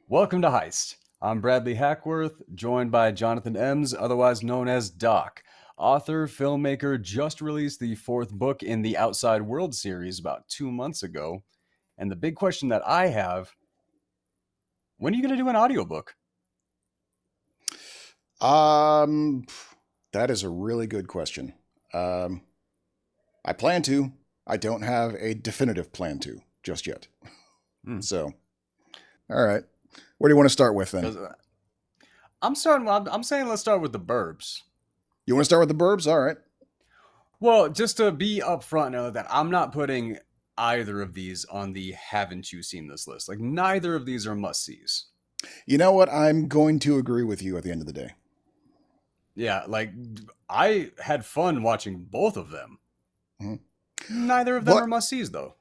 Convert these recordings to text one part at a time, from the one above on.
Welcome to Heist. I'm Bradley Hackworth, joined by Jonathan Ems, otherwise known as Doc. Author, filmmaker, just released the fourth book in the Outside World series about 2 months ago. And the big question that I have, when are you going to do an audiobook? Um, that is a really good question. I plan to. I don't have a definitive plan to just yet. Hmm. So, all right. Where do you want to start with then? 'Cause, I'm saying let's start with the Burbs. You want to start with the Burbs? All right. Well, just to be upfront, know that I'm not putting either of these on the haven't you seen this list. Like, neither of these are must-sees. You know what? I'm going to agree with you at the end of the day. Yeah, like, I had fun watching both of them. Neither of them But are must-sees, though.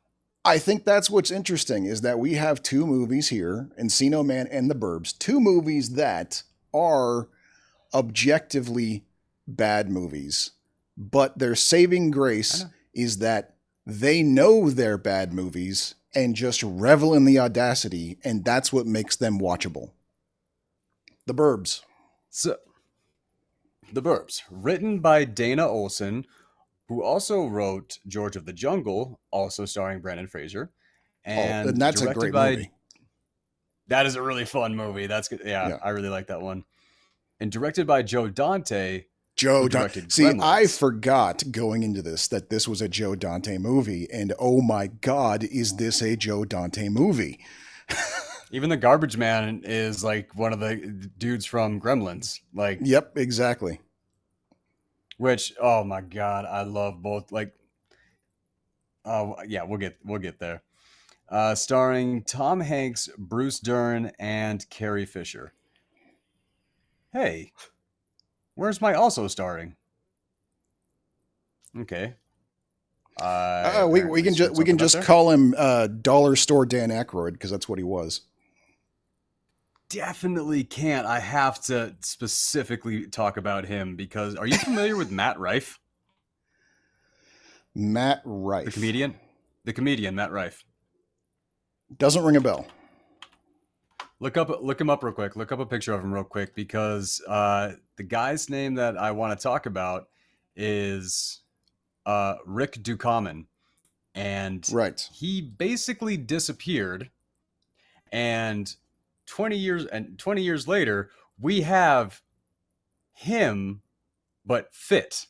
I think that's what's interesting is that we have two movies here, Encino Man and The Burbs, two movies that are objectively bad movies, but their saving grace is that they know they're bad movies and just revel in the audacity, and that's what makes them watchable. The Burbs. So, The Burbs, written by Dana Olsen, who also wrote George of the Jungle, also starring Brendan Fraser, Oh, and and that's a directed great by. movie. That is a really fun movie. That's good. Yeah, Yeah. I really like that one. And directed by Joe Dante, who Joe Dante. directed See, I Gremlins. forgot going into this that this was a Joe Dante movie, and oh my God, is this a Joe Dante movie? Even the Garbage Man is like one of the dudes from Gremlins. Like, Yep, exactly. which, oh my God, I love both. Like, oh yeah, we'll get there. Starring Tom Hanks, Bruce Dern, and Carrie Fisher. Hey, where's my also starring? Okay. We Apparently can just screwed we can something up just there. call him Dollar Store Dan Aykroyd because that's what he was. Definitely can't. I have to specifically talk about him because are you familiar with Matt Rife, Matt the Rife comedian? The comedian Matt Rife. doesn't ring a bell. Look him up real quick. Look up a picture of him real quick because the guy's name that I want to talk about is Rick Ducommun, and Right. he basically disappeared. And 20 years later, we have him, but fit.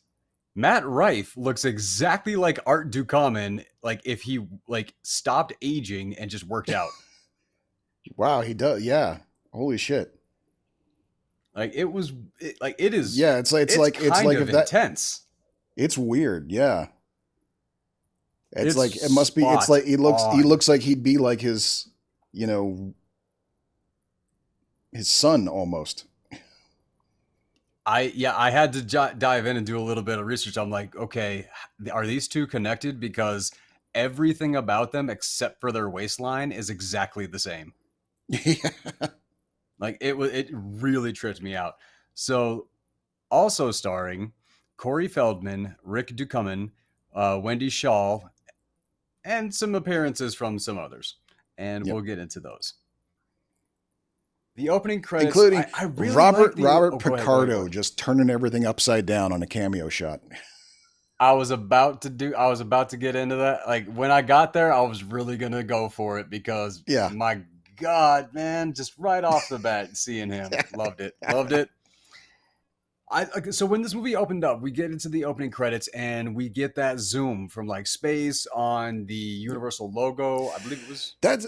Matt Rife looks exactly like Art Ducommun, like if he like stopped aging and just worked out. Wow, he does. Yeah. Holy shit. Like like it is. Yeah, It's it's kind like of if that intense. it's weird. Yeah. It's It's like it must be. It's spot like he on. looks like he'd be like his you know his son almost. I had to dive in and do a little bit of research. I'm like, okay, are these two connected? Because everything about them except for their waistline is exactly the same. Yeah. Like it really tripped me out. So also starring Corey Feldman, Rick Ducommun, Wendy Shaw, and some appearances from some others. And Yep. we'll get into those. The opening credits, Including I really like the. Robert Oh, go ahead, go ahead, go Picardo ahead. just turning everything upside down on a cameo shot. I was about to get into that. Like when I got there, I was really gonna go for it because Yeah. my God, man, just right off the bat, seeing him, loved it, loved it. So when this movie opened up, we get into the opening credits and we get that zoom from like space on the Universal logo. I believe it was. That's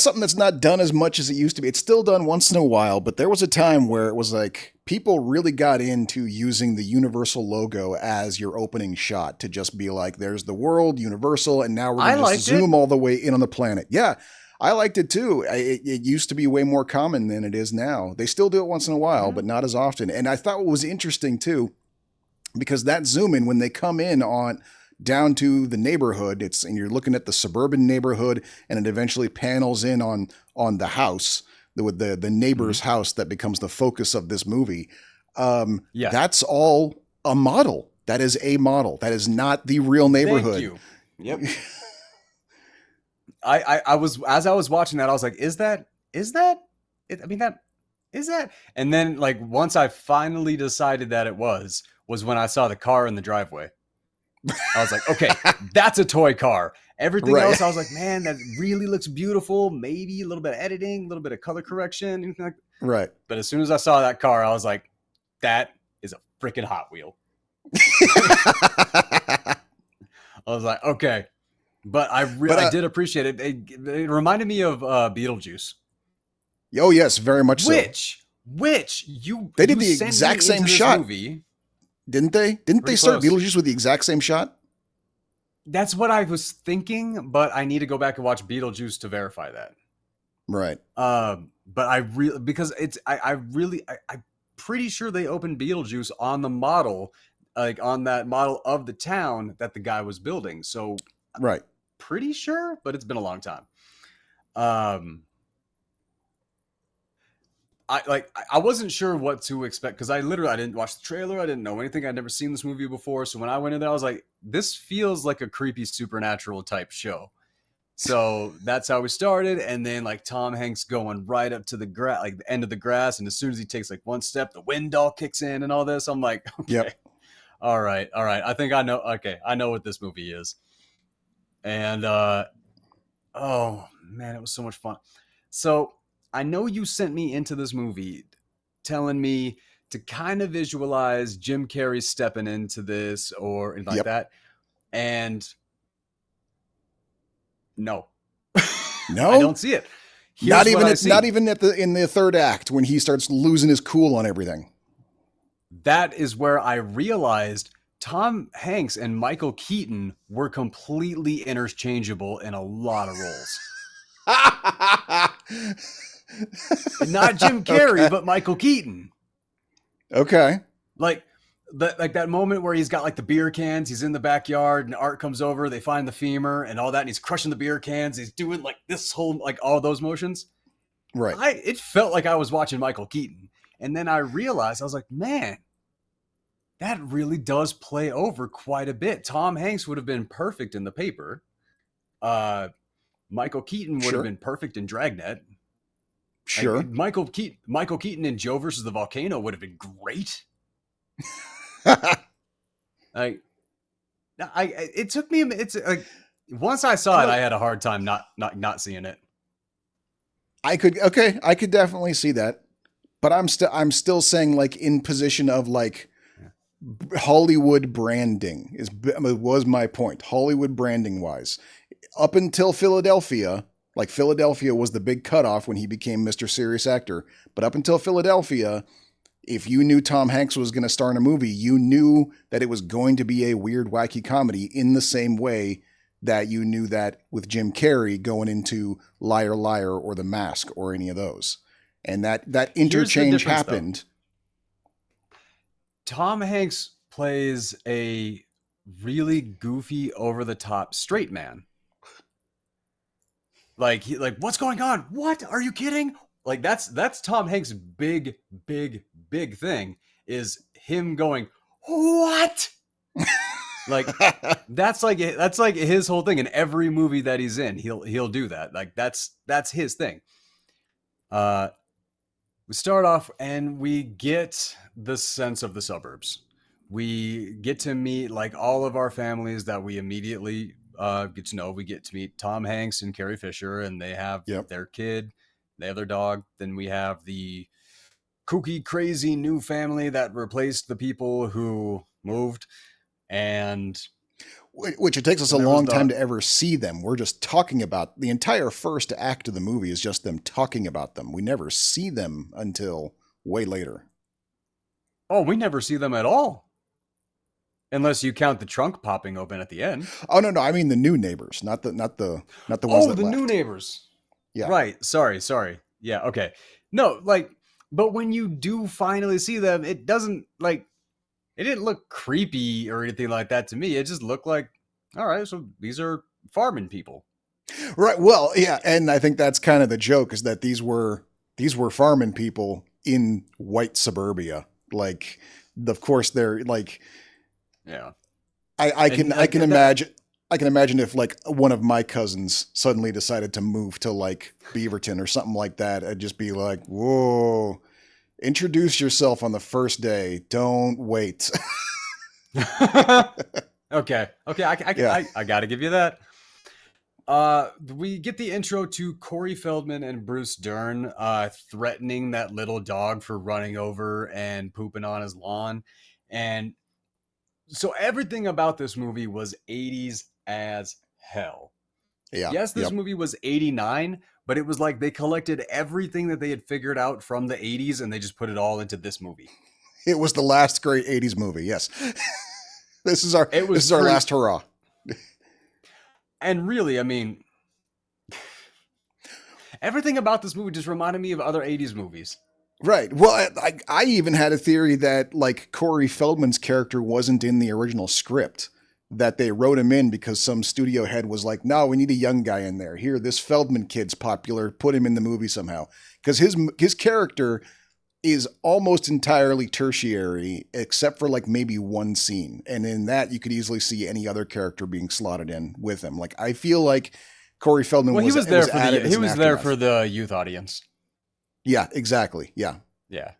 something that's not done as much as it used to be. It's still done once in a while, but there was a time where it was like people really got into using the Universal logo as your opening shot to just be like, there's the world, Universal, and now we're I gonna just liked it. zoom all the way in on the planet. Yeah. I liked it too. It used to be way more common than it is now. They still do it once in a while, but Mhm. not as often. And I thought what was interesting too, because that zoom in when they come in on down to the neighborhood, it's and you're looking at the suburban neighborhood, and it eventually panels in on the house, the neighbor's Mhm. house that becomes the focus of this movie. Yeah. That's all a model. That is a model. That is not the real Thank neighborhood. you. Yep. I was as I was watching that, I was like, is that is that? I mean, that is that. And then like once I finally decided that it was when I saw the car in the driveway. I was like, okay, that's a toy car. Everything Right. else, I was like, man, that really looks beautiful. Maybe a little bit of editing, a little bit of color correction, anything like. Right. But as soon as I saw that car, I was like, that is a freaking Hot Wheel. I was like, okay. But I did appreciate it. It reminded me of Beetlejuice. Oh yes, very much so. Which you They did you the sent exact me same into this shot, movie. didn't they? Didn't Pretty they start close. Beetlejuice with the exact same shot? That's what I was thinking, but I need to go back and watch Beetlejuice to verify that. Right. But I really because it's I'm pretty sure they opened Beetlejuice on the model, like on that model of the town that the guy was building. So Right. pretty sure, but it's been a long time. Um, I wasn't sure what to expect because I didn't watch the trailer. I didn't know anything. I'd never seen this movie before. So when I went in there, I was like, this feels like a creepy supernatural type show. So that's how we started. And then like Tom Hanks going right up to the grass, like the end of the grass. And as soon as he takes like one step, the wind all kicks in and all this. I'm like, okay, Yep. all right. I think I know. Okay. I know what this movie is. And, oh man, it was so much fun. So I know you sent me into this movie telling me to kind of visualize Jim Carrey stepping into this or anything like Yep. that. And no, I No, don't see it. Here's what I see. not even in the third act when he starts losing his cool on everything. That is where I realized Tom Hanks and Michael Keaton were completely interchangeable in a lot of roles. Not Jim Carrey, Okay. but Michael Keaton. Okay. Like that moment where he's got like the beer cans, he's in the backyard and Art comes over, they find the femur and all that, and he's crushing the beer cans, he's doing like this whole like all those motions. Right. It felt like I was watching Michael Keaton. And then I realized, I was like, man, that really does play over quite a bit. Tom Hanks would have been perfect in The Paper. Michael Keaton would have Sure. been perfect in Dragnet. Sure. Like, Michael Keaton in Joe versus the Volcano would have been great. Like, it took me. It's like once I saw it, I had a hard time not seeing it. I could definitely see that. But I'm still saying like in position of like Hollywood branding was my point. Hollywood branding wise. Up until Philadelphia, like Philadelphia was the big cutoff when he became Mr. Serious Actor. But up until Philadelphia, if you knew Tom Hanks was going to star in a movie, you knew that it was going to be a weird, wacky comedy in the same way that you knew that with Jim Carrey going into Liar Liar or The Mask or any of those. And that interchange happened. Though. Tom Hanks plays a really goofy, over the top straight man. Like what's going on? What? Are you kidding? Like that's Tom Hanks' big thing is him going, what? Like that's like his whole thing in every movie that he's in. He'll do that. Like that's his thing. We start off and we get the sense of the suburbs. We get to meet like all of our families that we immediately get to know. We get to meet Tom Hanks and Carrie Fisher, and they have their kid, they have their dog. Then we have the kooky, crazy new family that replaced the people who moved, and which it takes us a long time to ever see them. We're just talking about the entire first act of the movie is just them talking about them. We never see them until way later. Oh, we never see them at all. Unless you count the trunk popping open at the end. Oh no, I mean the new neighbors, not the ones that the left. New neighbors. Yeah. Right. Sorry. Yeah. Okay. No, like, but when you do finally see them, it doesn't like, it didn't look creepy or anything like that to me. It just looked like, all right, so these are farming people. Right. Well, yeah, and I think that's kind of the joke is that these were farming people in white suburbia. Like, of course, they're like. Yeah, I can imagine. I can imagine if like one of my cousins suddenly decided to move to like Beaverton or something like that, I'd just be like, whoa, introduce yourself on the first day. Don't wait. Okay. Okay. Yeah. I got to give you that. We get the intro to Corey Feldman and Bruce Dern threatening that little dog for running over and pooping on his lawn. And so everything about this movie was 80s as hell. Yeah. Yes, this Yep. movie was 89, but it was like they collected everything that they had figured out from the 80s and they just put it all into this movie. It was the last great 80s movie. Yes. This is our It was this is our pretty, last hurrah. and really, I mean, everything about this movie just reminded me of other 80s movies. Right. Well, I even had a theory that like Corey Feldman's character wasn't in the original script, that they wrote him in because some studio head was like, "No, we need a young guy in there. Here, this Feldman kid's popular. Put him in the movie somehow." Because his character is almost entirely tertiary, except for like maybe one scene, and in that you could easily see any other character being slotted in with him. Like I feel like Corey Feldman Well, he was there for added the as he an was there aftermath. for the youth audience. Yeah, exactly. Yeah. Yeah.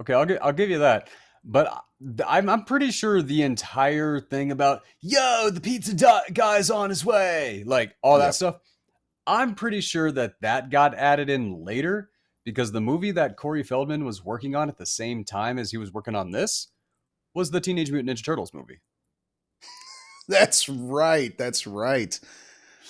Okay, I'll give you that. But I'm pretty sure the entire thing about yo the guy's on his way, like all that Yep. stuff. I'm pretty sure that that got added in later because the movie that Corey Feldman was working on at the same time as he was working on this was the Teenage Mutant Ninja Turtles movie. That's right. That's right.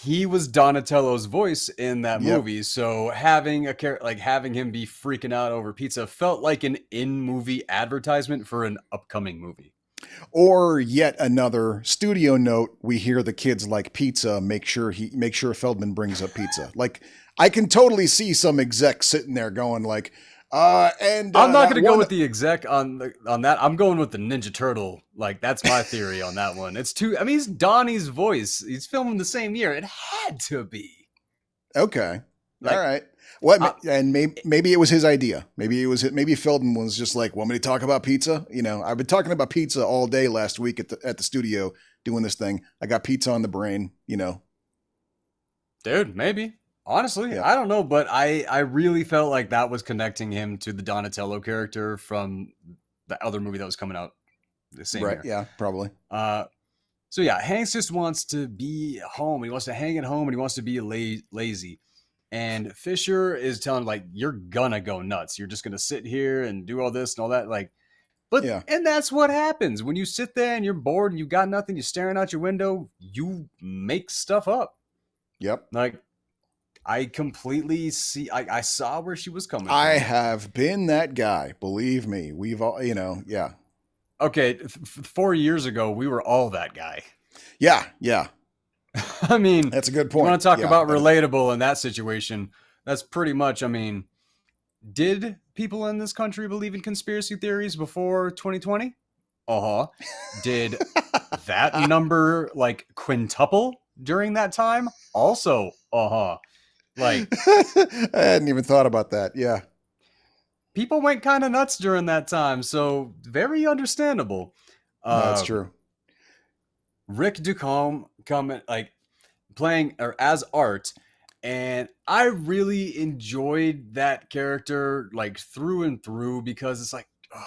He was Donatello's voice in that Yep. movie, so having a character like having him be freaking out over pizza felt like an in-movie advertisement for an upcoming movie. Or yet another studio note. We hear the kids like pizza. Make sure Feldman brings up pizza. Like I can totally see some exec sitting there going like, I'm not that going to go one. with the exec on that. I'm going with the Ninja Turtle. Like that's my theory on that one. It's too. I mean, it's Donnie's voice. He's filming the same year. It had to be. Okay. All Like, right. What? uh, And maybe it was his idea. Maybe Feldman was just like, want me to talk about pizza? You know, I've been talking about pizza all day last week at the studio doing this thing. I got pizza on the brain. You know. dude, maybe. Honestly, Yeah. I don't know, but I really felt like that was connecting him to the Donatello character from the other movie that was coming out the same Right. year. Yeah. Probably. So yeah, Hanks just wants to be home. He wants to hang at home and he wants to be lazy. And Fisher is telling him, like, you're gonna go nuts. You're just gonna sit here and do all this and all that. Like, but Yeah. and that's what happens when you sit there and you're bored and you got nothing. You're staring out your window. You make stuff up. Yep. Like I completely see. I saw where she was coming I from. have been that guy. Believe me. We've all. You know. Yeah. Okay, 4 years ago, we were all that guy. Yeah. Yeah. I mean, That's a good you point. want to talk Yeah. about relatable in that situation? That's pretty much. I mean, did people in this country believe in conspiracy theories before 2020? Uh-huh. Did that number like quintuple during that time? Also, uh-huh. Like I hadn't even thought about that. Yeah. people went kind of nuts during that time, so very understandable. No, that's Uh true. Rick Ducommun coming like playing or as Art, and I really enjoyed that character like through and through because it's like ugh,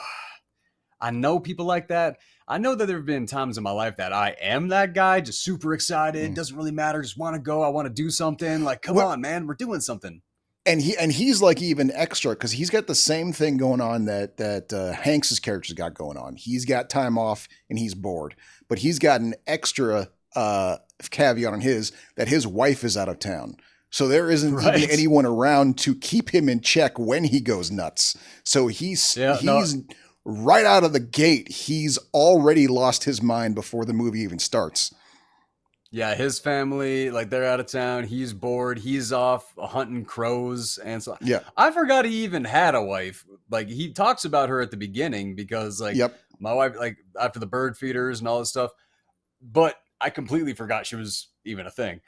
I know people like that. I know that there have been times in my life that I am that guy, just super excited, Mm. doesn't really matter, just want to go, I want to do something. Like, come What? on, man, we're doing something. He's like even extra because he's got the same thing going on that Hanks's character's got going on. He's got time off and he's bored, but he's got an extra caveat on his that his wife is out of town. So there isn't Right. even anyone around to keep him in check when he goes nuts. So he's right out of the gate. He's already lost his mind before the movie even starts. Yeah, his family, like they're out of town. He's bored. He's off hunting crows. And so Yeah. I forgot he even had a wife. Like he talks about her at the beginning because like Yep. my wife, like after the bird feeders and all this stuff. But I completely forgot she was even a thing.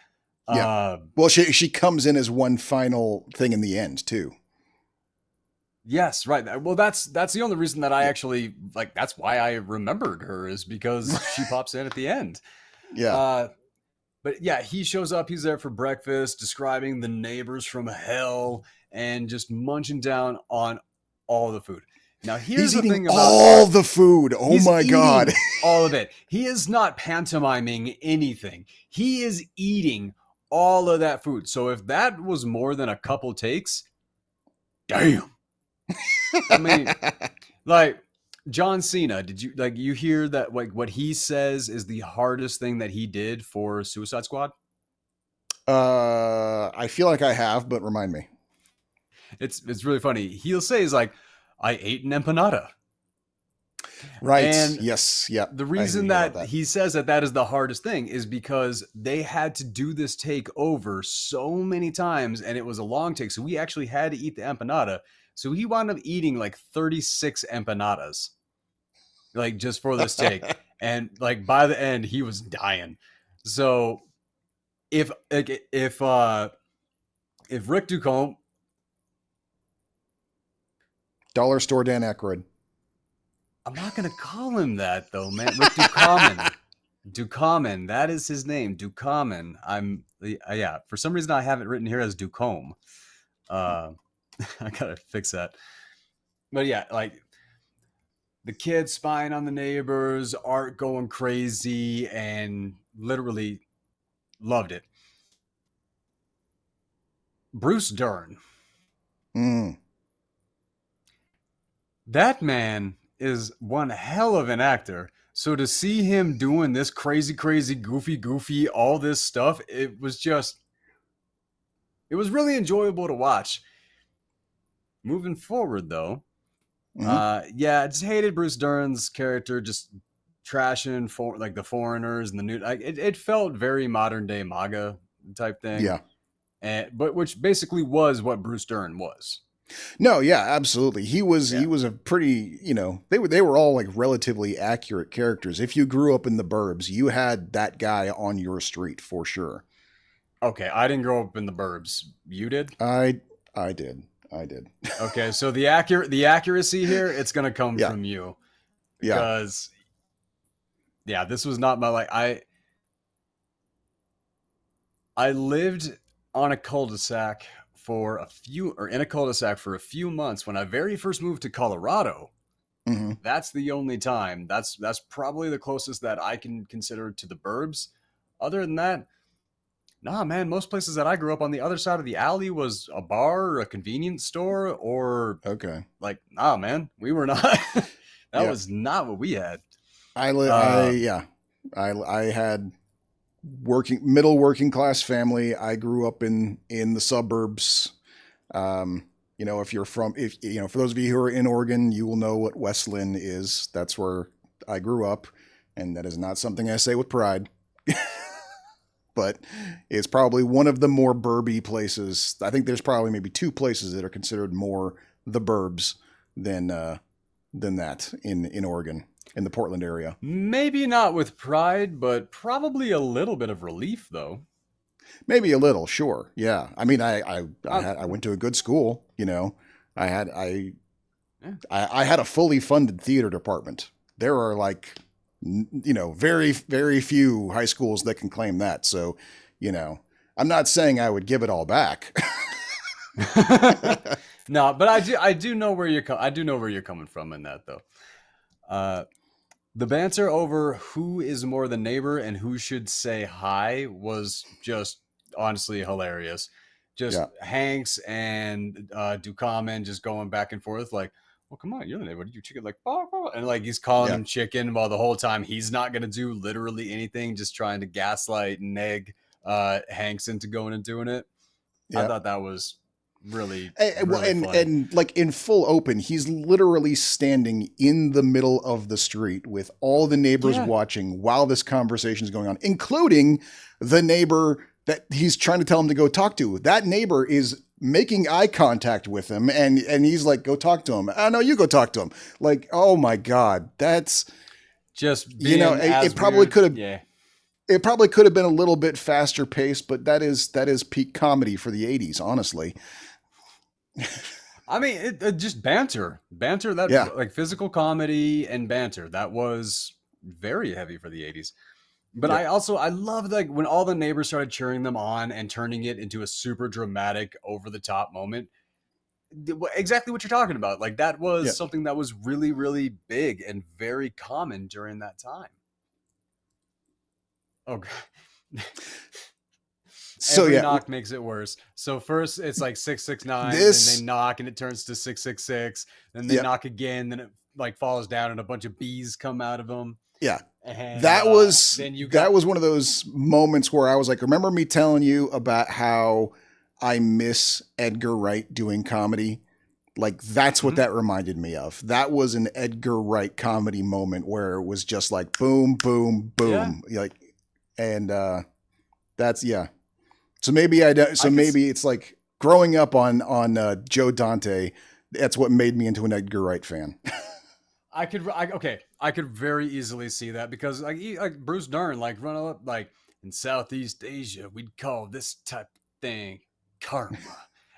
Yeah. Well, she comes in as one final thing in the end too. Yes, right. Well, that's the only reason that I actually like. That's why I remembered her is because she pops in at the end. Yeah. but yeah, he shows up. He's there for breakfast, describing the neighbors from hell and just munching down on all the food. Now, here's He's the eating thing about all the food. Oh he's my God. eating all of it. He is not pantomiming anything. He is eating all of that food. So if that was more than a couple takes, damn. I mean, like John Cena, did you like you hear that like what he says is the hardest thing that he did for Suicide Squad? I feel like I have, but remind me. It's really funny. He'll say is like, I ate an empanada. Right. And Yes. Yeah. the I did reason hear about that that. he says that that is the hardest thing is because they had to do this take over so many times and it was a long take. So we actually had to eat the empanada. So he wound up eating like 36 empanadas, like just for this take. And like by the end, he was dying. So if like, if Rick Ducommun, Dollar Store Dan Aykroyd. I'm not gonna call him that though, man. Rick Ducommun. Ducommun, that is his name. Ducommun. Yeah. For some reason, I have it written here as Ducombe. Uh, I gotta fix that. But yeah, like the kids spying on the neighbors, Art going crazy, and literally loved it. Bruce Dern, Mm. that man is one hell of an actor. So to see him doing this crazy, crazy, goofy, all this stuff, it was really enjoyable to watch. Moving forward, though, Hmm. yeah, I just hated Bruce Dern's character, just trashing for like the foreigners and the new. Like, it felt very modern day MAGA type thing, Yeah. and but which basically was what Bruce Dern was. No, yeah, absolutely. He Yeah. was a pretty, they were all like relatively accurate characters. If you grew up in the burbs, you had that guy on your street for sure. Okay, I didn't grow up in the burbs. You did. I I did. I did. Okay, so the accuracy here, it's gonna come Yeah. from you Yeah. because yeah, this was not my like I lived on a cul-de-sac for a few or in a cul-de-sac for a few months when I very first moved to Colorado. Hmm. That's the only time. That's probably the closest that I can consider to the burbs. Other than that, nah, man. Most places that I grew up on the other side of the alley was a bar or a convenience store, or Okay. like, nah, man. We were not. That Yeah. was not what we had. I Uh, yeah. I had middle working class family. I grew up in the suburbs. If you're from if for those of you who are in Oregon, you will know what West Lynn is. That's where I grew up, and that is not something I say with pride. But it's probably one of the more burby places. I think there's probably maybe two places that are considered more the burbs than that in Oregon, in the Portland area. maybe not with pride, but probably a little bit of relief, though. Maybe a little, sure. Yeah. I mean, Uh, I went to a good school, I had yeah. I had a fully funded theater department. There are like very very few high schools that can claim that. So, I'm not saying I would give it all back. No, but I do know where I do know where you're coming from in that though. Uh, the banter over who is more the neighbor and who should say hi was just honestly hilarious. Just Yeah. Hanks and Ducommun just going back and forth like, well, come on, you're the neighbor. You chicken like, "Bah, bah," and like he's calling Yeah. him chicken while the whole time he's not gonna do literally anything, just trying to gaslight and neg Hanks into going and doing it. I Yeah. thought that was really Well, really and funny. and like in full open, he's literally standing in the middle of the street with all the neighbors Yeah, watching while this conversation is going on, including the neighbor that he's trying to tell him to go talk to. That neighbor is making eye contact with him, and he's like, "Go talk to him." "Oh, no, you go talk to him." Like, oh my god, that's just being as it probably weird. could have. Yeah, It probably could have been a little bit faster paced, but that is peak comedy for the '80s, honestly. I mean, it just banter Yeah. that like physical comedy and banter that was very heavy for the '80s. But Yep. I love like when all the neighbors started cheering them on and turning it into a super dramatic, over the top moment. Exactly what you're talking about. Like that was Yep. something that was really, really big and very common during that time. Oh, God. So Every yeah, knock makes it worse. So first it's like 669, then they this. knock and it turns to 666, then they Yep. knock again, then it like falls down and a bunch of bees come out of them. Yeah. And That then you got was one of those moments where I was like, remember me telling you about how I miss Edgar Wright doing comedy? Like that's what Mhm. that reminded me of. That was an Edgar Wright comedy moment where it was just like boom, boom, Yeah, boom. Like, and that's yeah. So maybe I don't. So I could maybe it's like growing up on Joe Dante. That's what made me into an Edgar Wright fan. okay, I could very easily see that because like Bruce Dern like run up like in Southeast Asia we'd call this type of thing karma,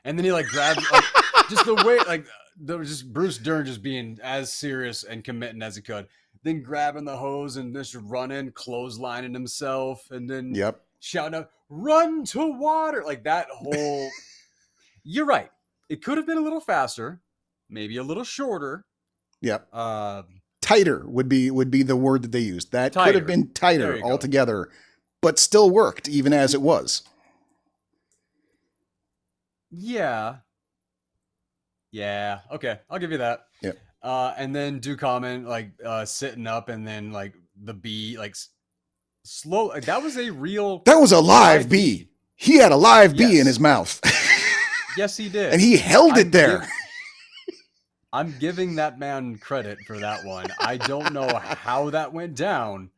and then he like grabs like just the way like there was just Bruce Dern just being as serious and committing as he could, then grabbing the hose and just running, clotheslining himself, and then Yep. shouting out "Run to water!" like that whole. You're right. It could have been a little faster, maybe a little shorter. Yep. Uh, Tighter would be the word that they used. That could have Tighter. been There tighter you go. altogether, but still worked even as it was. Yeah. Yeah. Okay. I'll give you that. Yep. And then Ducommun like sitting up and then like the bee like slow like, that was a real That was a live live bee. He had a live bee in Yes. his mouth. Yes, he did. And he held it there. I'm giving that man credit for that one. I don't know how that went down.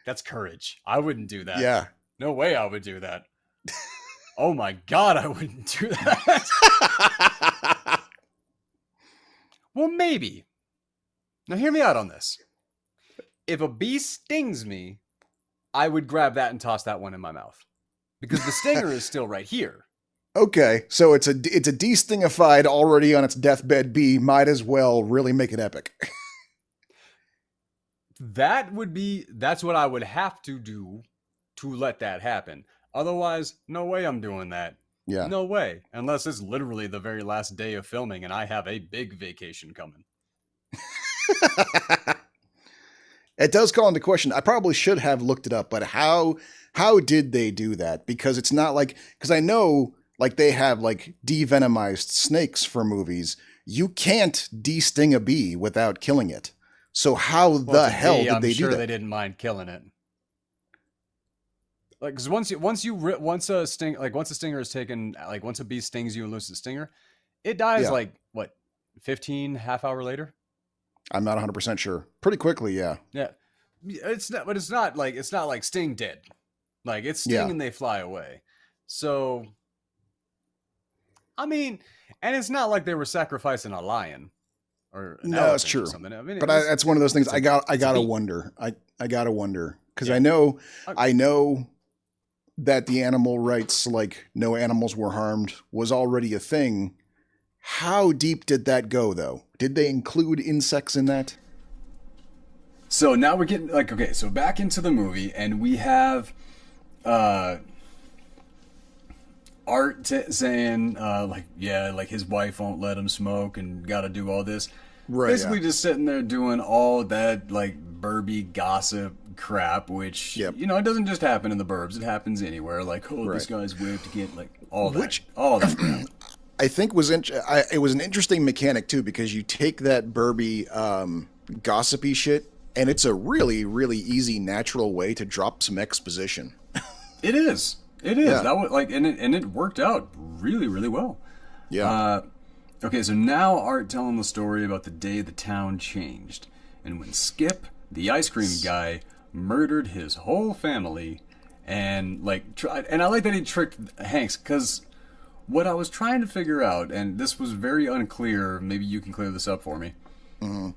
That's courage. I wouldn't do that. Yeah. No way I would do that. Oh my God, I wouldn't do that. Well, maybe. Now, hear me out on this. If a bee stings me, I would grab that and toss that one in my mouth because the stinger is still right here. Okay, so it's a destingified already on its deathbed bee. Might as well really make it epic. That's what I would have to do to let that happen. Otherwise, no way I'm doing that. Yeah. No way. Unless it's literally the very last day of filming and I have a big vacation coming. It does call into question. I probably should have looked it up, but how did they do that? Because it's not like because I know like they have like devenomized snakes for movies. You can't de-sting a bee without killing it. So how the hell did I'm they sure do that? they didn't mind killing it. Like, because once a stinger is taken, like once a bee stings you and loses the stinger, it dies Yeah. like what, 15 half hour later. I'm not 100% sure. Pretty quickly, yeah. Yeah, but it's not like sting dead. Like it's sting Yeah. and they fly away. So, I mean, and it's not like they were sacrificing a lion or an No, it's elephant true. or something. I mean, But that's one of those things I gotta bee. wonder. I gotta wonder because Yeah. I know that the animal rights, like no animals were harmed, was already a thing. How deep did that go, though? Did they include insects in that? So now we're getting like okay, so back into the movie, and we have Art saying like yeah, like his wife won't let him smoke and got to do all this. Right. Basically, Yeah. just sitting there doing all that like burby gossip crap, which Yep. you know it doesn't just happen in the burbs; it happens anywhere. Like oh, this Right. guy's whipped again, like all that, Which- all that crap. I think it was an interesting mechanic too because you take that burby gossipy shit and it's a really really easy natural way to drop some exposition. It is. It is. Yeah. That was like, and it worked out really, really well. Yeah. Okay, so now Art telling the story about the day the town changed, and when Skip, the ice cream guy, murdered his whole family, and like tried. And I like that he tricked Hanks because what I was trying to figure out, and this was very unclear. Maybe you can clear this up for me. Mm-hmm.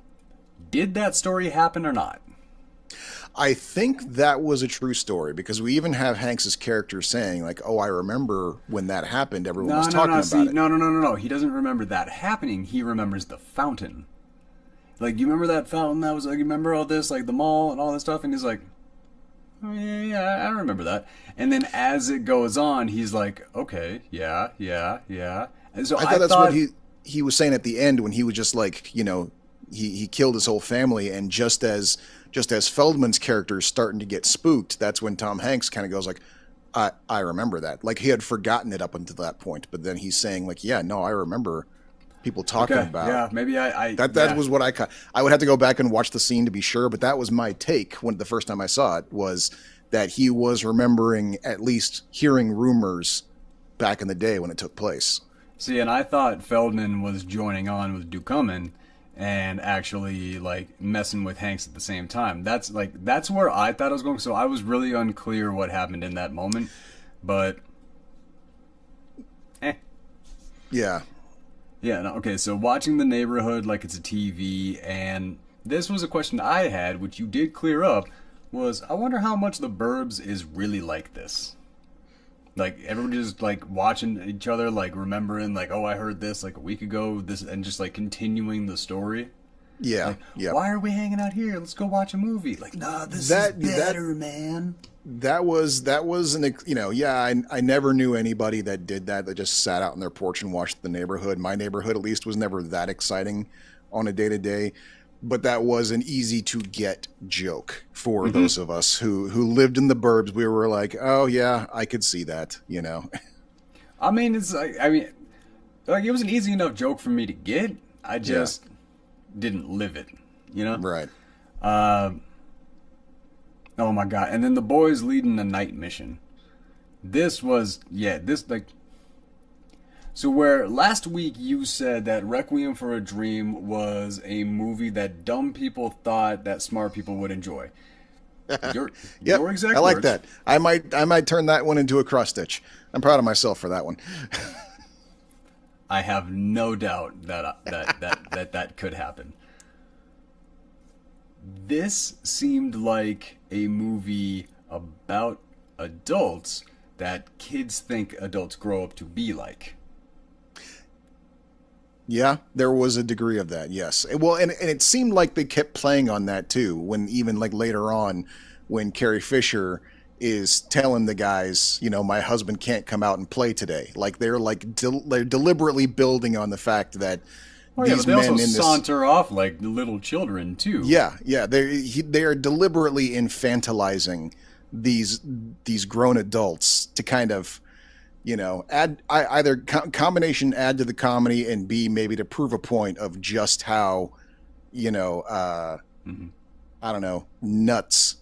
Did that story happen or not? I think that was a true story because we even have Hanks's character saying like, "Oh, I remember when that happened. Everyone was talking about it." No. He doesn't remember that happening. He remembers the fountain. Like, you remember that fountain that was like, you remember all this, like the mall and all this stuff? And he's like, oh, yeah, I remember that. And then as it goes on, he's like, okay, yeah, yeah, yeah. And so I thought that's what he was saying at the end when he was just like, he killed his whole family, and just as Feldman's character is starting to get spooked, that's when Tom Hanks kind of goes like, I remember that. Like he had forgotten it up until that point, but then he's saying like, yeah, no, I remember people talking about. Yeah, maybe that yeah. was what I would have to go back and watch the scene to be sure, but that was my take when the first time I saw it, was that he was remembering at least hearing rumors back in the day when it took place. See, and I thought Feldman was joining on with Ducommun and actually like messing with Hanks at the same time. That's where I thought I was going. So I was really unclear what happened in that moment, but Yeah. Yeah, no, okay, so watching The Neighborhood like it's a TV, and this was a question I had, which you did clear up, was I wonder how much The Burbs is really like this. Like, everybody just, like, watching each other, like, remembering, like, oh, I heard this, like, a week ago, this, and just, like, continuing the story. Yeah, Like, yeah. why are we hanging out here? Let's go watch a movie. Like, nah, this is better, man. That was I never knew anybody that did that just sat out on their porch and watched The Neighborhood. My neighborhood, at least, was never that exciting on a day-to-day, but that was an easy to get joke for those of us who lived in the burbs. We were like, oh yeah, I could see that. I mean, it's like, it was an easy enough joke for me to get. I just didn't live it, Right. Oh my god! And then the boys leading the night mission. This was So where last week you said that Requiem for a Dream was a movie that dumb people thought that smart people would enjoy. Your exact I like words. that. I might turn that one into a cross stitch. I'm proud of myself for that one. I have no doubt that could happen. This seemed like a movie about adults that kids think adults grow up to be like. Yeah, there was a degree of that, yes. Well, and it seemed like they kept playing on that too, when even like later on, when Carrie Fisher is telling the guys, my husband can't come out and play today. Like they're they're deliberately building on the fact that these but they men also in this saunter off like little children too. Yeah, they are deliberately infantilizing these grown adults to kind of add either combination add to the comedy, and B, maybe to prove a point of just how I don't know, nuts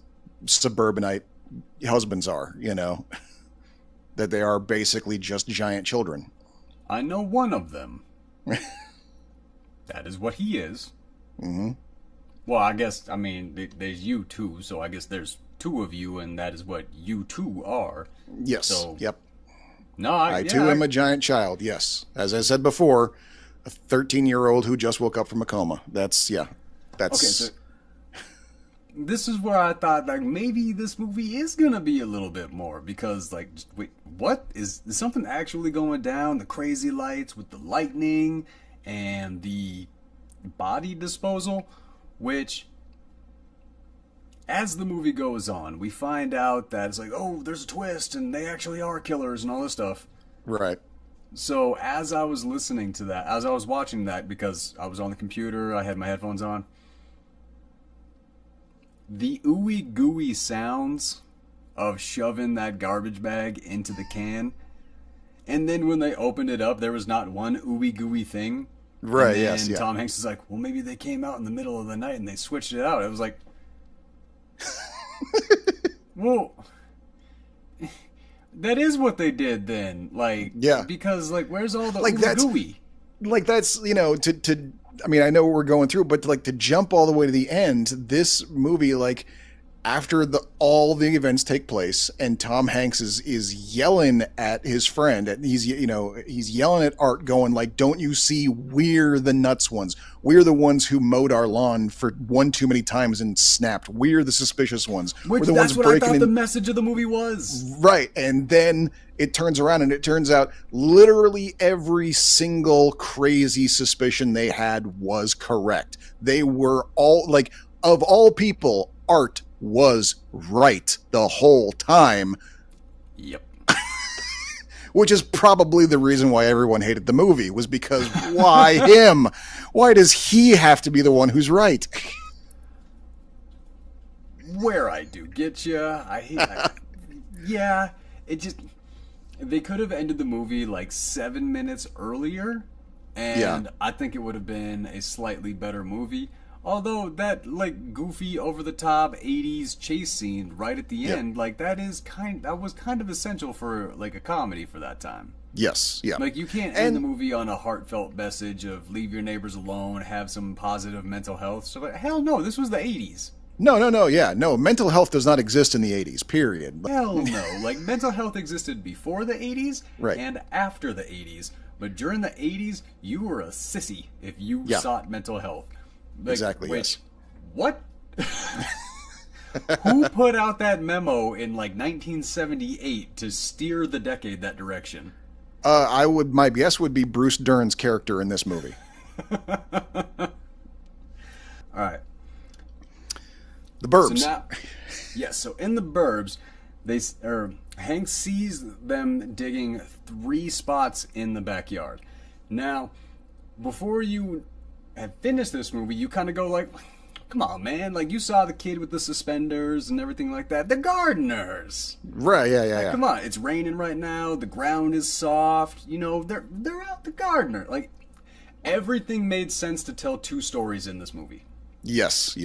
suburbanite husbands are, that they are basically just giant children. I know one of them. That is what he is. Mm-hmm. Well, I guess, there's you two, so I guess there's two of you, and that is what you two are. Yes. So, yep. No, I too am a giant child, yes. As I said before, a 13-year-old who just woke up from a coma. That's. Okay, so this is where I thought, like, maybe this movie is gonna be a little bit more, because, like, wait, what? Is something actually going down? The crazy lights with the lightning and the body disposal, which, as the movie goes on, we find out that it's like, oh, there's a twist, and they actually are killers and all this stuff. Right. So as I was listening to that, as I was watching that, because I was on the computer, I had my headphones on, the ooey gooey sounds of shoving that garbage bag into the can, and then when they opened it up, there was not one ooey gooey thing. Right, and yes, yeah. Tom Hanks is like, well, maybe they came out in the middle of the night and they switched it out. It was like, well, that is what they did then. Like, yeah. Because, like, where's all the like gooey? Like, that's, I mean, I know what we're going through, but to jump all the way to the end, this movie, like, after all the events take place, and Tom Hanks is yelling at his friend, and he's yelling at Art, going like, "Don't you see? We're the nuts ones. We're the ones who mowed our lawn for one too many times and snapped. We're the suspicious ones. Which we're the that's ones what I breaking thought in." the message of the movie was. Right, and then it turns around and it turns out literally every single crazy suspicion they had was correct. They were all like, of all people, Art was right the whole time. Yep. Which is probably the reason why everyone hated the movie, was because why him? Why does he have to be the one who's right? Where I do get you. Yeah, it just, they could have ended the movie like 7 minutes earlier, and I think it would have been a slightly better movie. Although that like goofy over the top 80s chase scene right at the end, like that was kind of essential for like a comedy for that time. Yes, yeah. Like you can't end the movie on a heartfelt message of leave your neighbors alone, have some positive mental health. So like, hell no, this was the 80s. No, mental health does not exist in the 80s, period. Hell no. Like mental health existed before the 80s right. and after the 80s. But during the 80s, you were a sissy if you sought mental health. Like, exactly. Which, what? Who put out that memo in like 1978 to steer the decade that direction? My guess would be Bruce Dern's character in this movie. All right. The Burbs. So in the Burbs, Hank sees them digging 3 spots in the backyard. Now, before you have finished this movie, you kind of go like, come on, man. Like, you saw the kid with the suspenders and everything like that. The gardeners. Right, yeah. Come on, it's raining right now. The ground is soft. You know, they're out the gardener. Like, everything made sense to tell 2 stories in this movie. Yes.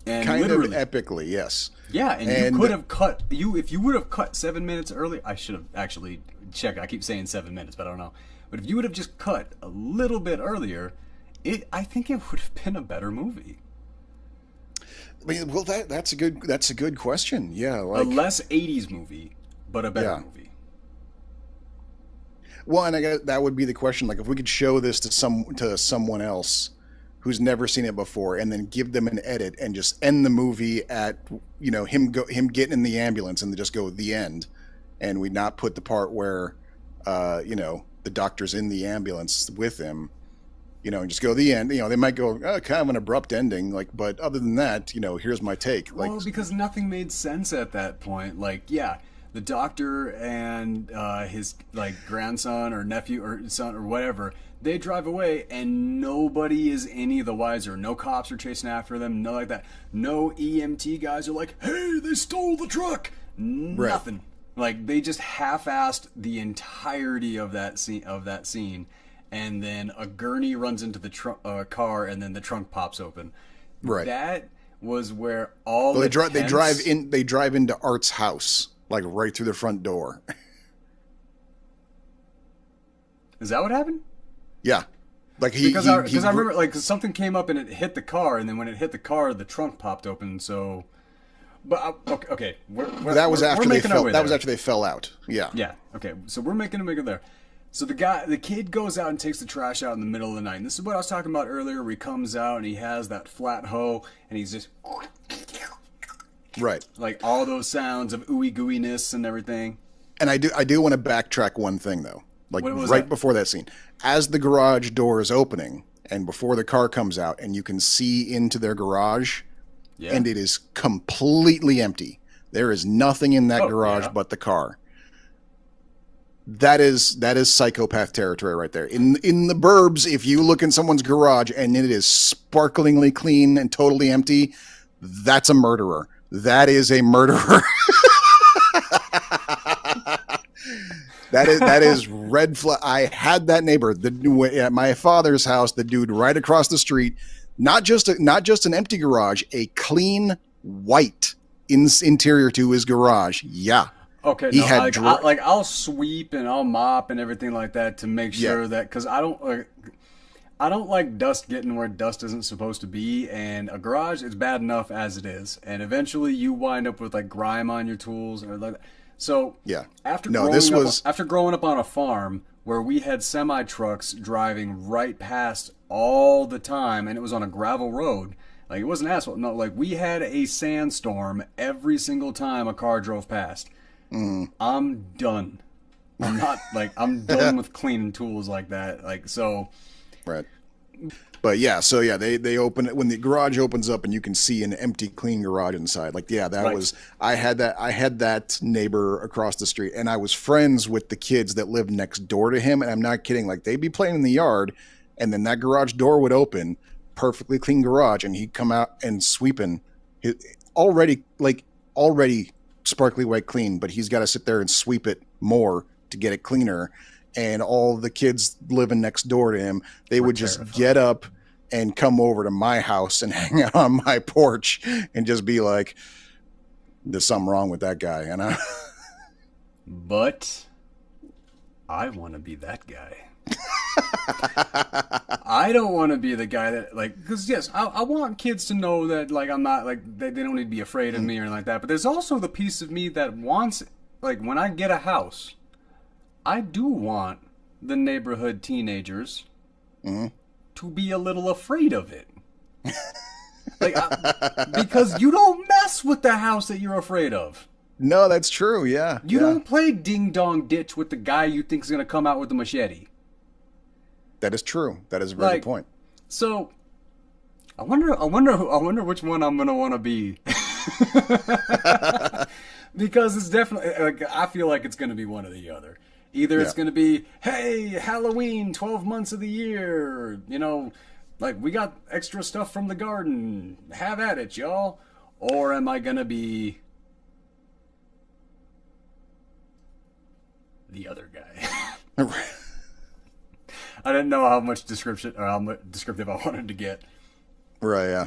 And kind literally, of epically, yes. Yeah, and you could have cut if you would have cut 7 minutes early. I should have actually checked. I keep saying 7 minutes, but I don't know. But if you would have just cut a little bit earlier, I think it would have been a better movie. I mean, well, that's a good question. Yeah, like a less 80s movie, but a better movie. Well, and I guess that would be the question. Like, if we could show this to someone else who's never seen it before, and then give them an edit and just end the movie at him getting in the ambulance, and then just go the end, and we not put the part where the doctor's in the ambulance with him. And just go the end. They might go, kind of an abrupt ending. Like, but other than that, here's my take. Like, well, because nothing made sense at that point. Like, yeah, the doctor and his like grandson or nephew or son or whatever, they drive away, and nobody is any the wiser. No cops are chasing after them. No like that. No EMT guys are like, hey, they stole the truck. Nothing. Like, they just half-assed the entirety of that scene. And then a gurney runs into the car, and then the trunk pops open. Right. That was where all they drive into Art's house, like right through the front door. Is that what happened? Yeah. Like because I remember like something came up and it hit the car, and then when it hit the car, the trunk popped open. So, but okay, that was after they fell out. Yeah. Yeah. Okay. So we're making a there. So the kid goes out and takes the trash out in the middle of the night. And this is what I was talking about earlier, where he comes out and he has that flat hoe and he's just right, like all those sounds of ooey gooiness and everything. And I do want to backtrack one thing though. Like right before that scene, as the garage door is opening and before the car comes out, and you can see into their garage, and it is completely empty. There is nothing in that garage but the car. That is psychopath territory right there. In the Burbs, if you look in someone's garage and it is sparklingly clean and totally empty, that's a murderer. That is a murderer. That is red flag. I had that neighbor at my father's house. The dude right across the street, not just an empty garage, a clean white interior to his garage. Yeah. Okay, I'll sweep and I'll mop and everything like that to make sure that, because I don't I don't like dust getting where dust isn't supposed to be, and a garage is bad enough as it is. And eventually, you wind up with like grime on your tools, or like. So Yeah. after No, this growing up, was after growing up on a farm where we had semi trucks driving right past all the time, and it was on a gravel road, like it wasn't asphalt. No, like we had a sandstorm every single time a car drove past. I'm done. I'm not like I'm done with cleaning tools like that. Like so. right. But yeah, so yeah, they open it when the garage opens up and you can see an empty, clean garage inside. Like, yeah, that Right. was I had that neighbor across the street, and I was friends with the kids that lived next door to him, and I'm not kidding. Like, they'd be playing in the yard, and then that garage door would open, perfectly clean garage, and he'd come out and sweeping his, already sparkly white clean, but he's got to sit there and sweep it more to get it cleaner. And all the kids living next door to him, they would just terrified. get up and come over to my house and hang out on my porch and just be like, there's something wrong with that guy. And But I want to be that guy. I don't want to be the guy that like because yes, I want kids to know that like I'm not like they don't need to be afraid of me or anything like that. But there's also the piece of me that wants like when I get a house, I do want the neighborhood teenagers to be a little afraid of it. Like because you don't mess with the house that you're afraid of. no, that's true. Yeah. You yeah. don't play ding dong ditch with the guy you think's gonna come out with the machete. That is true. That is a very Like, good point. So, I wonder which one I'm gonna want to be. Because it's definitely like I feel like it's gonna be one or the other. Either it's Yeah. gonna be, hey, Halloween, 12 months of the year, you know, like we got extra stuff from the garden. Have at it, y'all. Or am I gonna be the other guy? I didn't know how much description or how much descriptive I wanted to get. Right. Yeah.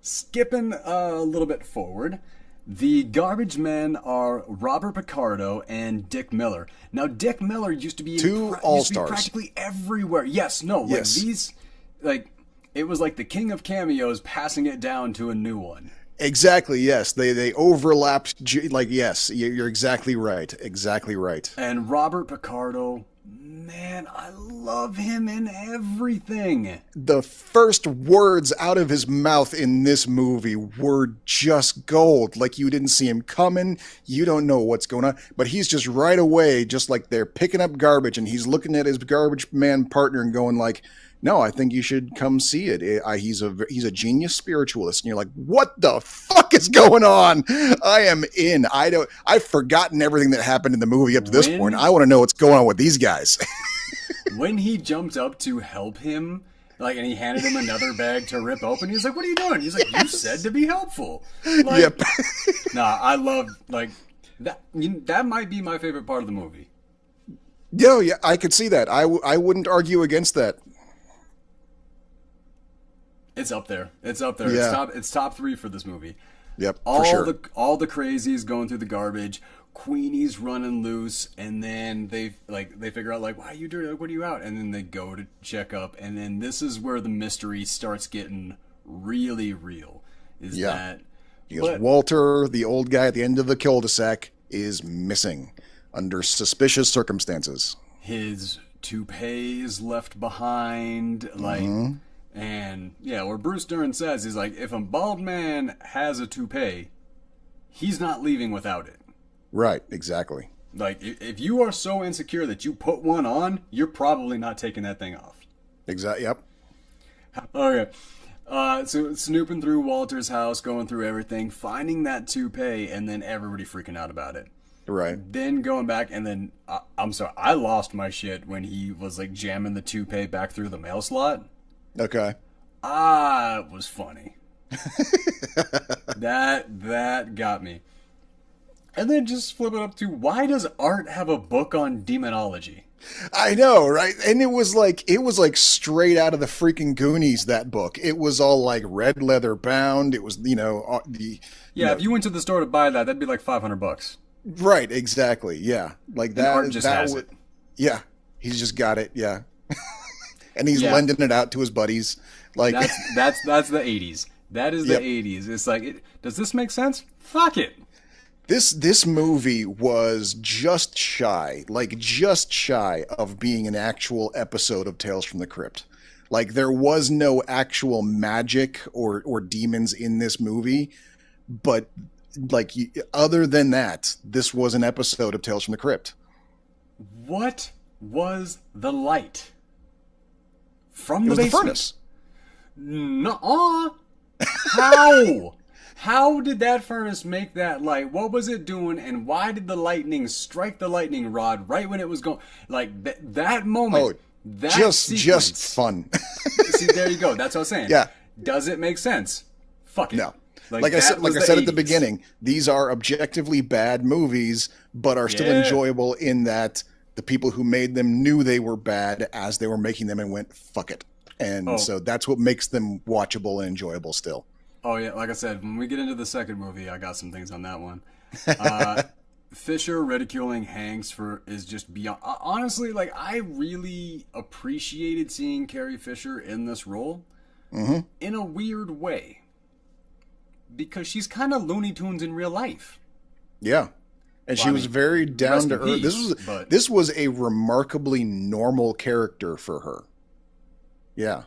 Skipping a little bit forward, the garbage men are Robert Picardo and Dick Miller. Now, Dick Miller used to be Two all-stars. practically everywhere. Yes, no, like Yes. these, like it was like the king of cameos passing it down to a new one. Exactly. Yes. They overlapped. Like, yes, you're exactly right. Exactly right. And Robert Picardo, man, I love him in everything. The first words out of his mouth in this movie were just gold. Like, you didn't see him coming. You don't know what's going on. But he's just right away, just like they're picking up garbage, and he's looking at his garbage man partner and going like, no, I think you should come see it. He's a genius spiritualist. And you're like, what the fuck is going on? I am in. I've forgotten everything that happened in the movie up to this point. I want to know what's going on with these guys. When he jumped up to help him, like, and he handed him another bag to rip open, he's like, what are you doing? He's like, you said to be helpful. Like, Yep. Nah, I love, like, that. That might be my favorite part of the movie. Yeah, I could see that. I wouldn't argue against that. It's up there. It's up there. Yeah. It's top 3 for this movie. Yep, all for sure. all the crazies going through the garbage, Queenie's running loose, and then they figure out like, why are you doing? Like, what are you out? And then they go to check up, and then this is where the mystery starts getting really real. Is Yeah. that Because Walter, the old guy at the end of the cul-de-sac, is missing under suspicious circumstances. his toupee is left behind, like, and yeah, where Bruce Dern says is like, if a bald man has a toupee, he's not leaving without it. Right, exactly. Like, if you are so insecure that you put one on, you're probably not taking that thing off. Exactly. Yep. Okay. So snooping through Walter's house, going through everything, finding that toupee, and then everybody freaking out about it. Right. Then going back, and then, I'm sorry, I lost my shit when he was, like, jamming the toupee back through the mail slot. Okay. It was funny. That got me. And then just flip it up to, why does Art have a book on demonology? I know, right? And it was like straight out of the freaking Goonies, that book. It was all like red leather bound. It was, If you went to the store to buy that, that'd be like $500. Right, exactly. Yeah. Like that. Art just has it. Yeah. He's just got it. Yeah. and he's Yeah, lending it out to his buddies. Like, that's the '80s. That is the yep. '80s. It's like, does this make sense? Fuck it. This movie was just shy, like just shy of being an actual episode of Tales from the Crypt. Like there was no actual magic or demons in this movie, but like other than that, this was an episode of Tales from the Crypt. What was the light from It the was the basement? furnace. Nuh-uh. How? How did that furnace make that light? What was it doing? And why did the lightning strike the lightning rod right when it was going? Like that moment. Oh, that just sequence. fun. See, there you go. That's what I was saying. Yeah. Does it make sense? Fuck it. No. Like I said at the beginning, these are objectively bad movies, but are still enjoyable in that the people who made them knew they were bad as they were making them and went, fuck it. And so that's what makes them watchable and enjoyable still. Oh, yeah. Like I said, when we get into the second movie, I got some things on that one. Fisher ridiculing Hanks is just beyond. Honestly, like, I really appreciated seeing Carrie Fisher in this role in a weird way. Because she's kind of Looney Tunes in real life. Yeah. And she was very down to earth. This was a remarkably normal character for her. Yeah.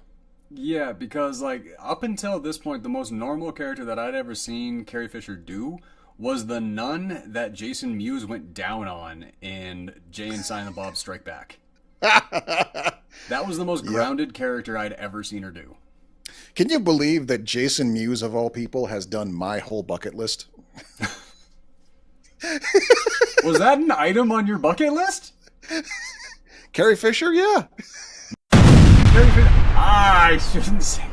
Yeah, because like up until this point, the most normal character that I'd ever seen Carrie Fisher do was the nun that Jason Mewes went down on in Jay and Silent Bob Strike Back. That was the most grounded character I'd ever seen her do. Can you believe that Jason Mewes, of all people, has done my whole bucket list? Was that an item on your bucket list? Carrie Fisher, yeah. Carrie Fisher. I shouldn't say.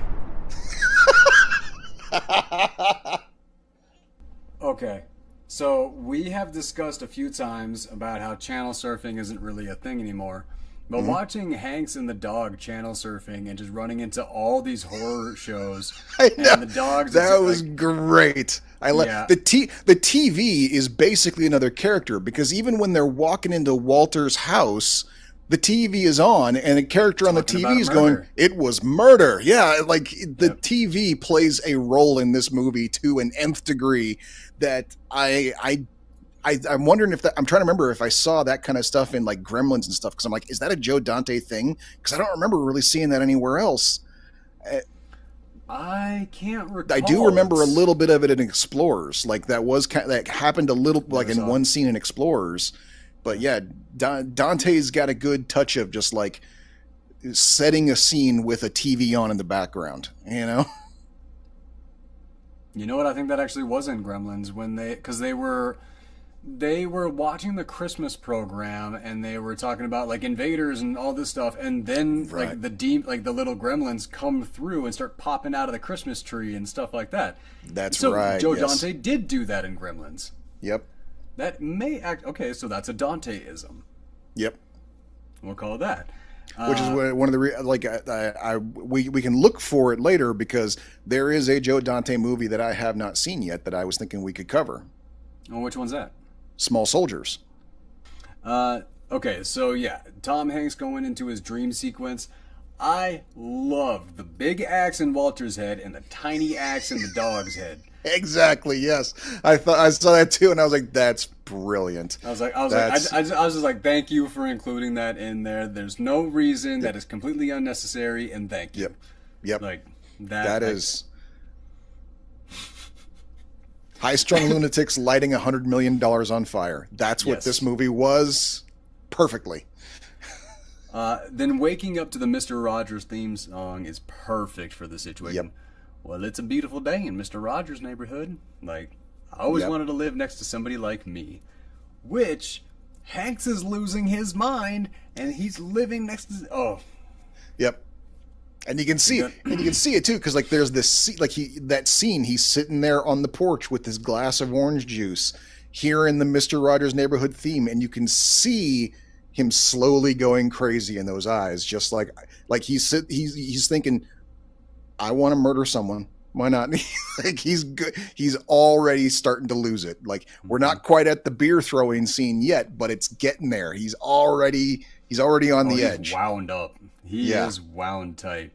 Okay, so we have discussed a few times about how channel surfing isn't really a thing anymore. But watching Hanks and the dog channel surfing and just running into all these horror shows I know. and the dogs. That was great. I love the TV is basically another character because even when they're walking into Walter's house, the TV is on and a character on the TV is going, "It was murder." Yeah, like the TV plays a role in this movie to an nth degree that I'm wondering if I'm trying to remember if I saw that kind of stuff in like Gremlins and stuff because I'm like, is that a Joe Dante thing? Because I don't remember really seeing that anywhere else. I can't recall. I do remember a little bit of it in Explorers, like that happened a little like in one scene in Explorers. But yeah, Dante's got a good touch of just like setting a scene with a TV on in the background, you know? You know what? I think that actually was in Gremlins because they were watching the Christmas program and they were talking about like invaders and all this stuff, and then like the little gremlins come through and start popping out of the Christmas tree and stuff like that. That's so right. Joe Dante did do that in Gremlins. Yep. That may act okay. So that's a Dante-ism. Yep. We'll call it that. Which is one of the we can look for it later because there is a Joe Dante movie that I have not seen yet that I was thinking we could cover. Oh, which one's that? Small Soldiers. Okay, so yeah, Tom Hanks going into his dream sequence. I loved the big axe in Walter's head and the tiny axe in the dog's head. Exactly. Yes, I saw that too, and I was like, "That's brilliant." I was just like, "Thank you for including that in there. There's no reason that is completely unnecessary, and thank you." Yep. Like that is high-strung lunatics lighting $100 million on fire. That's what this movie was, perfectly. Then waking up to the Mr. Rogers theme song is perfect for the situation. Yep. Well, it's a beautiful day in Mr. Rogers' neighborhood. Like, I always wanted to live next to somebody like me. Which, Hanks is losing his mind, and he's living next to... Oh. Yep. And you can see it too, because like there's this that scene, he's sitting there on the porch with his glass of orange juice, hearing the Mr. Rogers' neighborhood theme, and you can see him slowly going crazy in those eyes, just like he's thinking, I want to murder someone. Why not? Like he's good. He's already starting to lose it. Like we're not quite at the beer throwing scene yet, but it's getting there. He's already He's already on the he's edge. wound up. He is wound tight.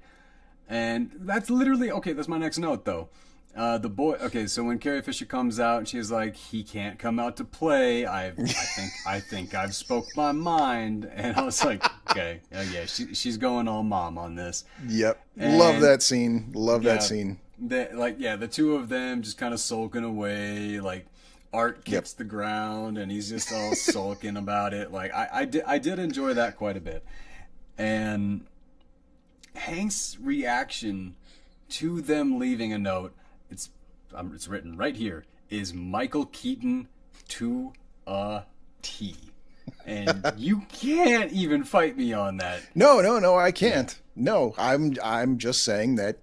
And that's literally okay. That's my next note, though. The boy. Okay, so when Carrie Fisher comes out, and she's like, "He can't come out to play." I think I've spoke my mind, and I was like, "Okay, yeah, she's going all mom on this." Yep, And, love that scene. Love that scene. The two of them just kind of sulking away. Like Art kicks the ground, and he's just all sulking about it. Like I did enjoy that quite a bit, and Hank's reaction to them leaving a note. It's written right here. Is Michael Keaton to a T, and you can't even fight me on that. No, I can't. No, I'm just saying that.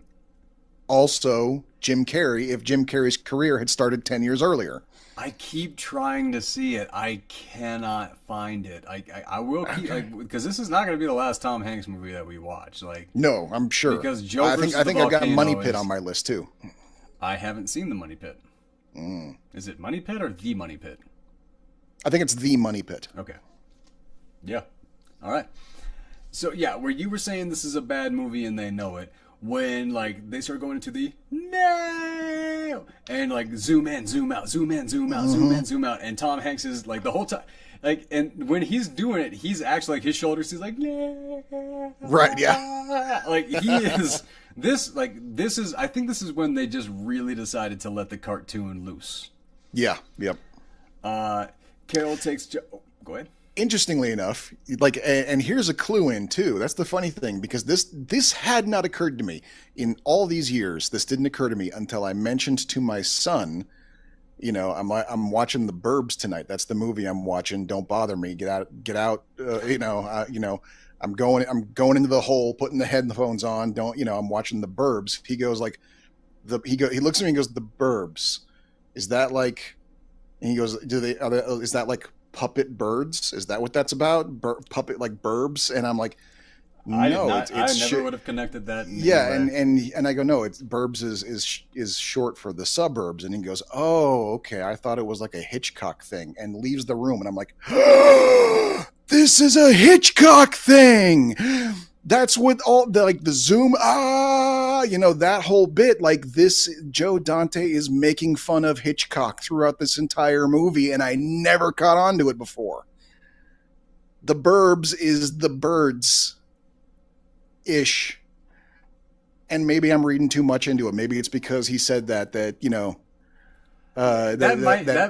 Also, Jim Carrey. If Jim Carrey's career had started 10 years earlier. I keep trying to see it. I cannot find it. I will keep because this is not going to be the last Tom Hanks movie that we watch. No, I'm sure. Because Joe I think I've got Money Pit on my list too. I haven't seen the Money Pit. Is it Money Pit or The Money Pit? I think it's The Money Pit. Okay. Yeah. All right. So yeah, where you were saying this is a bad movie and they know it. When they start going into the no and zoom in, zoom out, zoom in, zoom out, zoom in, zoom out, and Tom Hanks is the whole time and when he's doing it, he's actually his shoulders. He's like no, right, yeah, he is. This is. I think this is when they just really decided to let the cartoon loose. Yeah. Yep. Carol takes. Go ahead. Interestingly enough, and here's a clue in too. That's the funny thing, because this had not occurred to me in all these years. This didn't occur to me until I mentioned to my son, I'm watching The Burbs tonight. That's the movie I'm watching. Don't bother me. Get out. I'm going into the hole, putting the headphones on. I'm watching The Burbs. He goes he looks at me and goes, "The Burbs, is that like?" And he goes, is that like puppet birds? Is that what that's about? Puppet like Burbs? And I'm like, no, I never would have connected that. Yeah, and I go, no, it's Burbs is short for the suburbs. And he goes, oh, okay, I thought it was like a Hitchcock thing, and leaves the room. And I'm like, this is a Hitchcock thing. That's what all the zoom, that whole bit, this Joe Dante is making fun of Hitchcock throughout this entire movie, and I never caught on to it before. The Burbs is the birds ish. And maybe I'm reading too much into it. Maybe it's because he said that that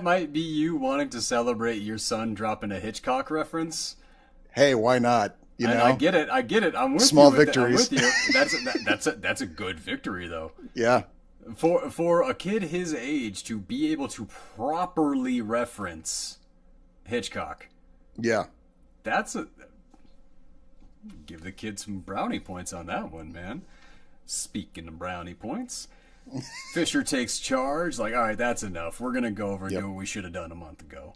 might be you wanting to celebrate your son dropping a Hitchcock reference. Hey, why not? I get it. I'm with small you. Victories. I'm with you. That's a good victory, though. Yeah. For a kid his age to be able to properly reference Hitchcock. Yeah. Give the kid some brownie points on that one, man. Speaking of brownie points, Fisher takes charge. All right, that's enough. We're gonna go over and do what we should have done a month ago.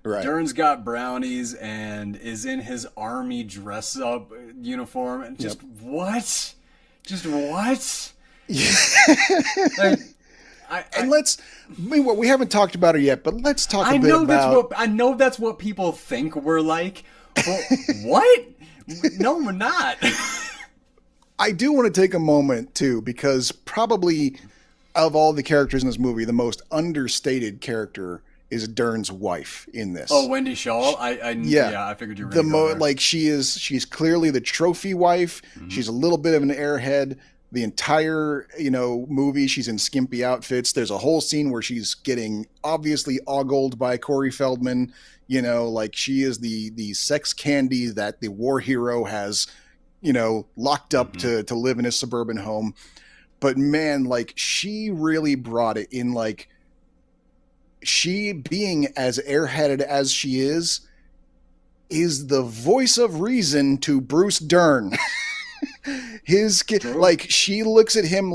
Right. Dern's got brownies and is in his army dress-up uniform. And what? Just what? We haven't talked about it yet, but let's talk a bit about... I know that's what people think we're like, but what? No, we're not. I do want to take a moment, too, because probably of all the characters in this movie, the most understated character is Dern's wife in this. Oh, Wendy Shaw. I figured you were going to go there. She's clearly the trophy wife. Mm-hmm. She's a little bit of an airhead. The entire movie, she's in skimpy outfits. There's a whole scene where she's getting obviously ogled by Corey Feldman. She is the sex candy that the war hero has locked up to live in his suburban home. But man, she really brought it in. She, being as airheaded as she is the voice of reason to Bruce Dern. His kid, she looks at him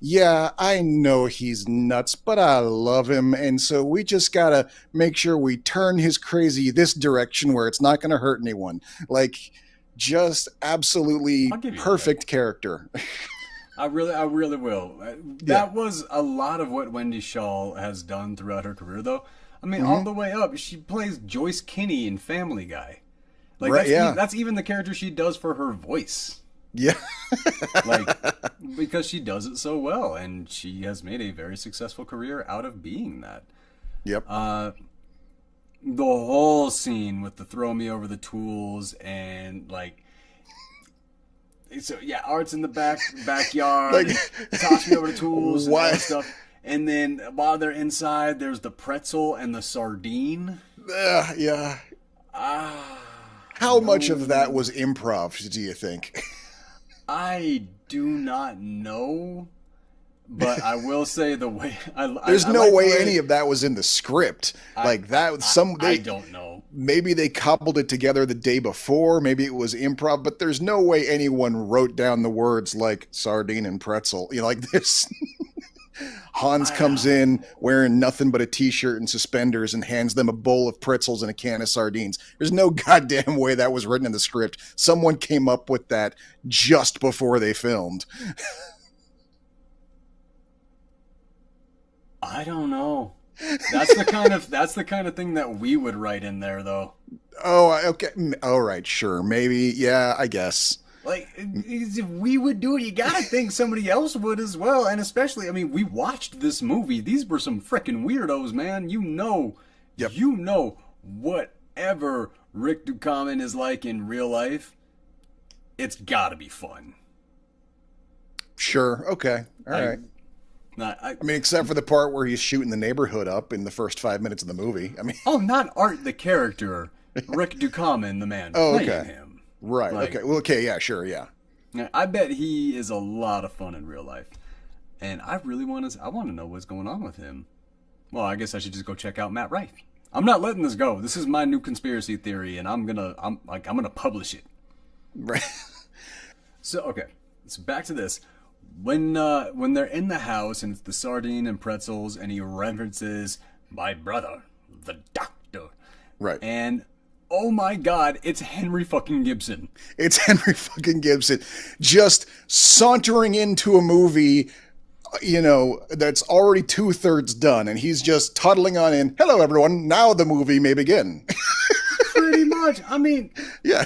yeah, I know he's nuts, but I love him, and so we just gotta make sure we turn his crazy this direction where it's not gonna hurt anyone. Just absolutely perfect character. I really will. That was a lot of what Wendy Shaw has done throughout her career, though. I mean, all the way up, she plays Joyce Kinney in Family Guy. Like Right, yeah. that's even the character she does for her voice. Yeah. Like, because she does it so well, and she has made a very successful career out of being that. Yep. The whole scene with the throw me over the tools and like, so yeah, Art's in the backyard, Like, toss me over the tools and all what? that stuff. And then while they're inside, there's the pretzel and the sardine. Yeah. Ah, How much of that was improv, do you think? I do not know, but I will say the way There's I no like the way any of that was in the script. Like that, I don't know. Maybe they cobbled it together the day before. Maybe it was improv, but there's no way anyone wrote down the words like sardine and pretzel. You know, like this. Hans comes in wearing nothing but a t-shirt and suspenders and hands them a bowl of pretzels and a can of sardines. There's no goddamn way that was written in the script. Someone came up with that just before they filmed. I don't know. That's the kind of thing that we would write in there, though. Oh, okay. All right, sure. Maybe. Yeah, I guess. Like, if we would do it, you gotta think somebody else would as well. And especially, I mean, we watched this movie. These were some freaking weirdos, man. You know, Yep. you know, whatever Rick Ducommun is like in real life, it's gotta be fun. Sure. Okay. All right. I I mean, except for the part where he's shooting the neighborhood up in the first 5 minutes of the movie. I mean, not Art the character, Rick Ducommun the man Oh, playing okay. him. right. Like- Okay. Well, okay. Yeah, sure. Yeah. I bet he is a lot of fun in real life, and I really want to know what's going on with him. Well, I guess I should just go check out Matt Rife. I'm not letting this go. This is my new conspiracy theory, and I'm gonna publish it. Right. So okay, so back to this. When they're in the house and it's the sardine and pretzels, and he references my brother, the doctor, Right. and oh my God, it's Henry fucking Gibson. It's Henry fucking Gibson just sauntering into a movie, you know, that's already 2/3 done, and he's just toddling on in. Hello, everyone. Now the movie may begin. Pretty much. I mean, Yeah.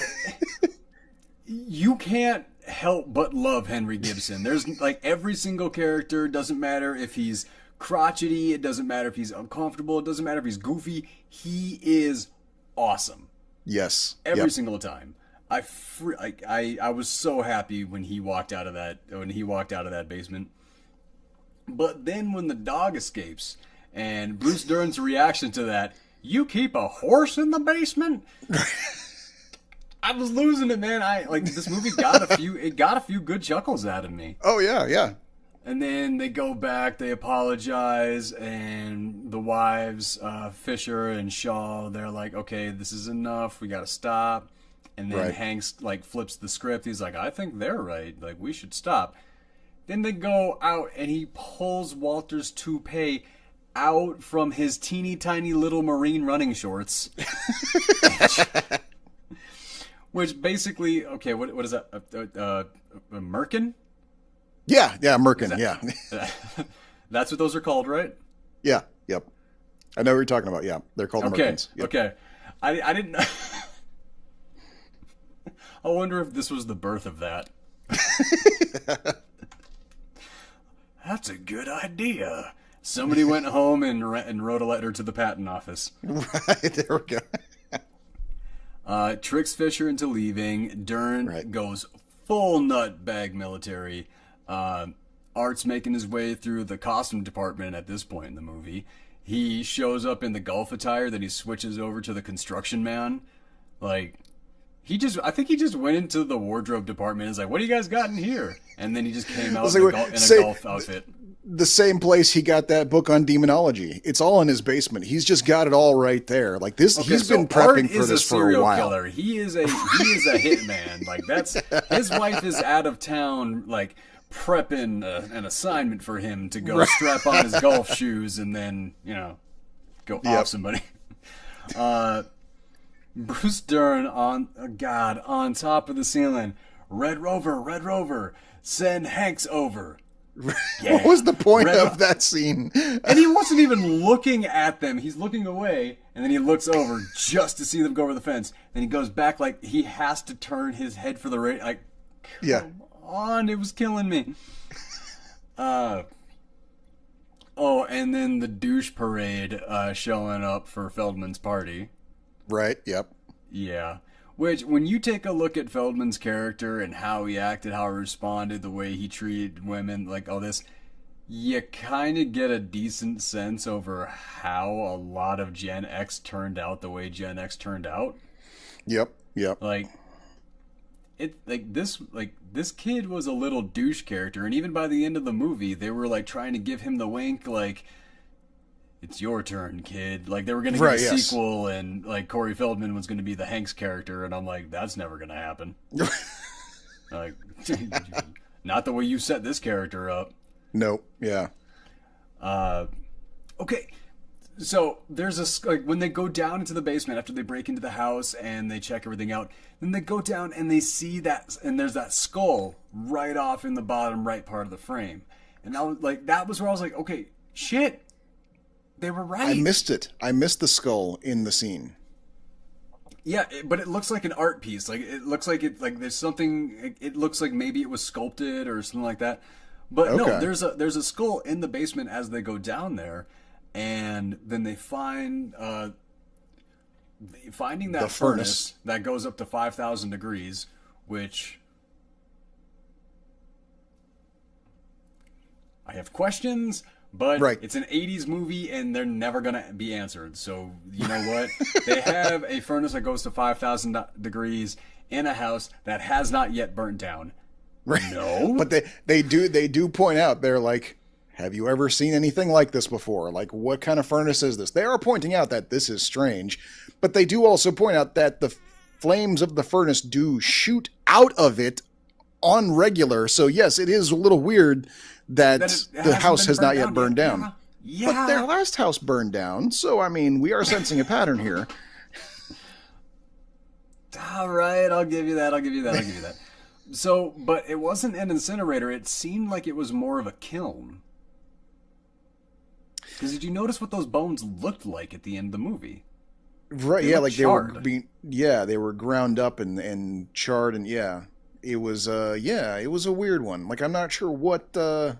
you can't help but love Henry Gibson. There's like every single character, doesn't matter if he's crotchety, it doesn't matter if he's uncomfortable, it doesn't matter if he's goofy, he is awesome. Yes. Every Yep. single time. I was so happy when he walked out of that basement. But then when the dog escapes and Bruce Dern's reaction to that, you keep a horse in the basement? I was losing it, man. This movie got a few good chuckles out of me. Oh, yeah. Yeah. And then they go back, they apologize, and the wives, Fisher and Shaw, they're like, okay, this is enough, we gotta stop. And then Right. Hanks like flips the script. He's like, I think they're right. Like, we should stop. Then they go out and he pulls Walter's toupee out from his teeny tiny little marine running shorts. Which basically, okay, what is that? A merkin? Yeah. Yeah. Merkin. Yeah. That's what those are called, right? Yeah. Yep. I know what you're talking about. Yeah. They're called Okay. Merkins. Yep. Okay. I didn't. I wonder if this was the birth of that. That's a good idea. Somebody went home and wrote a letter to the patent office. Right. There we go. Tricks Fisher into leaving. Dern Right. goes full nutbag military. Art's making his way through the costume department at this point in the movie. He shows up in the golf attire, then he switches over to the construction man. Like, I think he just went into the wardrobe department and was like, what do you guys got in here? And then he just came out in a golf outfit. The same place he got that book on demonology. It's all in his basement. He's just got it all right there. Like this, Okay, he's so been prepping Art for is this a for a serial while. killer. He is a hitman. Like that's his wife is out of town, like prepping an assignment for him to go strap on his golf shoes and then go off somebody. Bruce Dern on top of the ceiling. Red Rover, send Hanks over. Yeah. What was the point Red of that scene? And he wasn't even looking at them. He's looking away, and then he looks over just to see them go over the fence. Then he goes back like he has to turn his head for the radio. Like, come on, it was killing me. Oh, and then the douche parade showing up for Feldman's party. Right, yep. Yeah. Which, when you take a look at Feldman's character and how he acted, how he responded, the way he treated women, like all this, you kind of get a decent sense over how a lot of Gen X turned out the way Gen X turned out. Yep. Like, this kid was a little douche character, and even by the end of the movie, they were like trying to give him the wink, like, it's your turn, kid. Like, they were going to get a sequel, and like Corey Feldman was going to be the Hanks character, and I'm like, that's never going to happen. Like, not the way you set this character up. Nope. Yeah. Okay. So there's when they go down into the basement after they break into the house and they check everything out, then they go down and they see that, and there's that skull right off in the bottom right part of the frame, and that was where I was like, okay, shit, they were right. I missed it. I missed the skull in the scene. Yeah, but it looks like an art piece. Like, it looks like there's something. It looks like maybe it was sculpted or something like that. But no, there's a skull in the basement as they go down there, and then they find finding that furnace that goes up to 5,000 degrees, which I have questions. But it's an 80s movie, and they're never going to be answered. So, you know what? They have a furnace that goes to 5,000 degrees in a house that has not yet burnt down. Right. No. But they do point out, they're like, have you ever seen anything like this before? Like, what kind of furnace is this? They are pointing out that this is strange. But they do also point out that the flames of the furnace do shoot out of it on regular. So, yes, it is a little weird that the house has not yet burned down. Yeah. But their last house burned down, so I mean, we are sensing a pattern here. All right, I'll give you that. So, but it wasn't an incinerator. It seemed like it was more of a kiln. Because did you notice what those bones looked like at the end of the movie? Right, yeah, like charred. They were ground up and charred, and it was it was a weird one. Like, I'm not sure what I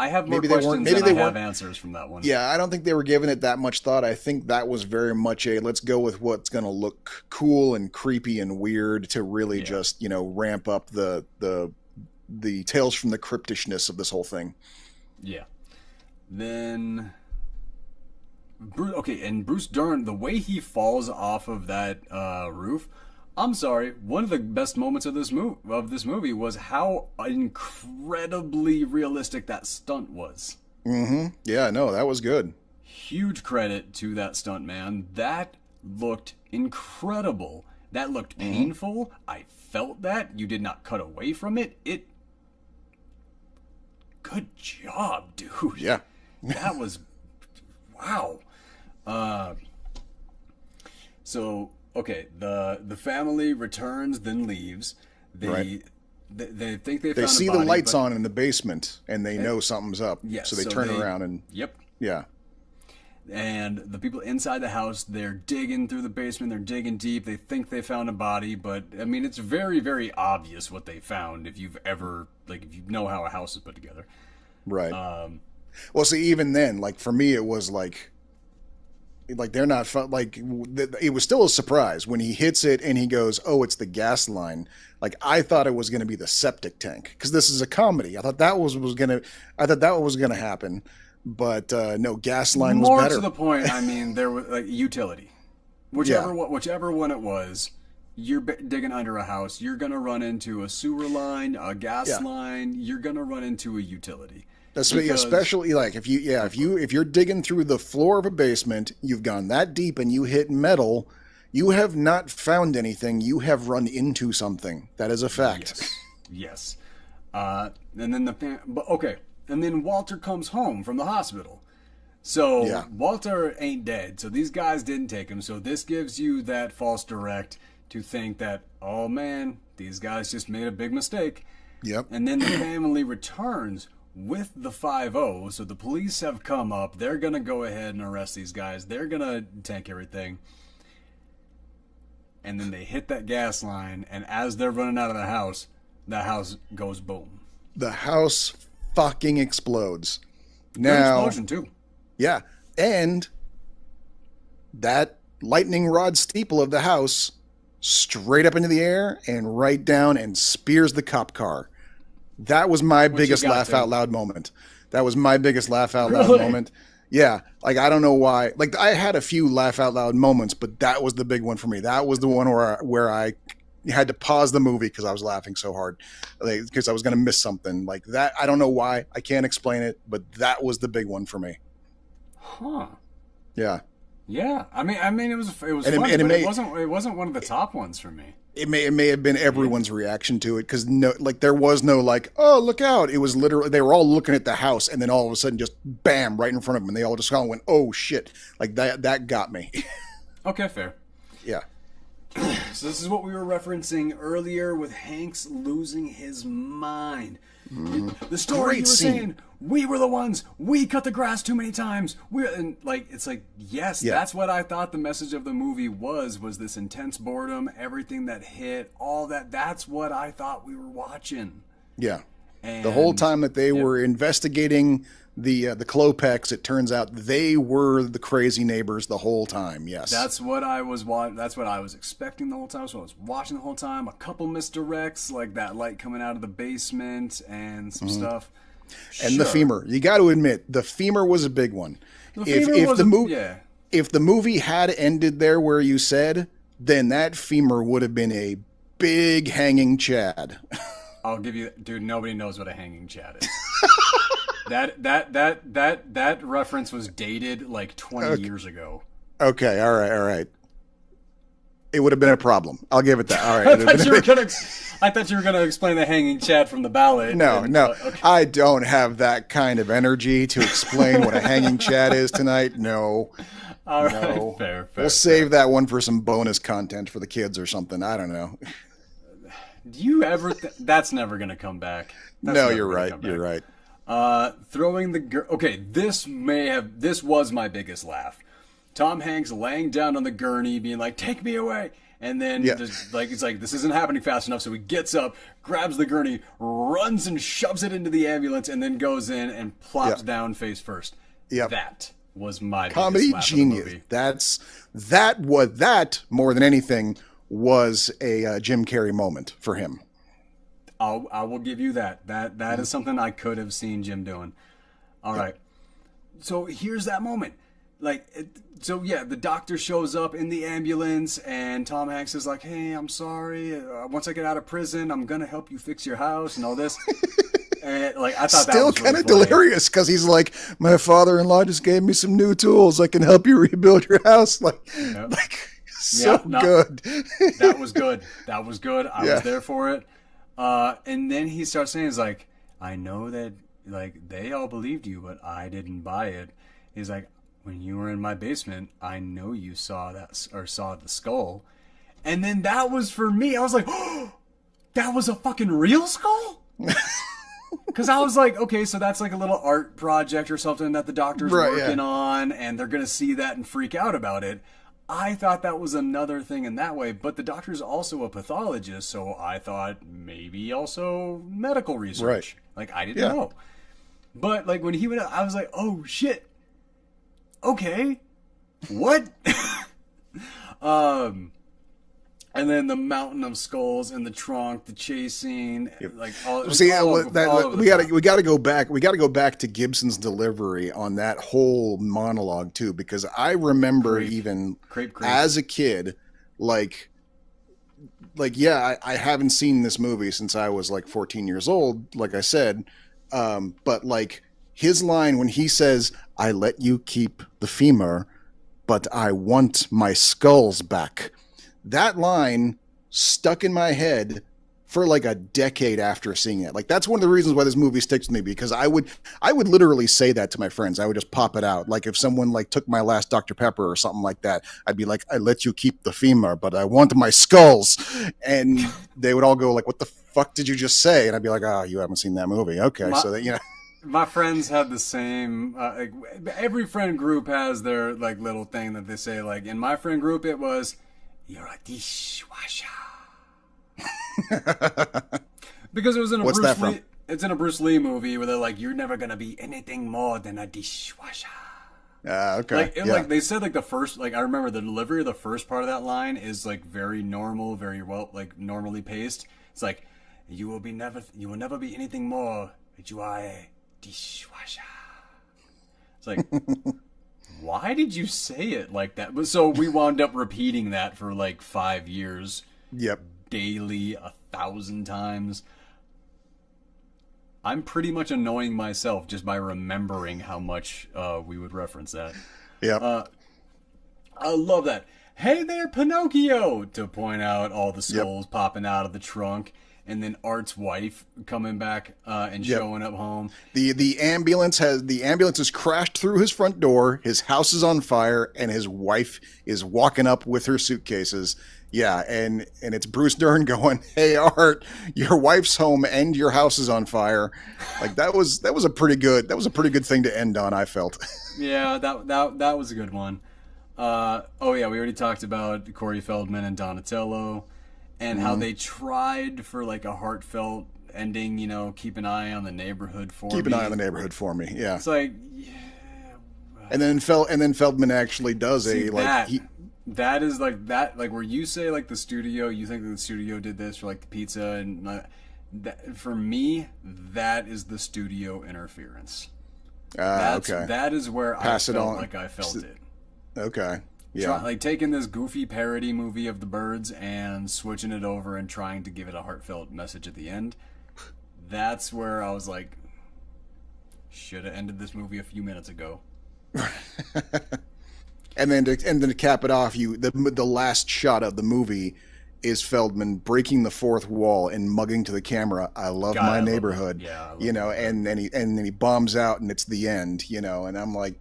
have more questions than I have answers from that one. Yeah, I don't think they were giving it that much thought. I think that was very much a let's go with what's going to look cool and creepy and weird to really just, ramp up the Tales from the Cryptishness of this whole thing. Yeah. Then and Bruce Dern, the way he falls off of that roof, I'm sorry, one of the best moments of this movie was how incredibly realistic that stunt was. Mm-hmm. Yeah, no, that was good. Huge credit to that stunt man. That looked incredible. That looked painful. I felt that. You did not cut away from it. Good job, dude. Yeah. That was... Wow. So... Okay, the family returns, then leaves. They think they found a body. They see the lights on in the basement, and they know something's up. Yes, so they turn around and... Yep. Yeah. And the people inside the house, they're digging through the basement. They're digging deep. They think they found a body, but, I mean, it's very, very obvious what they found if you've ever... if you know how a house is put together. Right. Well, see, even then, for me, it was they're not fun. It was still a surprise when he hits it and he goes, "Oh, it's the gas line." I thought it was going to be the septic tank because this is a comedy. I thought that was gonna happen, but no, gas line was better. More to the point, I mean, there was utility, whichever one it was. You're digging under a house. You're gonna run into a sewer line, a gas line. You're gonna run into a utility. Especially if you're digging through the floor of a basement, you've gone that deep and you hit metal, you have not found anything. You have run into something. That is a fact. Yes. And then and then Walter comes home from the hospital. So Walter ain't dead. So these guys didn't take him. So this gives you that false direct to think that, oh man, these guys just made a big mistake. Yep. And then the family returns with the 5-0. So the police have come up. They're going to go ahead and arrest these guys. They're going to tank everything. And then they hit that gas line. And as they're running out of the house goes boom. The house fucking explodes. Good Now, explosion, too. yeah. And that lightning rod steeple of the house straight up into the air and right down and spears the cop car. That was my biggest laugh out loud moment. That was my biggest laugh out loud moment. Yeah. Like, I don't know why. Like, I had a few laugh out loud moments, but that was the big one for me. That was the one where I had to pause the movie because I was laughing so hard, because I was going to miss something like that. I don't know why. I can't explain it, but that was the big one for me. Huh. Yeah. Yeah. I mean, it was And funny, it but may- it wasn't one of the top ones for me. It may have been everyone's reaction to it, because there was no like, oh, look out. It was literally, they were all looking at the house, and then all of a sudden just bam, right in front of them, and they all just kind of went, oh shit. Like that got me. Okay, fair. Yeah. So this is what we were referencing earlier with Hanks losing his mind. The story Great you were scene. saying, we were the ones, we cut the grass too many times. It's like, yes, Yeah. that's what I thought the message of the movie was this intense boredom, everything that hit, all that. That's what I thought we were watching. Yeah. And The whole time that they were investigating the Klopex, it turns out they were the crazy neighbors the whole time. Yes. That's what I was That's what I was expecting the whole time. So I was watching the whole time. A couple misdirects, like that light coming out of the basement and some stuff. And the femur. You got to admit, the femur was a big one. If the movie had ended there where you said, then that femur would have been a big hanging Chad. I'll give you, dude. Nobody knows what a hanging Chad is. that reference was dated like 20 years ago. Okay, all right. It would have been a problem. I'll give it that. All right. I thought you were gonna explain the hanging Chad from the ballad. No. Okay. I don't have that kind of energy to explain what a hanging Chad is tonight. No. All right. No. Fair. We'll save that one for some bonus content for the kids or something. I don't know. Do you ever? That's never gonna come back. No, you're right. You're right. Throwing the okay. This was my biggest laugh. Tom Hanks laying down on the gurney, being like, "Take me away," and then it's like this isn't happening fast enough. So he gets up, grabs the gurney, runs and shoves it into the ambulance, and then goes in and plops down face first. Yep. That was my Comedy biggest laugh genius. of the movie. That more than anything was a Jim Carrey moment for him. I will give you that. That is something I could have seen Jim doing. All right. So here's that moment. The doctor shows up in the ambulance, and Tom Hanks is like, "Hey, I'm sorry. Once I get out of prison, I'm gonna help you fix your house and all this." And I thought Still that was kind of really funny. delirious, because he's like, "My father-in-law just gave me some new tools. I can help you rebuild your house." Good. That was good. That was good. I was there for it. And then he starts saying, "He's like, I know that they all believed you, but I didn't buy it." He's like, "When you were in my basement, I know you saw the skull." And then that was for me. I was like, "Oh, that was a fucking real skull?" Because I was like, okay, so that's like a little art project or something that the doctor's working on, and they're gonna see that and freak out about it. I thought that was another thing in that way, but the doctor's also a pathologist, so I thought maybe also medical research. I didn't know. But when he went out, I was like, oh shit. Okay. What? And then the mountain of skulls in the trunk, the chasing, we got to go back. We got to go back to Gibson's delivery on that whole monologue too, because I remember Creep. as a kid, I haven't seen this movie since I was 14 years old, like I said, but his line when he says, "I let you keep the femur, but I want my skulls back." That line stuck in my head for a decade after seeing it. That's one of the reasons why this movie sticks with me, because I would literally say that to my friends. I would just pop it out. If someone took my last Dr. Pepper or something like that, I'd be like, "I let you keep the femur, but I want my skulls." And they would all go what the fuck did you just say? And I'd be like, "Oh, you haven't seen that movie. Okay." My friends had the same. Like, every friend group has their like little thing that they say. Like in my friend group, it was, "You're a dishwasher," because it was in a What's that Bruce from? Lee. It's in a Bruce Lee movie where they're like, "You're never gonna be anything more than a dishwasher." Okay. Like, Yeah. like they said, like the first, like I remember the delivery of the first part of that line is like very normal, very well, like normally paced. It's like, you will never be anything more, but you are a dishwasher. It's like, why did you say it like that? But so we wound up repeating that for like 5 years, Yep. daily, 1,000 times. I'm pretty much annoying myself just by remembering how much we would reference that. Yep. I love that. Hey there, Pinocchio! To point out all the Yep. skulls popping out of the trunk, and then Art's wife coming back and Yep. showing up home. The ambulance has crashed through his front door. His house is on fire, and his wife is walking up with her suitcases. Yeah, and it's Bruce Dern going, "Hey Art, your wife's home and your house is on fire." Like that was a pretty good thing to end on. I felt. Yeah, that was a good one. Oh yeah, we already talked about Corey Feldman and Donatello, and how they tried for like a heartfelt ending. You know, keep an eye on the neighborhood for Keep me. an eye on the neighborhood for me. Yeah. It's like, yeah, And then Feldman actually does see a like that. he, That is like that, like where you say like the studio, you think that the studio did this for like the pizza, and that, for me, that is the studio interference. okay. That is where Pass I it felt on. like I felt it. Okay. Yeah. Like taking this goofy parody movie of the Birds and switching it over and trying to give it a heartfelt message at the end. That's where I was like, should have ended this movie a few minutes ago. And then to cap it off, the last shot of the movie is Feldman breaking the fourth wall and mugging to the camera. "I love God, my I love neighborhood," it. Yeah, I love you know, it. and then he bombs out and it's the end, you know, and I'm like,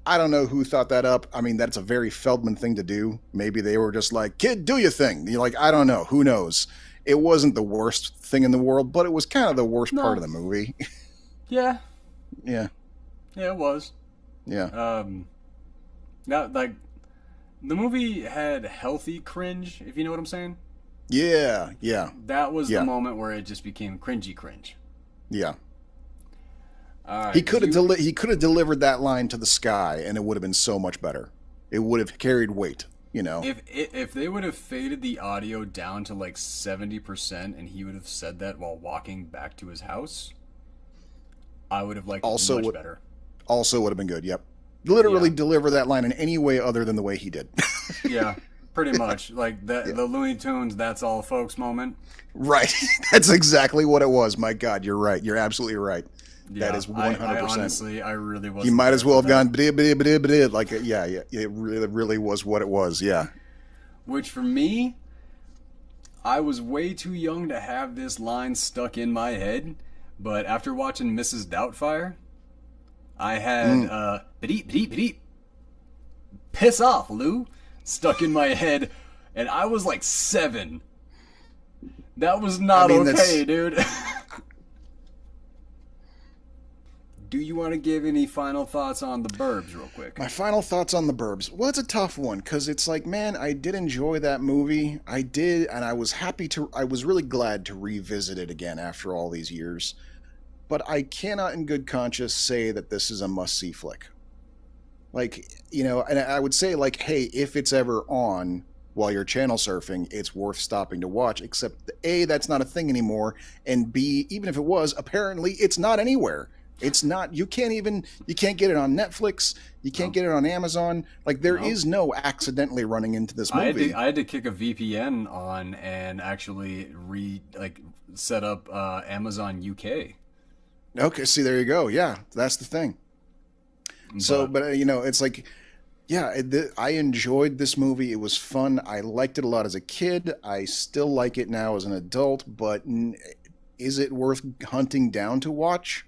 I don't know who thought that up. I mean, that's a very Feldman thing to do. Maybe they were just like, "Kid, do your thing." You're like, I don't know, who knows? It wasn't the worst thing in the world, but it was kind of the worst part of the movie. Yeah, Yeah, yeah, it was. yeah, That like the movie had healthy cringe, if you know what I'm saying. yeah, yeah, That was Yeah. the moment where it just became cringy cringe. yeah. All right, He could have delivered that line to the sky, and it would have been so much better. It would have carried weight, you know. if they would have faded the audio down to like 70% and he would have said that while walking back to his house, I would have liked Also it much would- better. Also would have been good. Yep. Literally Yeah. deliver that line in any way other than the way he did. Yeah, pretty much like the Looney Tunes "That's All Folks" moment. Right. That's exactly what it was. My God, you're right. You're absolutely right. That Yeah, is 100%. I honestly, I really was. You might as well have gone blah, blah, blah, blah, like yeah, it really was what it was. Yeah. Which for me, I was way too young to have this line stuck in my head, but after watching Mrs. Doubtfire, I had "Bedeep, bedeep, bedeep, piss off, Lou" stuck in my head, and I was like 7. That was not okay, dude. Do you want to give any final thoughts on the Burbs real quick? My final thoughts on the Burbs. Well, it's a tough one because it's like, man, I did enjoy that movie. I did, and I was really glad to revisit it again after all these years. But I cannot in good conscience say that this is a must-see flick. Like, you know, and I would say, like, hey, if it's ever on while you're channel surfing, it's worth stopping to watch, except A, that's not a thing anymore, and B, even if it was, apparently it's not anywhere. It's not, you can't get it on Netflix, you can't get it on Amazon. Like, there is no accidentally running into this movie. I had to kick a VPN on and actually set up Amazon UK. Okay, see, there you go. Yeah, that's the thing. So, but you know, it's like, yeah, I enjoyed this movie. It was fun. I liked it a lot as a kid. I still like it now as an adult, but is it worth hunting down to watch?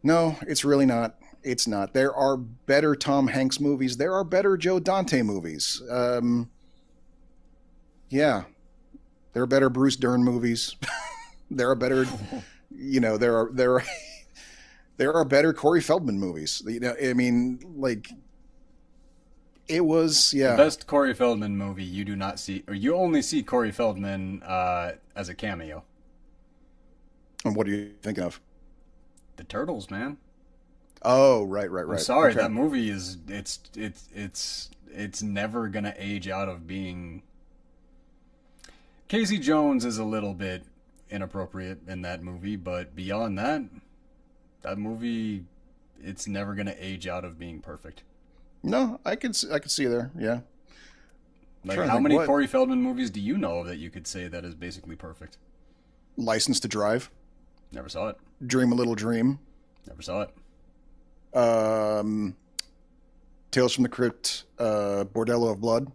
No, it's really not. It's not. There are better Tom Hanks movies. There are better Joe Dante movies. Yeah, there are better Bruce Dern movies. There are better, you know, there are There are better Corey Feldman movies. You know, I mean, like it was, The yeah. best Corey Feldman movie you do not see, or you only see Corey Feldman as a cameo. And what are you thinking of? The Turtles, man. Oh, right, right, I'm right. sorry, Okay. that movie is it's never gonna age out of being. Casey Jones is a little bit inappropriate in that movie, but beyond that, that movie it's never gonna age out of being perfect. No, I could see there. Yeah. Like, Trying to how think many what Corey Feldman movies do you know of that you could say that is basically perfect? License to Drive, Never saw it. Dream a Little Dream, Never saw it. um, Tales from the Crypt, Bordello of Blood.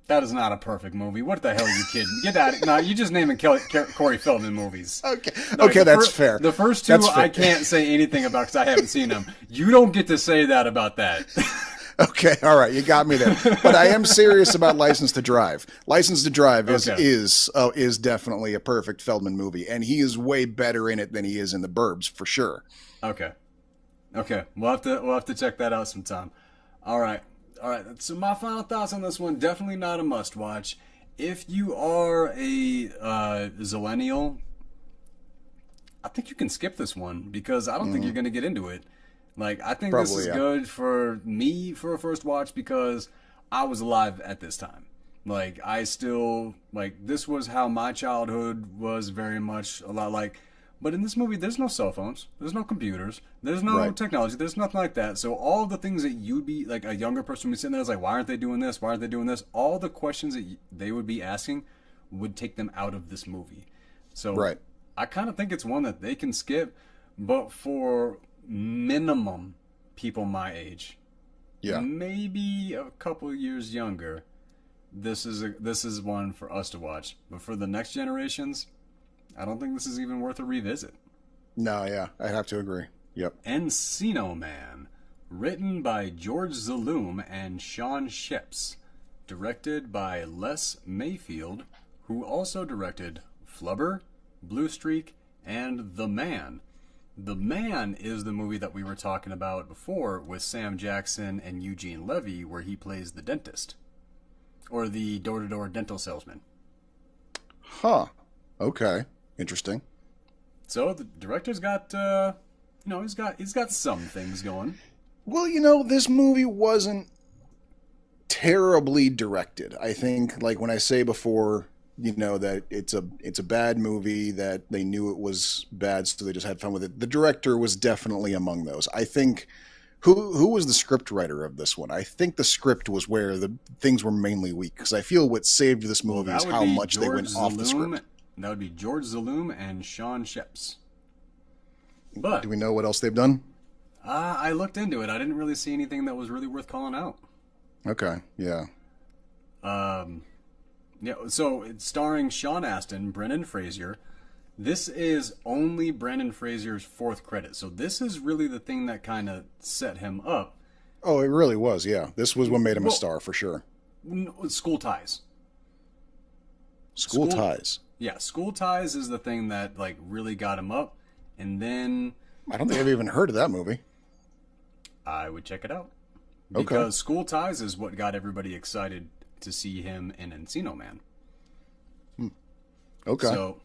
That is not a perfect movie. What the hell are you kidding? Get out! No, you just naming Corey Feldman movies. Okay, No, okay, that's fair. The first two That's fair. I can't say anything about because I haven't seen them. You don't get to say that about that. Okay, all right, you got me there. But I am serious about License to Drive. License to Drive Okay. is definitely a perfect Feldman movie, and he is way better in it than he is in the Burbs for sure. Okay. Okay. We'll have to check that out sometime. All right. All right. So my final thoughts on this one: definitely not a must watch. If you are a Zillennial, I think you can skip this one because I don't think you're going to get into it. Like, I think this Probably, is yeah. good for me for a first watch because I was alive at this time. Like, I still, like, this was how my childhood was very much a lot like. But in this movie, there's no cell phones, there's no computers, there's no Right. technology, there's nothing like that. So, all the things that you'd be, like, a younger person would be sitting there, is like, why aren't they doing this? Why aren't they doing this? All the questions that they would be asking would take them out of this movie. So, Right. I kind of think it's one that they can skip, but for minimum people my age, Yeah. maybe a couple years younger, this is one for us to watch. But for the next generations, I don't think this is even worth a revisit. No, yeah, I have to agree. Yep. Encino Man, written by George Zaloom and Shawn Schepps, directed by Les Mayfield, who also directed Flubber, Blue Streak, and The Man. The Man is the movie that we were talking about before with Sam Jackson and Eugene Levy, where he plays the dentist or the door-to-door dental salesman. Huh. Okay. Interesting. So the director's got, he's got some things going. Well, you know, this movie wasn't terribly directed. I think, like when I say before, you know, that it's a bad movie, that they knew it was bad, so they just had fun with it. The director was definitely among those. I think who was the script writer of this one? I think the script was where the things were mainly weak, because I feel what saved this Well, movie that is would how be much they George went off the Zaloom. script. That would be George Zaloom and Shawn Schepps. But Do we know what else they've done? I looked into it. I didn't really see anything that was really worth calling out. Okay, yeah. Yeah, so it's starring Sean Astin, Brendan Fraser. This is only Brendan Fraser's fourth credit, so this is really the thing that kind of set him up. Oh, it really was, yeah. This was what made him a Well, star for sure. School Ties. School School- Ties. Yeah, School Ties is the thing that like really got him up, and then I don't think I've even heard of that movie. I would check it out Okay. because School Ties is what got everybody excited to see him in Encino Man. Okay. So,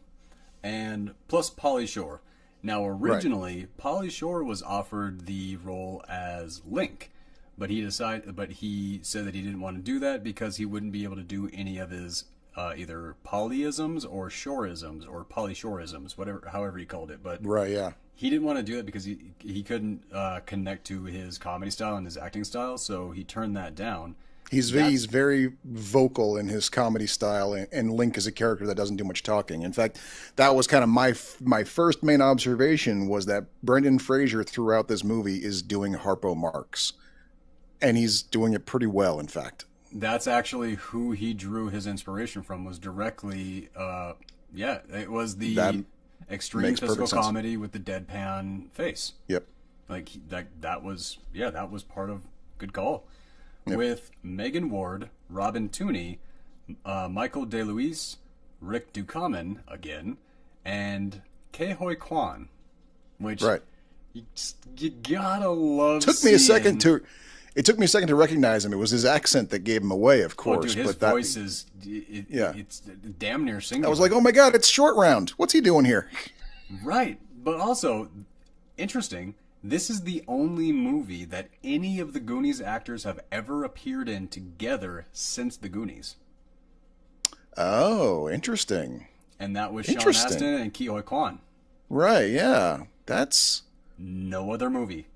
and plus Pauly Shore. Now, originally, Pauly Shore was offered the role as Link, but he said that he didn't want to do that because he wouldn't be able to do any of his either Paulyisms or Shoreisms or Polyshoreisms, whatever, however he called it. But Right, yeah. he didn't want to do it because he couldn't connect to his comedy style and his acting style, so he turned that down. He's very vocal in his comedy style, and Link is a character that doesn't do much talking. In fact, that was kind of my first main observation was that Brendan Fraser throughout this movie is doing Harpo Marx, and he's doing it pretty well, in fact. That's actually who he drew his inspiration from. Was directly, it was the That extreme makes physical perfect sense. comedy with the deadpan face. Yep. Like that was part of Good Call. Yep. With Megan Ward, Robin Tooney, Michael DeLuise, Rick Ducommun again, and Ke Kwan, which Right. you gotta love. It took me a second to recognize him. It was his accent that gave him away, of course. Oh, dude, his but voice is it's damn near singular. I was like, oh my god, it's Short Round. What's he doing here? Right, but also interesting. This is the only movie that any of the Goonies actors have ever appeared in together since the Goonies. Oh, interesting. And that was Shawn Astin and Ke Kwan. Right, yeah. That's no other movie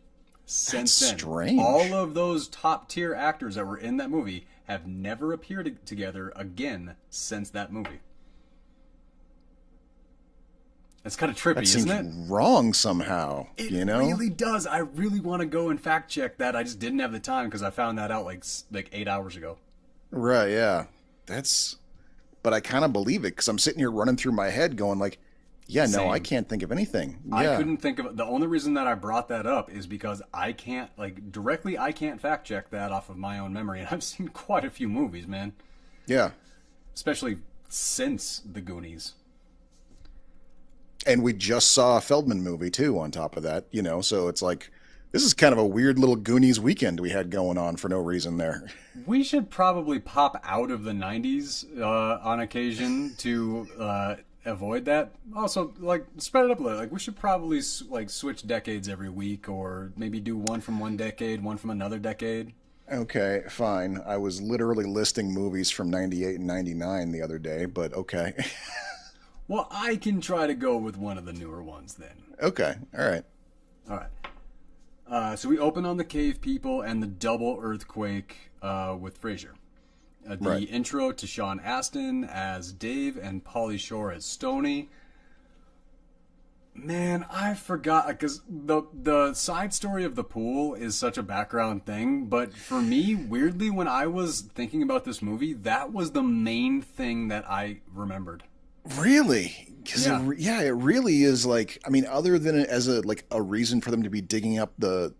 since then. Strange. All of those top tier actors that were in that movie have never appeared together again since that movie. It's kind of trippy, isn't it? Wrong somehow. It really does. I really want to go and fact check that. I just didn't have the time because I found that out like 8 hours ago. Right, yeah. But I kind of believe it because I'm sitting here running through my head going like, yeah, Same. no, I can't think of anything. Yeah. I couldn't think of it. The only reason that I brought that up is because I can't, directly, I can't fact check that off of my own memory. And I've seen quite a few movies, man. Yeah. Especially since the Goonies. And we just saw a Feldman movie too on top of that, so it's like, this is kind of a weird little Goonies weekend we had going on for no reason there. We should probably pop out of the 90s on occasion to avoid that. Also, spread it up a little. We should probably switch decades every week, or maybe do one from one decade, one from another decade. Okay, fine. I was literally listing movies from 98 and 99 the other day, but okay. Well, I can try to go with one of the newer ones then. Okay, all right. All right. So we open on the cave people and the double earthquake with Fraser. The intro to Shawn Astin as Dave and Pauly Shore as Stoney. Man, I forgot, because the side story of the pool is such a background thing, but for me, weirdly, when I was thinking about this movie, that was the main thing that I remembered. Really? Because it really is other than it as a reason for them to be digging up the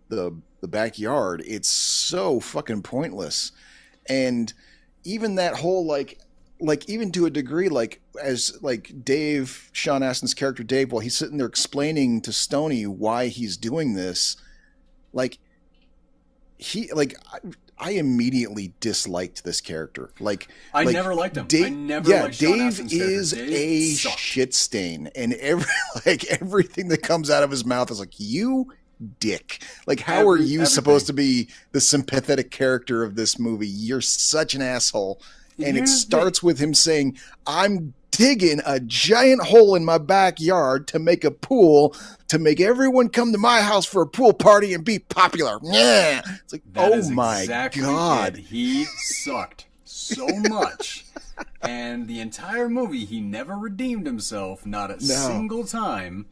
backyard, it's so fucking pointless. And even that whole even to a degree, as Dave, Shawn Astin's character Dave, while he's sitting there explaining to Stoney why he's doing this, I immediately disliked this character. I never liked him. Dave, I never liked Shawn Dave Astin's is character. Dave a sucked. shit stain, and everything that comes out of his mouth is you dick. How are you supposed to be the sympathetic character of this movie? You're such an asshole. And it starts with him saying, I'm digging a giant hole in my backyard to make a pool, to make everyone come to my house for a pool party and be popular. Yeah. It's oh my God. He sucked so much. And the entire movie, he never redeemed himself, not a single time.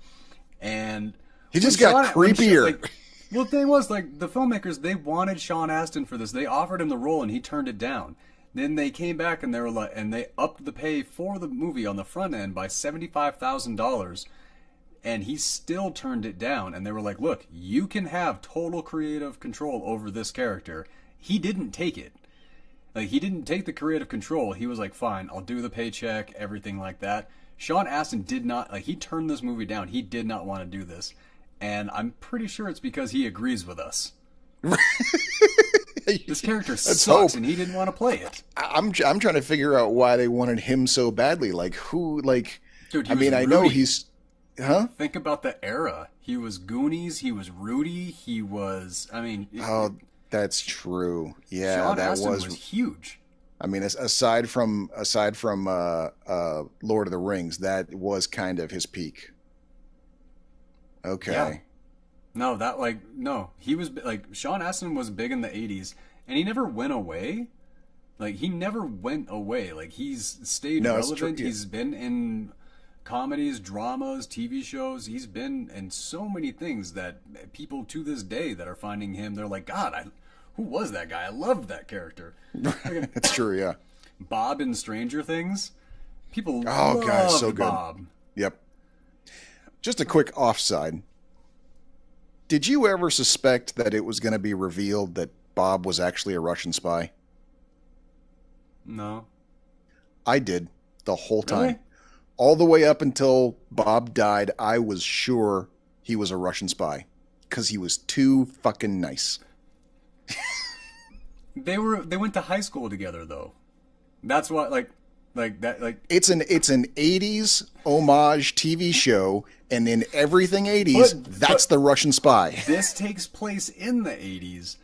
And he just got creepier. Well, the thing was, the filmmakers, they wanted Shawn Astin for this. They offered him the role, and he turned it down. Then they came back and they upped the pay for the movie on the front end by $75,000, and he still turned it down. And they were like, "Look, you can have total creative control over this character." He didn't take it. He didn't take the creative control. He was like, "Fine, I'll do the paycheck, everything like that." Shawn Astin did not he turned this movie down. He did not want to do this, and I'm pretty sure it's because he agrees with us. This character sucks, and he didn't want to play it. I'm trying to figure out why they wanted him so badly. Who? Dude, I know he's. Huh? Think about the era. He was Goonies. He was Rudy. He was. Oh, that's true. Yeah, Shawn Astin was huge. Aside from Lord of the Rings, that was kind of his peak. Okay. Yeah. No, he was Shawn Astin was big in the 80s, and he never went away. He's stayed relevant. He's been in comedies, dramas, TV shows. He's been in so many things that people to this day that are finding him, they're like, God, who was that guy? I loved that character. That's true, yeah. Bob in Stranger Things. People so good. Bob. Yep. Just a quick offside. Did you ever suspect that it was going to be revealed that Bob was actually a Russian spy? No. I did the whole time. Really? All the way up until Bob died, I was sure he was a Russian spy because he was too fucking nice. They went to high school together though. That's what It's an 80s homage TV show, and in everything 80s, that's the Russian spy. This takes place in the 80s.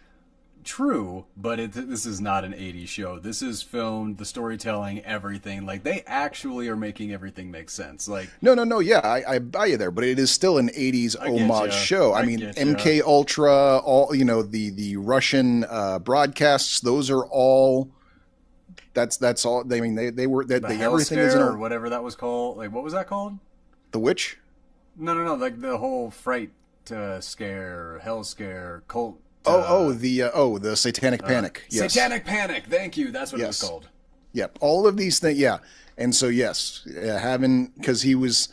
True, but this is not an 80s show. This is filmed, the storytelling, everything. Like, they actually are making everything make sense. Like, No, yeah, I buy you there, but it is still an 80s homage show. I mean, MK Ultra, all, you know, the Russian broadcasts, those are all, that's all. I mean, they were, the Hell everything Scare is in or whatever that was called. Like, what was that called? The Witch? No, like the whole Fright Scare, Hell Scare, Cult. The Satanic Panic. Yes. Satanic Panic. Thank you. That's what it was called. Yep. All of these things. Yeah. And so yes, having, because he was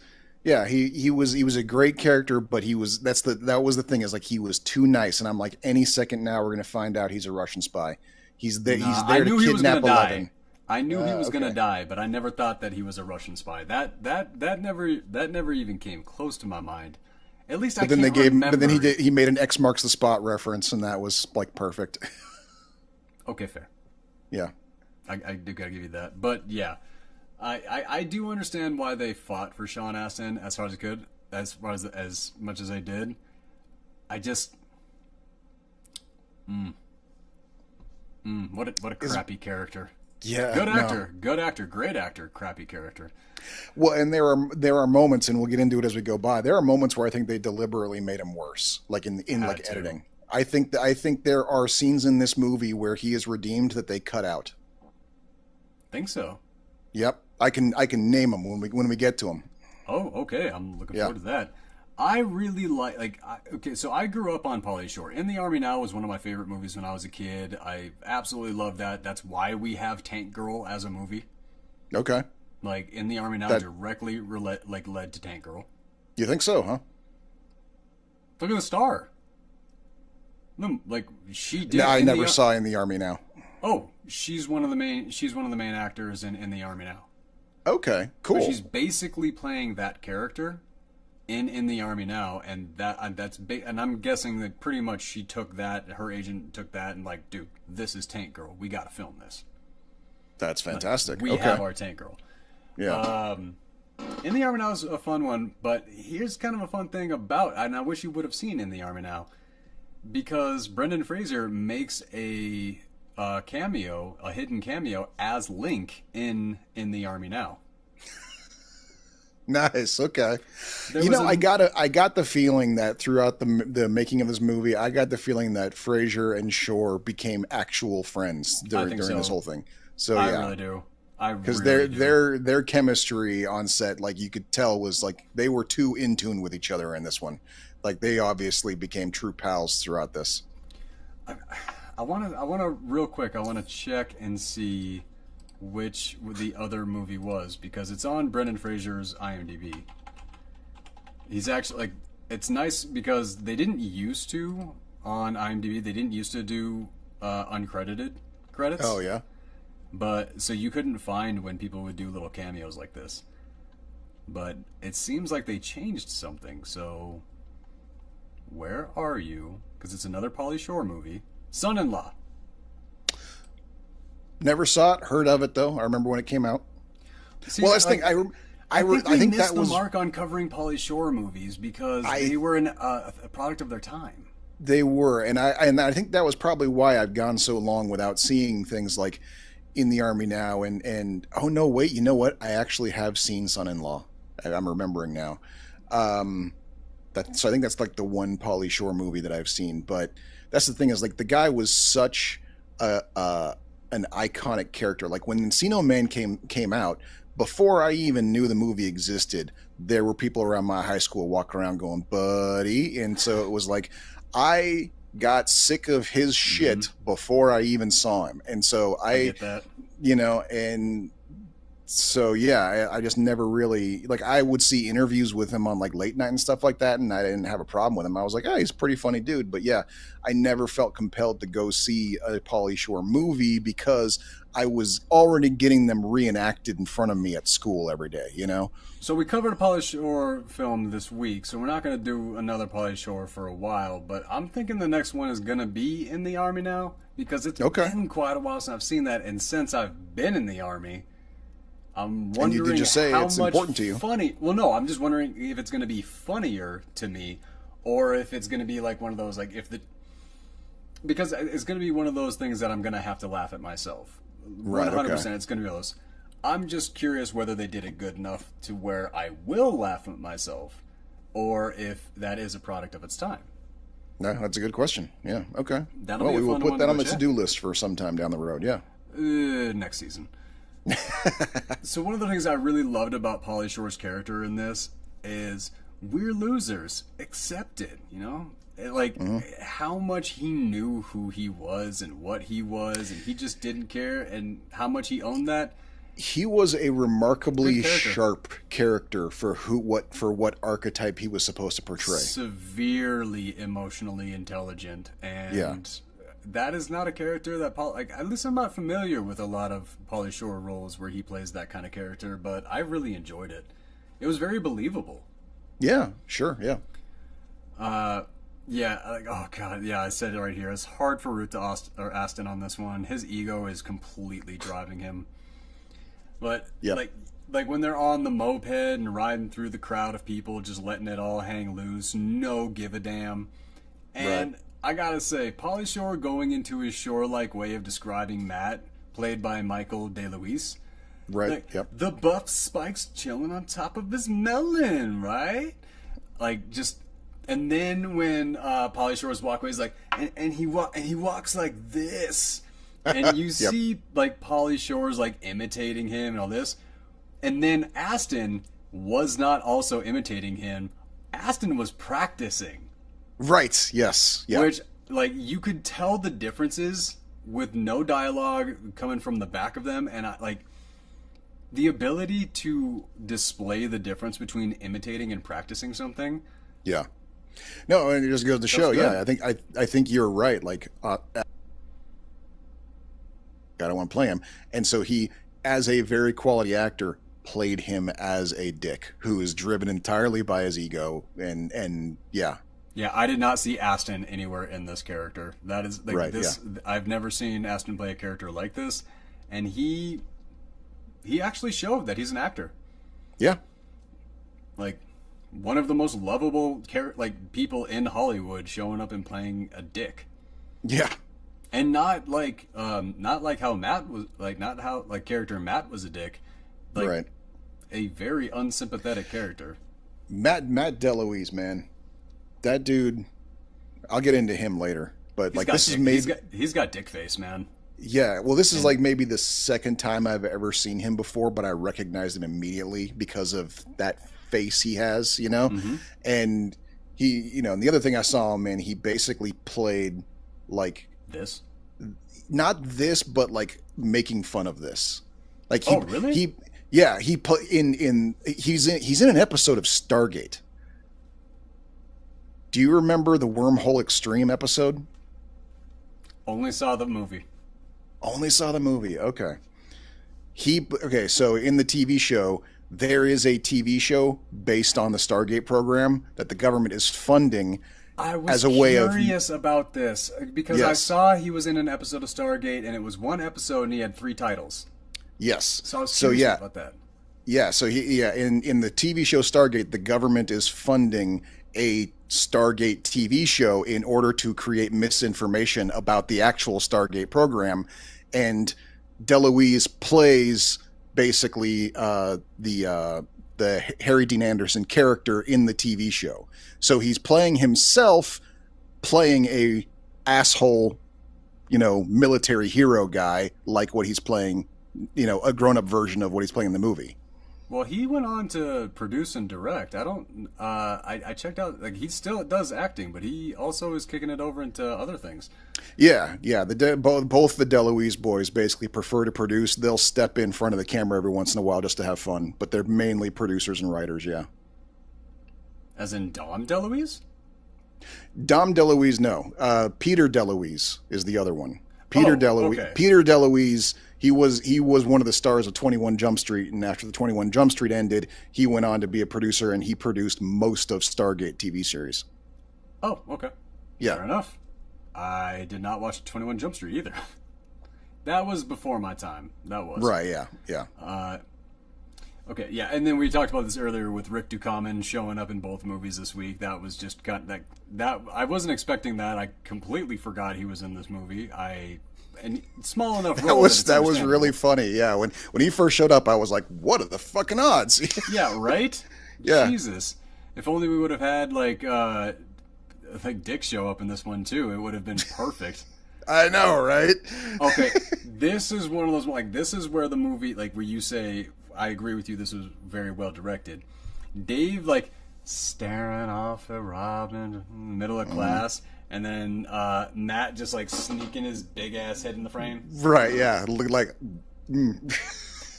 a great character, but that was the thing, is like he was too nice, and I'm like, any second now we're gonna find out he's a Russian spy. He's there to kidnap 11. I knew he was gonna die, but I never thought that he was a Russian spy. That never even came close to my mind. At least I can't remember. But then he made an X marks the spot reference, and that was like perfect. Okay, fair. Yeah, I do gotta give you that. But yeah, I do understand why they fought for Shawn Astin as far as they could, as much as they did. I just, what a crappy character. Yeah, good actor, great actor, crappy character. Well, and there are moments, and we'll get into it as we go by. There are moments where I think they deliberately made him worse, like in like editing. I think there are scenes in this movie where he is redeemed that they cut out. Think so. Yep, I can name them when we get to them. Oh, okay. I'm looking forward to that. I really okay, so I grew up on Pauly Shore. In the Army Now was one of my favorite movies when I was a kid. I absolutely loved that. That's why we have Tank Girl as a movie. Okay. Like, In the Army Now directly led to Tank Girl. You think so, huh? Look at the star. No, like, she did. No, I never saw In the Army Now. Oh, she's one of the main actors in the Army Now. Okay, cool. So she's basically playing that character in the Army Now, and and I'm guessing that pretty much she took that, her agent took that, and like, dude, this is Tank Girl. We got to film this. That's fantastic. We have our Tank Girl. Yeah. In the Army Now is a fun one, but here's kind of a fun thing about, and I wish you would have seen In the Army Now, because Brendan Fraser makes a cameo, a hidden cameo as Link in the Army Now. Nice. Okay. I got the feeling that throughout the making of this movie, I got the feeling that Fraser and Shore became actual friends during this whole thing. So I really do. Because their chemistry on set, like, you could tell, was like they were too in tune with each other in this one. Like, they obviously became true pals throughout this. I want to real quick. I want to check and see which the other movie was, because it's on Brendan Fraser's IMDb. He's actually, like, it's nice because they didn't used to on IMDb. They didn't used to do uncredited credits. Oh yeah. But so you couldn't find when people would do little cameos like this. But it seems like they changed something. So where are you? Because it's another Pauly Shore movie. Son-in-Law. Never saw it. Heard of it though. I remember when it came out. See, well, I think I think that was the mark on covering Pauly Shore movies, because they were a product of their time. They were, and I think that was probably why I've gone so long without seeing things like In the Army Now and oh no, wait, you know what? I actually have seen Son-in-Law. I'm remembering now. So I think that's like the one Pauly Shore movie that I've seen. But that's the thing, is like the guy was such an iconic character. Like when Encino Man came out, before I even knew the movie existed, there were people around my high school walking around going, buddy. And so it was like, I got sick of his shit before I even saw him. And so I get that. And So yeah, I just never really like. I would see interviews with him on like late night and stuff like that, and I didn't have a problem with him. I was like, oh, he's a pretty funny dude. But yeah, I never felt compelled to go see a Pauly Shore movie because I was already getting them reenacted in front of me at school every day. You know? So we covered a Pauly Shore film this week, so we're not going to do another Pauly Shore for a while, but I'm thinking the next one is going to be in the Army now, because it's Okay. been quite a while since I've seen that, and since I've been in the Army, I'm And you wondering did just say how it's much important to you. funny. Well, no, I'm just wondering if it's going to be funnier to me, or if it's going to be like one of those like if the because it's going to be one of those things that I'm going to have to laugh at myself. Right. 100%, Okay. it's going to be those. I'm just curious whether they did it good enough to where I will laugh at myself, or if that is a product of its time. No, that's a good question. Yeah. Okay. That'll Well, be a we will fun put one that to on go the check. to-do list for some time down the road. Yeah. Next season. So one of the things I really loved about Pauly Shore's character in this is we're losers, accept it, you know? Like how much he knew who he was and what he was, and he just didn't care, and how much he owned that. He was a remarkably Good character. sharp character for what archetype he was supposed to portray. Severely emotionally intelligent, and Yeah. that is not a character that Paul. Like, at least I'm not familiar with a lot of Pauly Shore roles where he plays that kind of character, but I really enjoyed it. It was very believable. Yeah, sure, yeah. Yeah, like, oh god, yeah, I said it right here. It's hard for Root to Astin on this one. His ego is completely driving him. But Yep. like when they're on the moped and riding through the crowd of people, just letting it all hang loose, no give a damn. And Right. I gotta say, Pauly Shore going into his Shore-like way of describing Matt, played by Michael DeLuise. Right. Like, Yep. the buff spikes chilling on top of his melon, right? Like, just, and then when Pauly Shore's walkway is like, and he walks like this, and you Yep. see like Pauly Shore's like imitating him and all this, and then Astin was not also imitating him. Astin was practicing, Right. Yes. Yeah. which like you could tell the differences with no dialogue coming from the back of them, and like the ability to display the difference between imitating and practicing something. Yeah. No, and it just goes to show. good. Yeah, I think you're right. Like, I don't want to play him, and so he, as a very quality actor, played him as a dick who is driven entirely by his ego, and yeah, Yeah, I did not see Astin anywhere in this character. That is like Right, this. I've never seen Astin play a character like this, and he actually showed that he's an actor. yeah, Like one of the most lovable people in Hollywood, showing up and playing a dick, yeah. and not like how Matt was like, not how like character Matt was a dick, like Right. a very unsympathetic character. Matt DeLuise, man, that dude. I'll get into him later, but like this is maybe he's got dick face, man. yeah. Well, this is like maybe the second time I've ever seen him before, but I recognized him immediately because of that face he has, you know. And he, you know, and the other thing I saw him, man, he basically played like This. not this, but like making fun of this. Like he, Oh, really? he put he's in an episode of Stargate. Do you remember the Wormhole Extreme episode? Only saw the movie. Only saw the movie. Okay. Okay, so in the TV show, there is a TV show based on the Stargate program that the government is funding I was as a way of curious about this because I Yes. saw he was in an episode of Stargate, and it was one episode, and he had 3 titles. yes. So I was curious yeah, about that. yeah. So in the TV show Stargate, the government is funding a Stargate TV show in order to create misinformation about the actual Stargate program, and DeLuise plays basically the Harry Dean Anderson character in the TV show. So he's playing himself, playing a asshole, you know, military hero guy, like what he's playing, you know, a grown-up version of what he's playing in the movie. Well, he went on to produce and direct. I don't. I checked out. Like he still does acting, but he also is kicking it over into other things. Yeah, yeah. Both the DeLuise boys basically prefer to produce. They'll step in front of the camera every once in a while just to have fun, but they're mainly producers and writers. Yeah. As in Dom DeLuise? Dom DeLuise, no. Peter DeLuise is the other one. Peter DeLuise. Okay. Peter DeLuise. He was one of the stars of 21 Jump Street, and after the 21 Jump Street ended, he went on to be a producer, and he produced most of Stargate TV series. Oh, okay. Yeah. Fair enough. I did not watch 21 Jump Street either. That was before my time. That was. Right, yeah. Okay, yeah, and then we talked about this earlier with Rick Ducommun showing up in both movies this week. That was just that I wasn't expecting that. I completely forgot he was in this movie. And small enough role that was really funny. Yeah, when he first showed up, I was like, "What are the fucking odds?" Yeah, right. Yeah. Jesus, if only we would have had like Dick show up in this one too. It would have been perfect. I know, right? Okay, this is one of those this is where the movie where you say I agree with you. This was very well directed. Dave staring off at Robin in the middle of class. And then Matt just sneaking his big ass head in the frame. Right, yeah.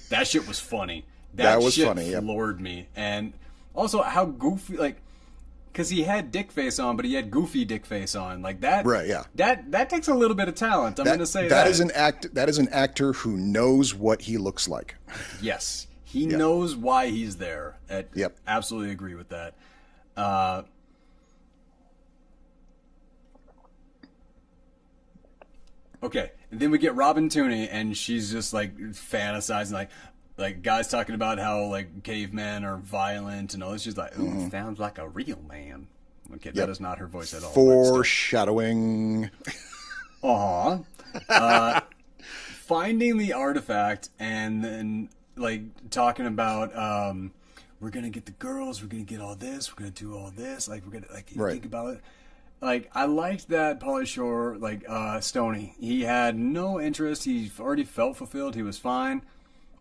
That shit was funny. That was shit funny, yeah. Floored me. And also how goofy, because he had dick face on, but he had goofy dick face on. That. Right, yeah. That takes a little bit of talent. I'm going to say that. That is an actor who knows what he looks like. Yes. He knows why he's there. Yep. Absolutely agree with that. Okay, and then we get Robin Tooney, and she's just fantasizing, guys talking about how cavemen are violent and all this. She's like, "Ooh, sounds like a real man." Okay, that is not her voice at all. Foreshadowing. Finding the artifact, and then talking about we're gonna get the girls, we're gonna get all this, we're gonna do all this, we're gonna think about it. I liked that Pauly Shore, Stoney. He had no interest. He already felt fulfilled. He was fine.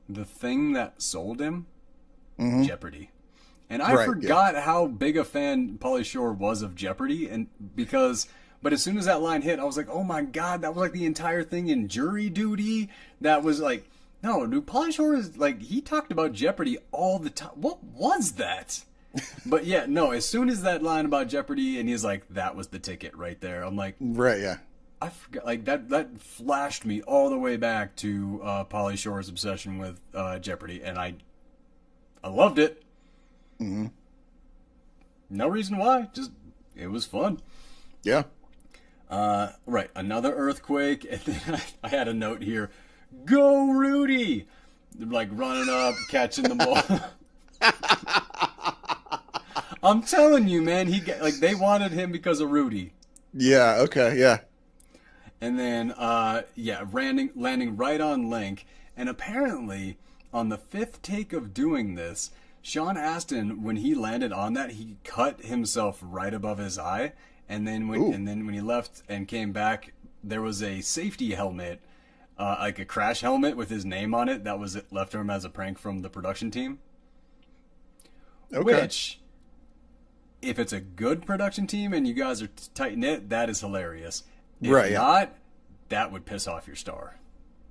The thing that sold him, Jeopardy. And I forgot how big a fan Pauly Shore was of Jeopardy, but as soon as that line hit, I was like, oh my god, that was the entire thing in Jury Duty. That was no, dude, Pauly Shore is he talked about Jeopardy all the time. What was that? But yeah, no, as soon as that line about Jeopardy, and he's like, that was the ticket right there. I'm like, right, yeah. I forgot, that flashed me all the way back to Pauly Shore's obsession with Jeopardy, and I loved it. Mm-hmm. No reason why, just, it was fun. Yeah. Right, another earthquake, and then I had a note here, go Rudy! Running up, catching the ball. I'm telling you, man, they wanted him because of Rudy. Yeah, okay, yeah. And then, landing right on Link. And apparently, on the 5th take of doing this, Sean Astin, when he landed on that, he cut himself right above his eye. And then when he left and came back, there was a safety helmet, a crash helmet with his name on it that was left to him as a prank from the production team. Okay. Which, if it's a good production team and you guys are tight-knit, that is hilarious. If not, that would piss off your star.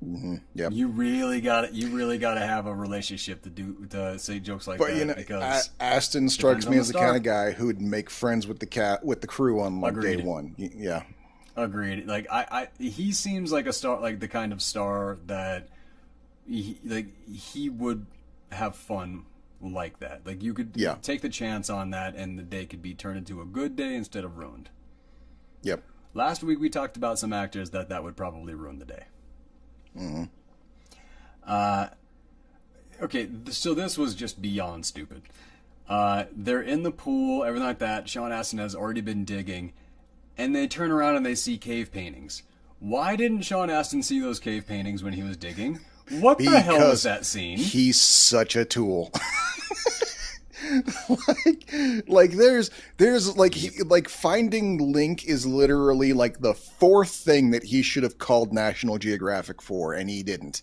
Mm-hmm. Yep. You really got to have a relationship to say jokes like that. Because Astin strikes me as the kind of guy who would make friends with the crew on day one. Yeah. Agreed. He seems like a star, the kind of star that he would have fun like that. You could take the chance on that, and the day could be turned into a good day instead of ruined. Yep. Last week we talked about some actors that would probably ruin the day. Mm-hmm. Okay, so this was just beyond stupid. They're in the pool, everything like that. Sean Astin has already been digging, and they turn around and they see cave paintings. Why didn't Sean Astin see those cave paintings when he was digging? What the hell was that scene? He's such a tool. there's finding Link is literally the 4th thing that he should have called National Geographic for, and he didn't.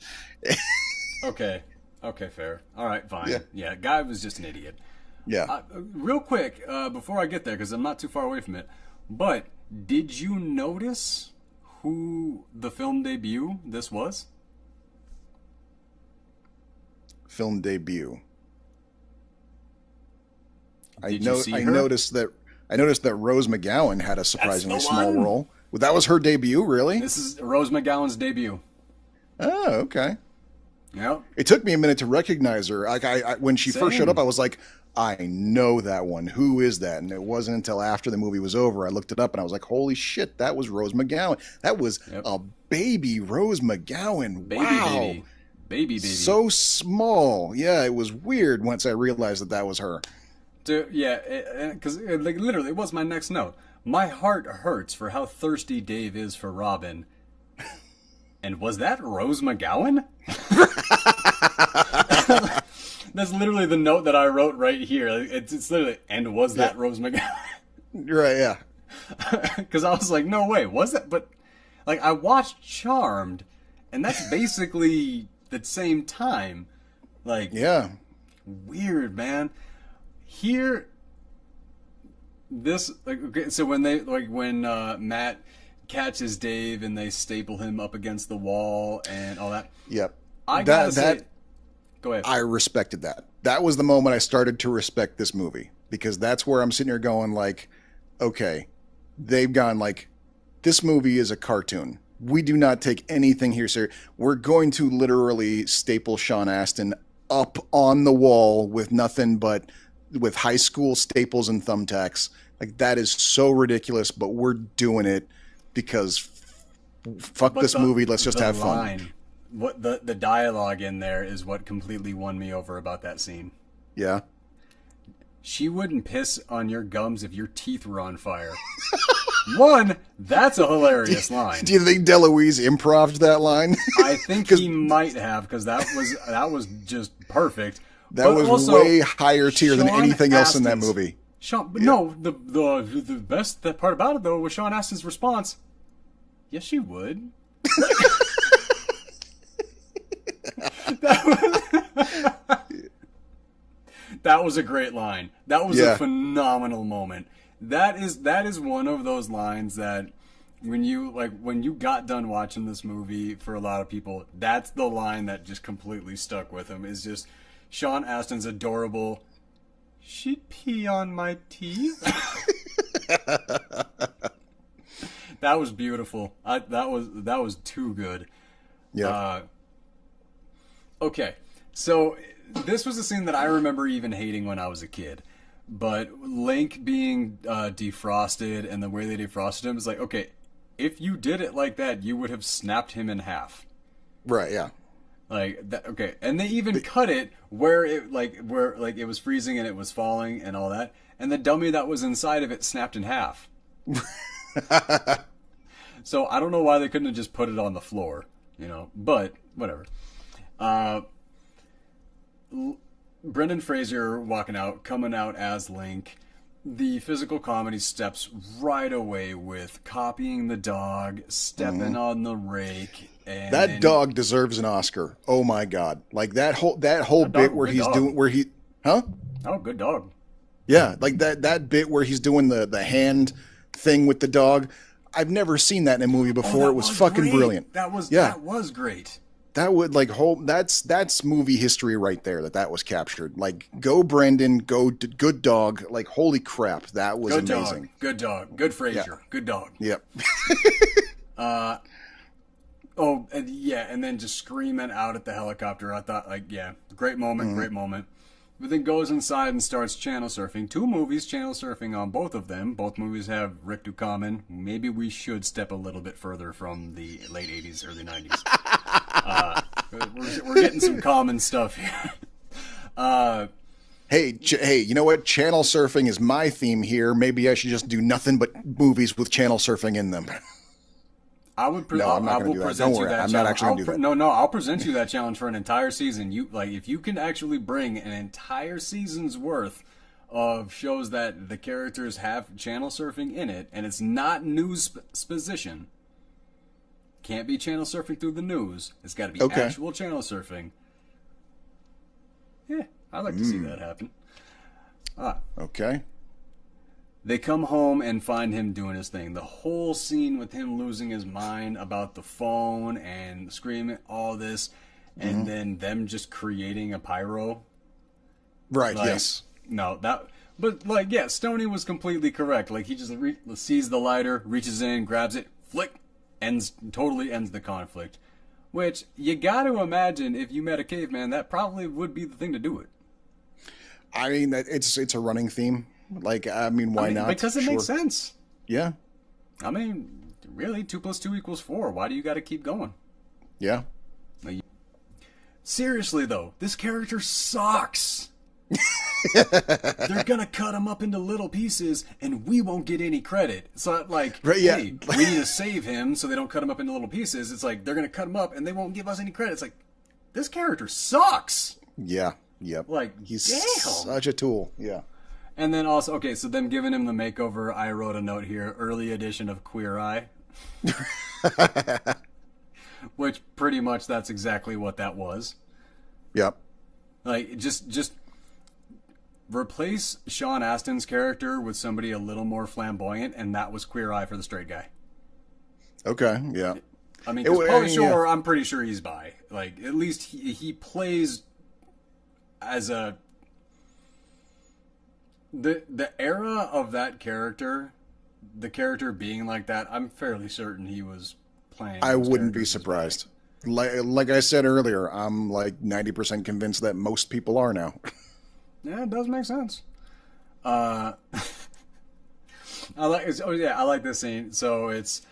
Okay. Okay, fair. All right, fine. Yeah. Yeah, guy was just an idiot. Yeah. Real quick, before I get there, because I'm not too far away from it, but did you notice who the film debut this was? Film debut. Did you see I her? noticed that Rose McGowan had a surprisingly That's the small one. role. Well, that was her debut, really? This is Rose McGowan's debut. Oh, okay. Yep. It took me a minute to recognize her. Like when she first showed Same. up, I was like, I know that one. Who is that? And it wasn't until after the movie was over, I looked it up and I was like, holy shit, that was Rose McGowan. That was Yep. a baby Rose McGowan. Baby, Wow. baby. Baby. So small. Yeah, it was weird once I realized that was her. Dude, yeah, because like literally, it was my next note. My heart hurts for how thirsty Dave is for Robin. And was that Rose McGowan? That's literally the note that I wrote right here. It's literally, and was that Rose McGowan? Right, yeah. Because I was like, no way, was that? But like, I watched Charmed, and that's basically the same time. Like, Yeah. weird, man. Here, this like okay, so when Matt catches Dave and they staple him up against the wall and all that. Yep. I gotta say, go ahead. I respected that. That was the moment I started to respect this movie, because that's where I'm sitting here going like, okay, they've gone like, this movie is a cartoon. We do not take anything here serious. We're going to literally staple Sean Astin up on the wall with nothing but with high school staples and thumbtacks. Like, that is so ridiculous, but we're doing it because fuck But this movie. Let's just have fun. What the dialogue in there is what completely won me over about that scene. Yeah. She wouldn't piss on your gums if your teeth were on fire. One, that's a hilarious line. Do you think DeLuise improv'd that line? I think he might have, because that was just perfect. That But was also, way higher tier than Sean anything else in that Astin's- movie. Sean, but no, the best part about it though was Sean Astin's response. Yes, she would. That was a great line. That was a phenomenal moment. That is one of those lines that when you got done watching this movie, for a lot of people, that's the line that just completely stuck with them. Is just Sean Astin's adorable. She'd pee on my teeth. That was beautiful. That was too good. Yeah. Okay, so this was a scene that I remember even hating when I was a kid. But Link being defrosted and the way they defrosted him is like, okay, if you did it like that, you would have snapped him in half. Right, yeah. Like that, okay, and they even cut it where it was freezing and it was falling and all that, and the dummy that was inside of it snapped in half. So I don't know why they couldn't have just put it on the floor, but whatever. Brendan Fraser coming out as Link. The physical comedy steps right away with copying the dog, stepping on the rake. And That dog deserves an Oscar. Oh my god! Like that whole bit where he's doing huh? Oh, good dog. Yeah, like that bit where he's doing the hand thing with the dog. I've never seen that in a movie before. That It was fucking great. brilliant. That was great. That would that's movie history right there. That was captured. Like, go Brenden, good dog. Like, holy crap, that was Good amazing. dog. Good dog. Good Fraser. Yeah. Good dog. Yep. And then just screaming out at the helicopter. I thought, great moment, great moment. But then goes inside and starts channel surfing. 2 movies, channel surfing on both of them. Both movies have Rick Ducommun. Maybe we should step a little bit further from the late 80s, early 90s. We're getting some common stuff here. Hey, you know what? Channel surfing is my theme here. Maybe I should just do nothing but movies with channel surfing in them. I'm not going to do that. Don't worry, I'm not actually going to do that. No, I'll present you that challenge for an entire season. If you can actually bring an entire season's worth of shows that the characters have channel surfing in it, and it's not news exposition. Can't be channel surfing through the news. It's got to be actual channel surfing. I'd like to see that happen. Okay. They come home and find him doing his thing. The whole scene with him losing his mind about the phone and screaming, all this, and then them just creating a pyro. Right, Like, yes. No, but like, yeah, Stoney was completely correct. Like, he just sees the lighter, reaches in, grabs it, flick, totally ends the conflict. Which, you gotta imagine, if you met a caveman, that probably would be the thing to do it. I mean, it's a running theme. Like, I mean, why not? Because it makes sense. Yeah. I mean, really, 2 + 2 = 4. Why do you gotta keep going? Yeah. Seriously, though, this character sucks. They're gonna cut him up into little pieces, and we won't get any credit. It's not like, Right, yeah. hey, we need to save him, so they don't cut him up into little pieces. It's like, they're gonna cut him up, and they won't give us any credit. It's like, this character sucks. Yeah. Yep. Like, he's damn. such a tool. Yeah. And then also, okay, so them giving him the makeover, I wrote a note here, early edition of Queer Eye. Which, pretty much, that's exactly what that was. Yep. Like, just replace Sean Astin's character with somebody a little more flamboyant, and that was Queer Eye for the straight guy. Okay. Yeah. I mean, because Pauly Shore, I'm pretty sure he's bi. Like, at least he plays as a... The era of that character, the character being like that, I'm fairly certain he was playing. I wouldn't be surprised. Like I said earlier, I'm like 90% convinced that most people are now. Yeah, it does make sense. I like this scene. So it's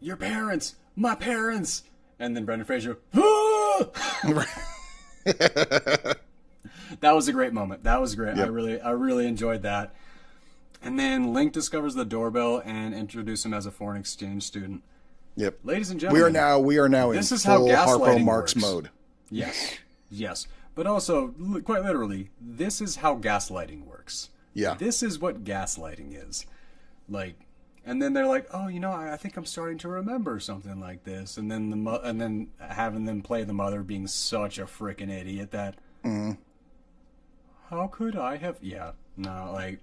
your parents, my parents, and then Brendan Fraser. That was a great moment. That was great. Yep. I really enjoyed that. And then Link discovers the doorbell and introduces him as a foreign exchange student. Yep. Ladies and gentlemen, we are now this in is how full Harpo gaslighting Marx works. mode. Yes. But also, quite literally, this is how gaslighting works. Yeah. This is what gaslighting is. Like, and then they're like, oh, I think I'm starting to remember something like this. And then and then having them play the mother being such a freaking idiot that, how could I have? Yeah, no, like.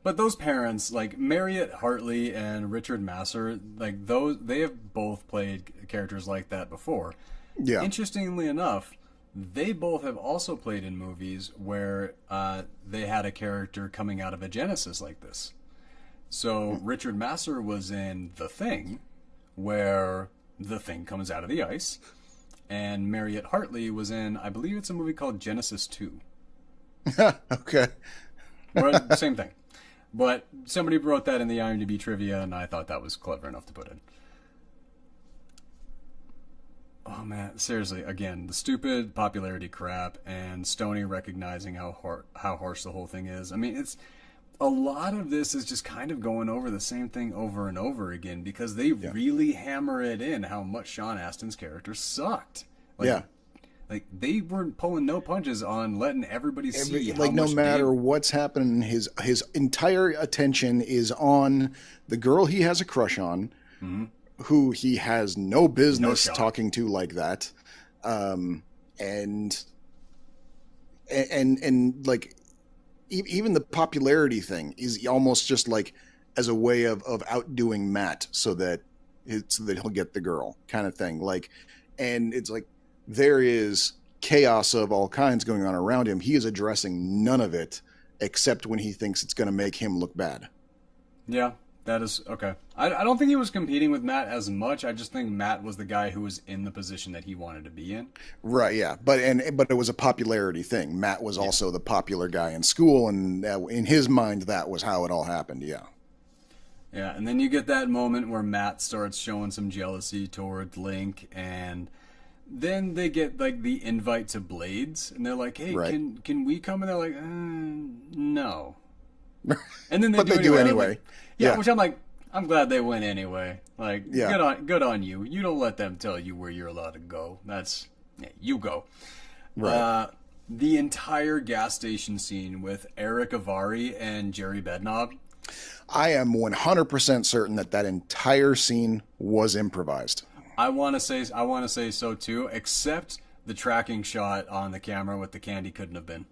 But those parents, like Marriott Hartley and Richard Masur, like they have both played characters like that before. Yeah. Interestingly enough, they both have also played in movies where they had a character coming out of a Genesis like this. So Richard Masur was in The Thing, where the Thing comes out of the ice, and Marriott Hartley was in, I believe it's a movie called Genesis 2. Okay. Same thing. But somebody wrote that in the IMDb trivia, and I thought that was clever enough to put in. Oh, man. Seriously, again, the stupid popularity crap and Stoney recognizing how harsh the whole thing is. I mean, it's... A lot of this is just kind of going over the same thing over and over again because they really hammer it in how much Sean Astin's character sucked. Like, they weren't pulling no punches on letting everybody see how like much no matter what's happening, his entire attention is on the girl he has a crush on, who he has no business talking to like that, and like even the popularity thing is almost just like as a way of outdoing Matt so that he'll get the girl kind of thing. Like, and it's like, there is chaos of all kinds going on around him. He is addressing none of it except when he thinks it's going to make him look bad. Yeah, that is okay. I don't think he was competing with Matt as much. I just think Matt was the guy who was in the position that he wanted to be in. Right, yeah. But it was a popularity thing. Matt was also the popular guy in school, and in his mind, that was how it all happened, yeah. Yeah, and then you get that moment where Matt starts showing some jealousy toward Link, and... Then they get, like, the invite to Blades, and they're like, hey, can we come? And they're like, no. And then they do anyway. Like, yeah, which I'm like, I'm glad they went anyway. Like, good on you. You don't let them tell you where you're allowed to go. You go. Right. The entire gas station scene with Eric Avari and Jerry Bednob. I am 100% certain that entire scene was improvised. I want to say so too, except the tracking shot on the camera with the candy couldn't have been.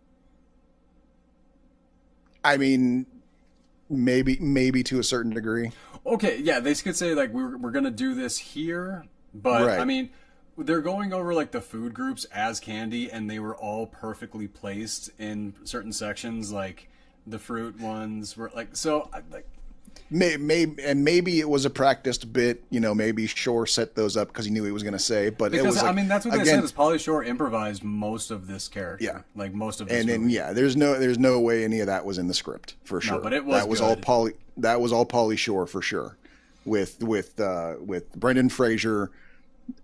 I mean, maybe to a certain degree. Okay, yeah, they could say like we're gonna do this here, but Right. I mean, they're going over like the food groups as candy, and they were all perfectly placed in certain sections. Like the fruit ones were like so. Like Maybe it was a practiced bit. Maybe Shore set those up because he knew he was going to say. But it because was I like, mean that's what they again, said is Pauly Shore improvised most of this character. Yeah. Like most of this and then movie. yeah, there's no way any of that was in the script for sure. but it was that was good. all Pauly. That was all Pauly Shore for sure. With Brenden Fraser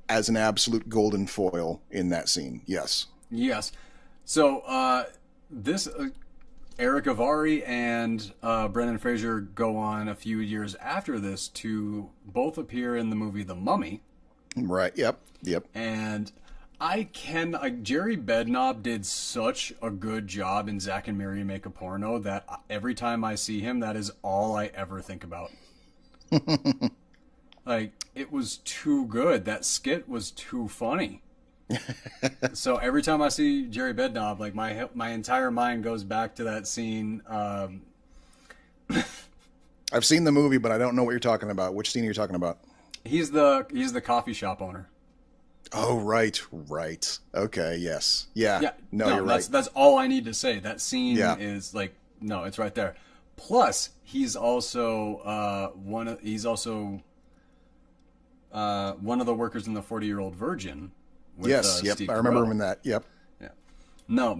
as an absolute golden foil in that scene. Yes. Yes. So this Eric Avari and Brendan Fraser go on a few years after this to both appear in the movie The Mummy. Right. Yep. And Jerry Bednob did such a good job in Zack and Miri Make a Porno that every time I see him, that is all I ever think about. Like, it was too good. That skit was too funny. So every time I see Jerry Bednob, like my entire mind goes back to that scene. I've seen the movie, but I don't know what you're talking about. Which scene are you talking about? He's the coffee shop owner. Oh, right. Okay, yes. Yeah. No, you're right. That's all I need to say. That scene Yeah. is like, no, it's right there. Plus, he's also one of the workers in the 40-Year-Old Virgin. With, Yes, yep. Steve I remember Carell. him in that. Yep. Yeah. No,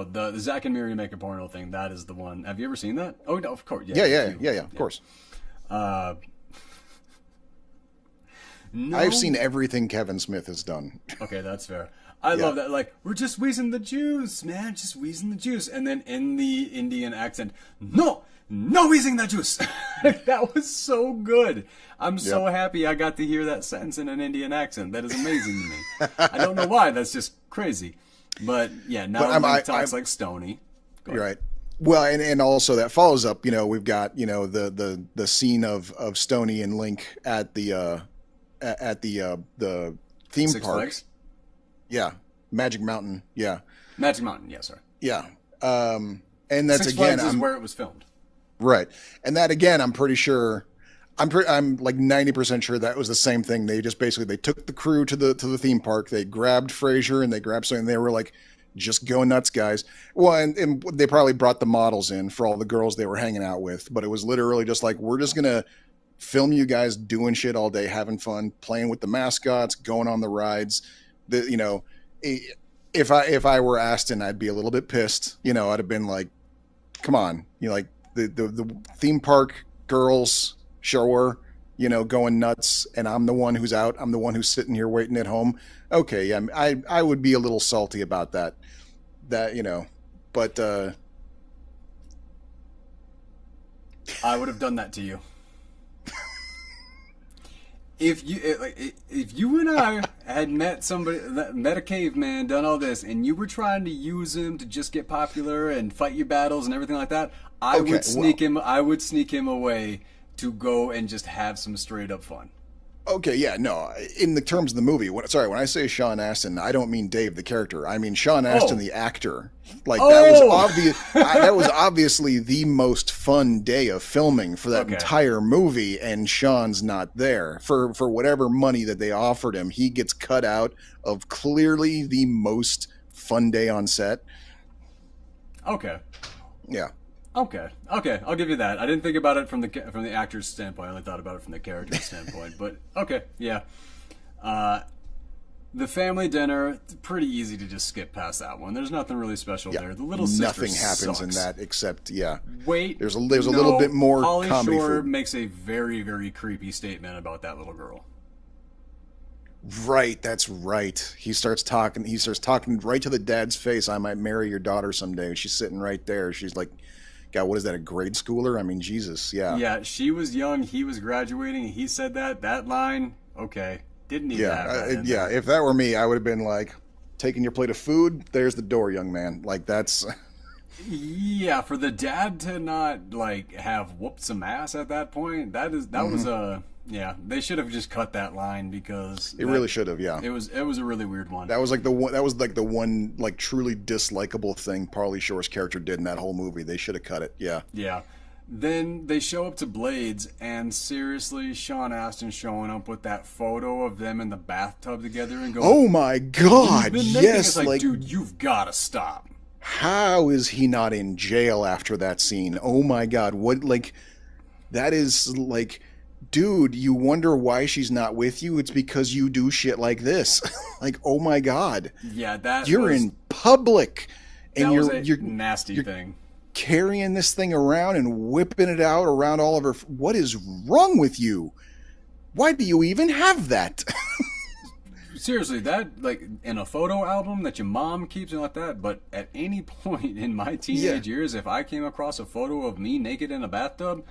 the Zack and Miri Make a Porno thing, that is the one. Have you ever seen that? Oh, no, of course. Yeah, of course. No. I've seen everything Kevin Smith has done. Okay, that's fair. I love that. Like, we're just wheezing the juice, man. Just wheezing the juice. And then in the Indian accent, no wheezing the juice. That was so good. I'm so happy I got to hear that sentence in an Indian accent. That is amazing to me. I don't know why. That's just crazy. But yeah, now he talks like Stoney. You're right. Well, and also that follows up. We've got the scene of Stoney and Link at the theme Six park. Flags? Yeah, Magic Mountain. Yeah, Magic Mountain. Yeah, sorry. yeah. And that's Six again, Flags is where it was filmed. right. And that again, I'm pretty sure. I'm like 90% sure that was the same thing. They just basically took the crew to the theme park. They grabbed Fraser and they grabbed something. And they were like, just go nuts, guys. Well, and they probably brought the models in for all the girls they were hanging out with. But it was literally just like, we're just gonna film you guys doing shit all day, having fun, playing with the mascots, going on the rides. If I were Astin, I'd be a little bit pissed. I'd have been like, come on, like the theme park girls. Sure, going nuts, and I'm the one who's out. I'm the one who's sitting here waiting at home. Okay, yeah, I would be a little salty about that. But I would have done that to you. If you and I had met a caveman, done all this, and you were trying to use him to just get popular and fight your battles and everything like that, I would sneak him away to go and just have some straight up fun. Okay, yeah, no. In the terms of the movie, when I say Sean Astin, I don't mean Dave the character. I mean Sean Astin the actor. Like that was obvious. That was obviously the most fun day of filming for that entire movie, and Sean's not there for whatever money that they offered him. He gets cut out of clearly the most fun day on set. Okay. Yeah. Okay, I'll give you that. I didn't think about it from the actor's standpoint. I only thought about it from the character's standpoint. But okay, yeah. The family dinner, pretty easy to just skip past that one. There's nothing really special there. The little sister nothing happens sucks. in that except Wait, there's a little bit more Pauly comedy Shore food. makes a very, very creepy statement about that little girl. Right, that's right. He starts talking right to the dad's face. I might marry your daughter someday. She's sitting right there. She's like, God, what is that, a grade schooler? I mean, Jesus, yeah. Yeah, she was young, he was graduating, and he said that line, okay. Didn't need to have that. Yeah, if that were me, I would have been like, taking your plate of food, there's the door, young man. Like, that's... Yeah, for the dad to not, like, have whooped some ass at that point, that was a Yeah, they should have just cut that line because It really should have, yeah. it was a really weird one. That was like the one. That was like the one like truly dislikable thing Pauly Shore's character did in that whole movie. They should have cut it. Yeah. Yeah. Then they show up to Blades, and seriously, Shawn Astin showing up with that photo of them in the bathtub together and going, Oh my God! "He's been naked." Yes, It's like, like dude, you've got to stop. how is he not in jail after that scene? Oh my God! What like that is like, dude? You wonder why she's not with you? It's because you do shit like this. Like, oh my God! Yeah, that You're was, in public, and that was a you're nasty thing. carrying this thing around and whipping it out around all of her. What is wrong with you? Why do you even have that? Seriously, that, like, in a photo album that your mom keeps and like that, but at any point in my teenage years, if I came across a photo of me naked in a bathtub,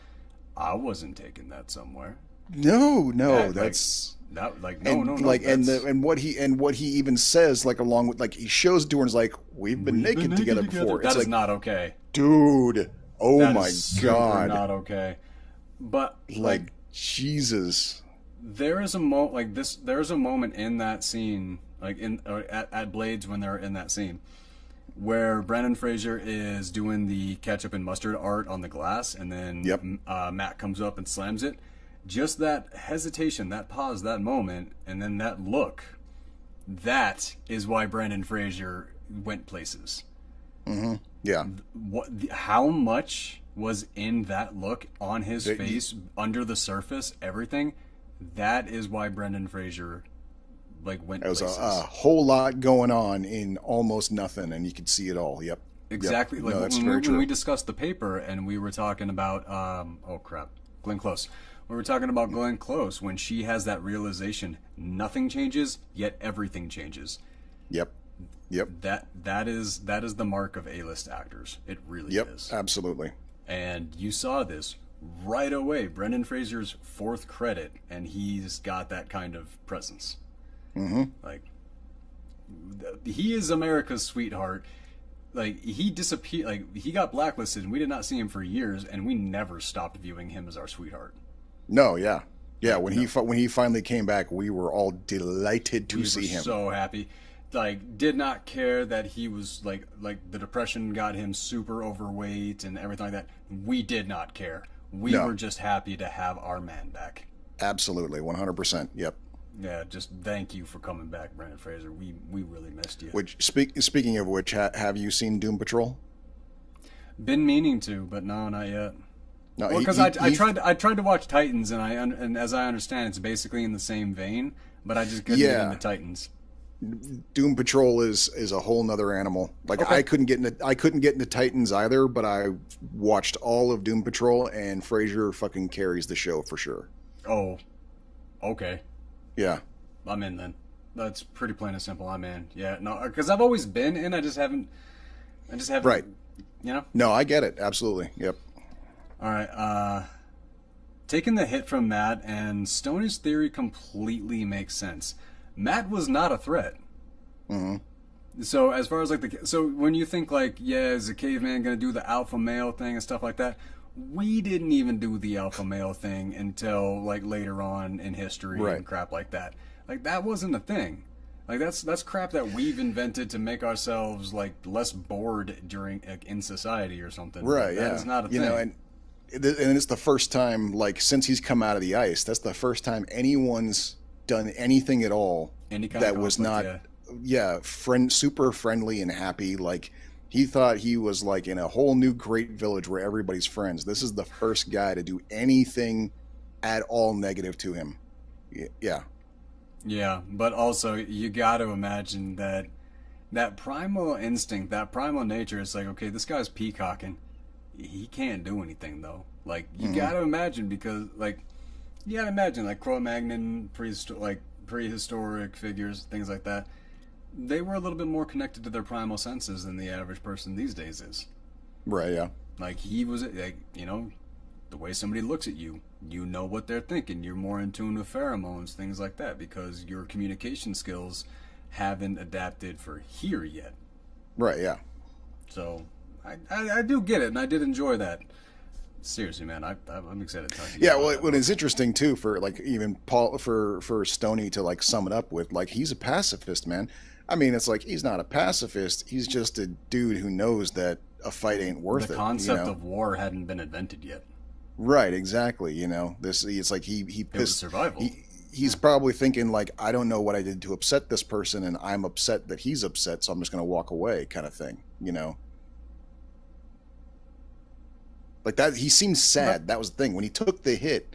I wasn't taking that somewhere. No, That, that's that, like, and no, like that's- and what he even says, like, along with, like, he shows it to her and is like, we've been naked together before. That It's is like, not okay. dude, oh That my is super God, not okay. But like, Jesus. there is a There's a moment in that scene, like at Blades when they're in that scene, where Brendan Fraser is doing the ketchup and mustard art on the glass, and then Yep. Matt comes up and slams it. Just that hesitation, that pause, that moment, and then that look. That is why Brendan Fraser went places. Yeah, How much was in that look on his That- face, under the surface, everything. That is why Brendan Fraser went there was places. a whole lot going on in almost nothing, and you could see it all. Yep. Exactly. Yep. Like No, that's when, very when true. we discussed the paper and we were talking about Glenn Close. We were talking about Glenn Close when she has that realization, nothing changes, yet everything changes. Yep. Yep. That is the mark of A-list actors. It really Yep. is. Absolutely. And you saw this right away. Brendan Fraser's fourth credit, and he's got that kind of presence. Like, he is America's sweetheart. Like, he disappeared. Like, he got blacklisted, and we did not see him for years, and we never stopped viewing him as our sweetheart. No, yeah, yeah. When he finally came back, we were all delighted to see him. So happy. Like, did not care that he was like the depression got him super overweight and everything like that. We did not care. We No. were just happy to have our man back. Absolutely, 100%. Yep. Yeah, just thank you for coming back, Brendan Fraser. We really missed you. Which speaking of which, have you seen Doom Patrol? Been meaning to, but no, not yet. No, Well, because I tried to watch Titans, and as I understand, it's basically in the same vein, but I just couldn't get into Titans. Doom Patrol is a whole nother animal. Like, Okay. I couldn't get into Titans either, but I watched all of Doom Patrol, and Fraser fucking carries the show for sure. Oh, okay. Yeah. I'm in then. That's pretty plain and simple. I'm in. Yeah, no, because I've always been in. I just haven't. Right. You know. No, I get it. Absolutely. Yep. All right. Taking the hit from Matt, and Stoney's theory completely makes sense. Matt was not a threat. So as far as so when you think is a caveman gonna do the alpha male thing and stuff like that, we didn't even do the alpha male thing until later on in history Right. and crap like that. Like, that wasn't a thing. Like, that's crap that we've invented to make ourselves less bored during in society or something. Right. That yeah. is not a you thing. know, and it's the first time, since he's come out of the ice, that's the first time anyone's done anything at all Any kind that of was conflict, not, super friendly and happy. Like, he thought he was in a whole new great village where everybody's friends. This is the first guy to do anything at all negative to him. Yeah. Yeah, but also you got to imagine that primal instinct, that primal nature. It's okay, this guy's peacocking. He can't do anything though. You got to imagine, because you got to imagine Cro-Magnon, prehistoric figures, things like that. They were a little bit more connected to their primal senses than the average person these days is. Right. Yeah. He was the way somebody looks at you, you know what they're thinking. You're more in tune with pheromones, things like that, because your communication skills haven't adapted for here yet. Right. Yeah. So I do get it, and I did enjoy that. seriously, man, I'm excited to talk to you Yeah, about well, that what book. is interesting too, for like even Paul, for Stoney to like sum it up with, like, he's a pacifist, man. I mean, it's like he's not a pacifist. He's just a dude who knows that a fight ain't The worth it. You concept know, of war hadn't been invented yet. right? Exactly. You know, this it's like he It was pissed. survival. He's probably thinking like, I don't know what I did to upset this person, and I'm upset that he's upset, so I'm just gonna walk away, kind of thing. You know, like that. He seems But sad. That was the thing when he took the hit.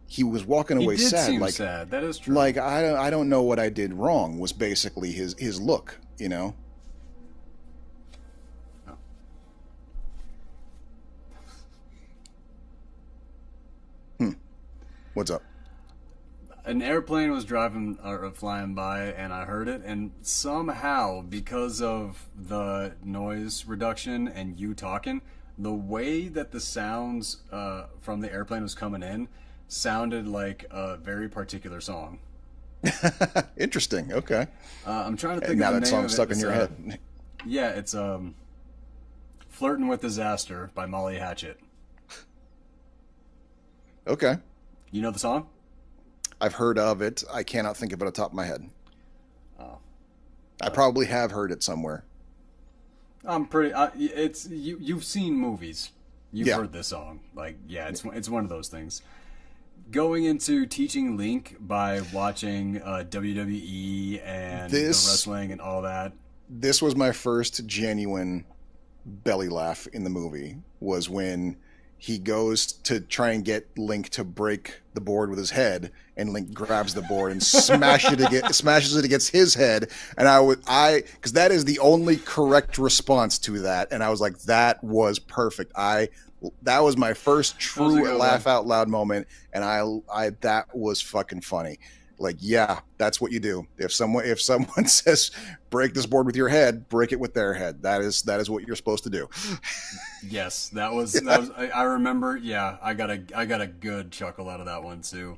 He was walking he away did sad, seem like sad. That is true. like I don't know what I did wrong was basically his look, you know. Oh. Hmm. What's up? An airplane was driving or flying by, and I heard it. And somehow, because of the noise reduction and you talking, the way that the sounds from the airplane was coming in sounded like a very particular song. Interesting. Okay. I'm trying to And think now of the that name song's of it. stuck in It's, your head. yeah, it's "Flirting with Disaster" by Molly Hatchet. Okay. You know the song? I've heard of it. I cannot think of it on top of my head. Oh, I probably have heard it somewhere. I'm pretty. It's you. You've seen movies. You've Yeah. heard this song. Like, yeah, it's one of those things. Going into teaching Link by watching WWE and the This wrestling and all that. this was my first genuine belly laugh in the movie, was when he goes to try and get Link to break the board with his head, and Link grabs the board and smashes it against his head. And because that is the only correct response to that, and I was like, that was perfect. That was my first That was a true good laugh one. out loud moment, and I that was fucking funny. Like, yeah, that's what you do. If someone says break this board with your head, break it with their head. That is what you're supposed to do. Yes, that was. I remember. Yeah, I got a good chuckle out of that one too.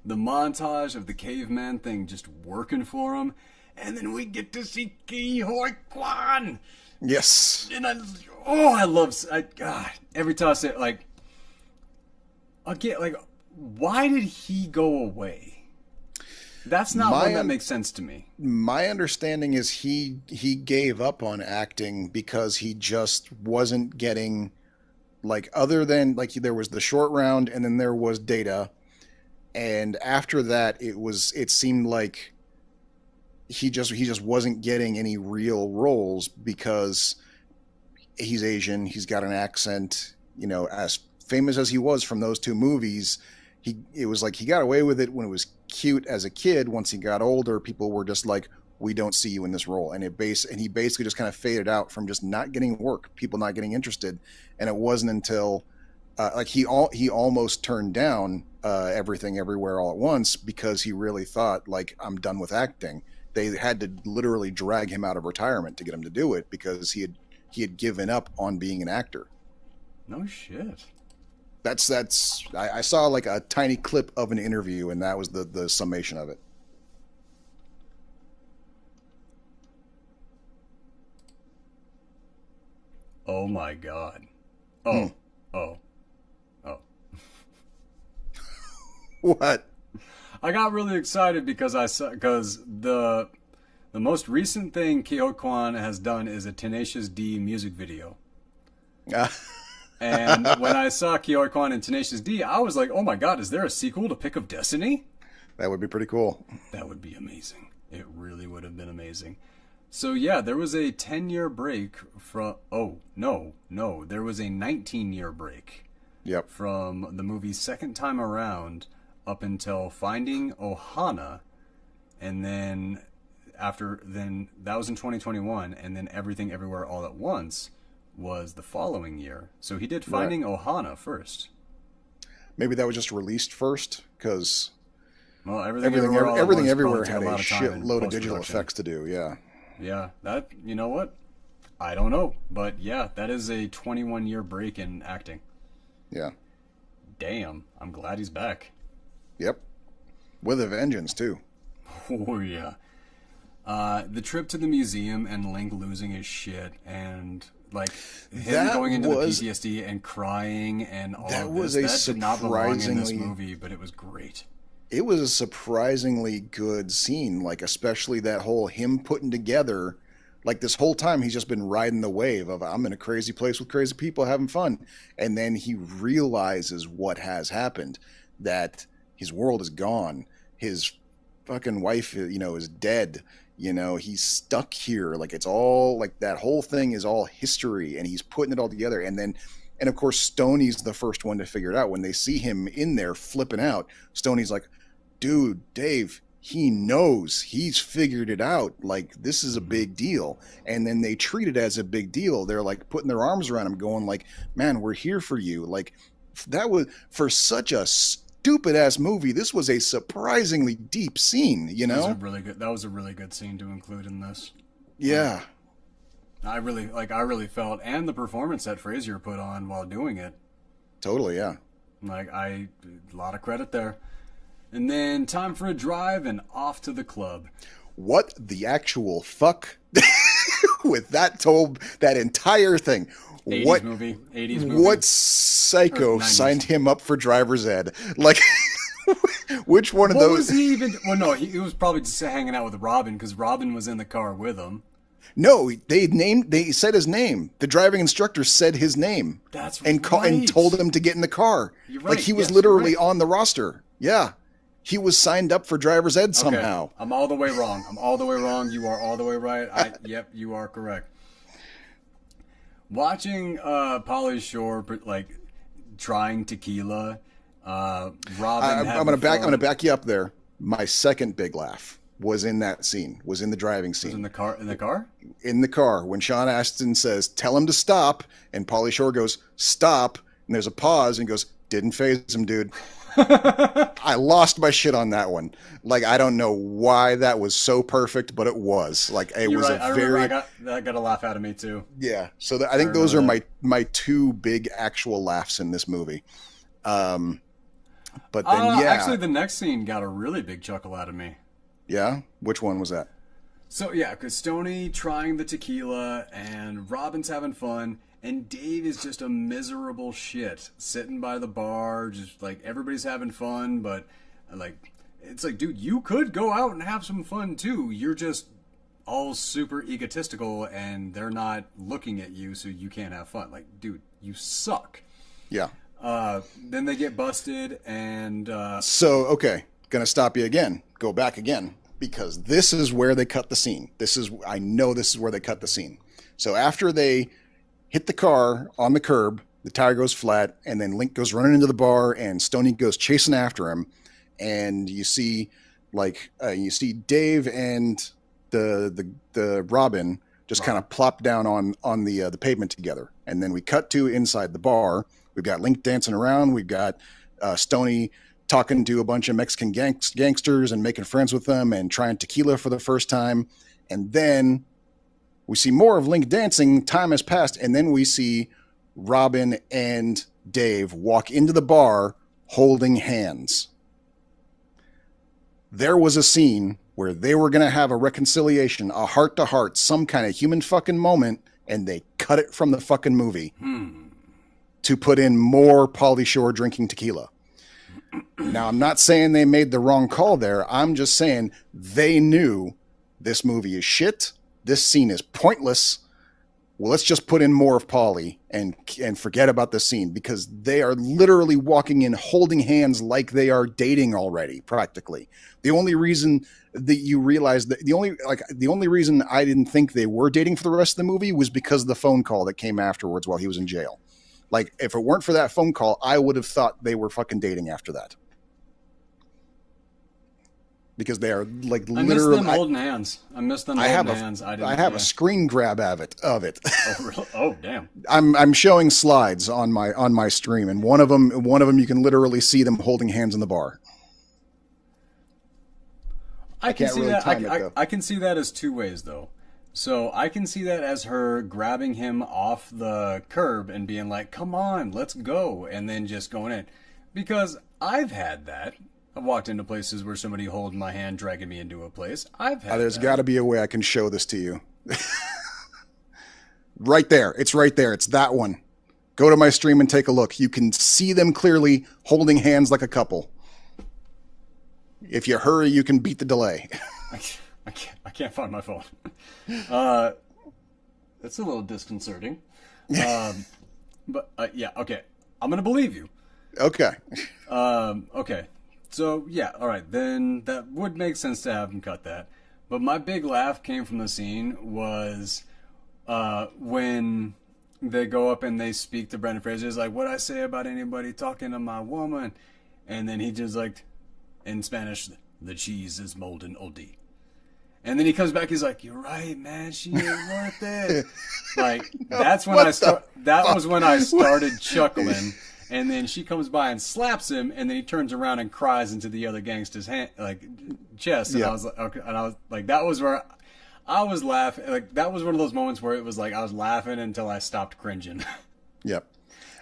The montage of the caveman thing just working for him, and then we get to see Ki Hoi Kwan. Yes. And I love. God, every time I say it, like, again, like, why did he go away? That's not one My that un- makes sense to me. my understanding is he gave up on acting because he just wasn't getting, like, other than, like, there was the short round and then there was Data, and after that it seemed like he just wasn't getting any real roles because he's Asian, he's got an accent, you know, as famous as he was from those two movies. It was like he got away with it when it was cute as a kid. Once he got older, people were just like, we don't see you in this role, and he basically just kind of faded out from just not getting work, people not getting interested. And it wasn't until like he almost turned down Everything Everywhere All at Once because he really thought, like, I'm done with acting. They had to literally drag him out of retirement to get him to do it because he had given up on being an actor. No shit. That's I saw like a tiny clip of an interview, and that was the summation of it. Oh my god. Hmm. Oh. Oh. Oh. What? I got really excited because the most recent thing Kyo Kwan has done is a Tenacious D music video. And when I saw Kyo Kwan in Tenacious D, I was like, "Oh my god, is there a sequel to Pick of Destiny?" That would be pretty cool. That would be amazing. It really would have been amazing. So yeah, there was a 10-year break from no, there was a 19-year break Yep. from the movie's second time around up until Finding Ohana, and then then that was in 2021, and then Everything Everywhere All at Once was the following year. So he did Right. Finding Ohana first. Maybe that was just released first because Well, Everything Everywhere All at everything Once probably everywhere took had a a lot of time in shitload of digital post-production. effects to do. Yeah. Yeah, that, you know what? I don't know, but yeah, that is a 21-year break in acting. Yeah. Damn, I'm glad he's back. Yep. With a vengeance too. Oh yeah. The trip to the museum and Link losing his shit and Like him That going into the was PTSD and crying and all that of was this. a That did not belong in this surprisingly movie, but it was great. it was a surprisingly good scene. Like especially that whole him putting together. Like this whole time he's just been riding the wave of I'm in a crazy place with crazy people having fun, and then he realizes what has happened, that his world is gone, his fucking wife, is dead. He's stuck here. Like it's all like that whole thing is all history, and he's putting it all together. And of course, Stoney's the first one to figure it out. When they see him in there flipping out, Stoney's like, dude, Dave, he knows, he's figured it out. Like this is a big deal. And then they treat it as a big deal. They're like putting their arms around him, going like, man, we're here for you. Like that was, for such a stupid ass movie, this was a surprisingly deep scene, That was a really good scene to include in this. Yeah. I really felt, and the performance that Fraser put on while doing it. Totally, yeah. A lot of credit there. And then time for a drive and off to the club. What the actual fuck with that entire thing? 80s movie. What psycho signed him up for driver's ed? Like, which one of those? Was he even? Well, no, he was probably just hanging out with Robin because Robin was in the car with him. No, they said his name. The driving instructor said his name. That's and right. And told him to get in the car. You're right. Like he was literally on the roster. Yeah. He was signed up for driver's ed somehow. Okay. I'm all the way wrong. You are all the way right. Yep, you are correct. Watching Pauly Shore trying tequila, Robin. I'm gonna back you up there. My second big laugh was in that scene. Was in the driving scene. Was in the car. In the car. In the car when Sean Astin says, "Tell him to stop," and Pauly Shore goes, "Stop," and there's a pause and goes, "Didn't faze him, dude." I lost my shit on that one. Like I don't know why that was so perfect, but it was. Like it was right. a very. That got a laugh out of me too. Yeah, so I think those are my two big actual laughs in this movie. But then actually, the next scene got a really big chuckle out of me. Yeah, which one was that? So yeah, because Stoney trying the tequila and Robin's having fun. And Dave is just a miserable shit, sitting by the bar, just like everybody's having fun, but it's like, dude, you could go out and have some fun too. You're just all super egotistical, and they're not looking at you, so you can't have fun. Like, dude, you suck. Yeah. Then they get busted, and so okay, gonna stop you again. Go back again because this is where they cut the scene. I know this is where they cut the scene. So after they hit the car on the curb, the tire goes flat, and then Link goes running into the bar, and Stoney goes chasing after him, and you see Dave and the Robin just kind of plop down on the pavement together, and then we cut to inside the bar. We've got Link dancing around. We've got Stoney talking to a bunch of Mexican gangsters and making friends with them, and trying tequila for the first time, and then we see more of Link dancing. Time has passed, and then we see Robin and Dave walk into the bar holding hands. There was a scene where they were going to have a reconciliation, a heart-to-heart, some kind of human fucking moment, and they cut it from the fucking movie to put in more Pauly Shore drinking tequila. Now, I'm not saying they made the wrong call there. I'm just saying they knew this movie is shit. This scene is pointless. Well, let's just put in more of Pauly and forget about the scene, because they are literally walking in holding hands like they are dating already, practically. The only reason that you realize that the only reason I didn't think they were dating for the rest of the movie was because of the phone call that came afterwards while he was in jail. Like, if it weren't for that phone call, I would have thought they were fucking dating after that. Because they are like literally. I miss them holding hands. I miss them holding hands. I have a screen grab of it. Oh, really? Oh, damn. I'm showing slides on my stream, and one of them you can literally see them holding hands in the bar. I can see that. I can see that as two ways, though. So I can see that as her grabbing him off the curb and being like, "Come on, let's go," and then just going in, because I've had that. I've walked into places where somebody holding my hand, dragging me into a place. I've had There's got to be a way I can show this to you. Right there. It's right there. It's that one. Go to my stream and take a look. You can see them clearly holding hands like a couple. If you hurry, you can beat the delay. I can't find my phone. That's a little disconcerting. But yeah, okay. I'm gonna believe you. Okay. Okay. So yeah, all right. Then that would make sense to have him cut that. But my big laugh came from the scene was when they go up and they speak to Brendan Fraser. He's like, "What'd I say about anybody talking to my woman?" And then he just like, in Spanish, "The cheese is molten oldie." And then he comes back. He's like, "You're right, man. She ain't worth it." Like that's when That was when I started chuckling. And then she comes by and slaps him, and then he turns around and cries into the other gangster's hand, like chest. And I was like, okay, and I was like, that was where I was laughing. Like that was one of those moments where it was like I was laughing until I stopped cringing. Yep.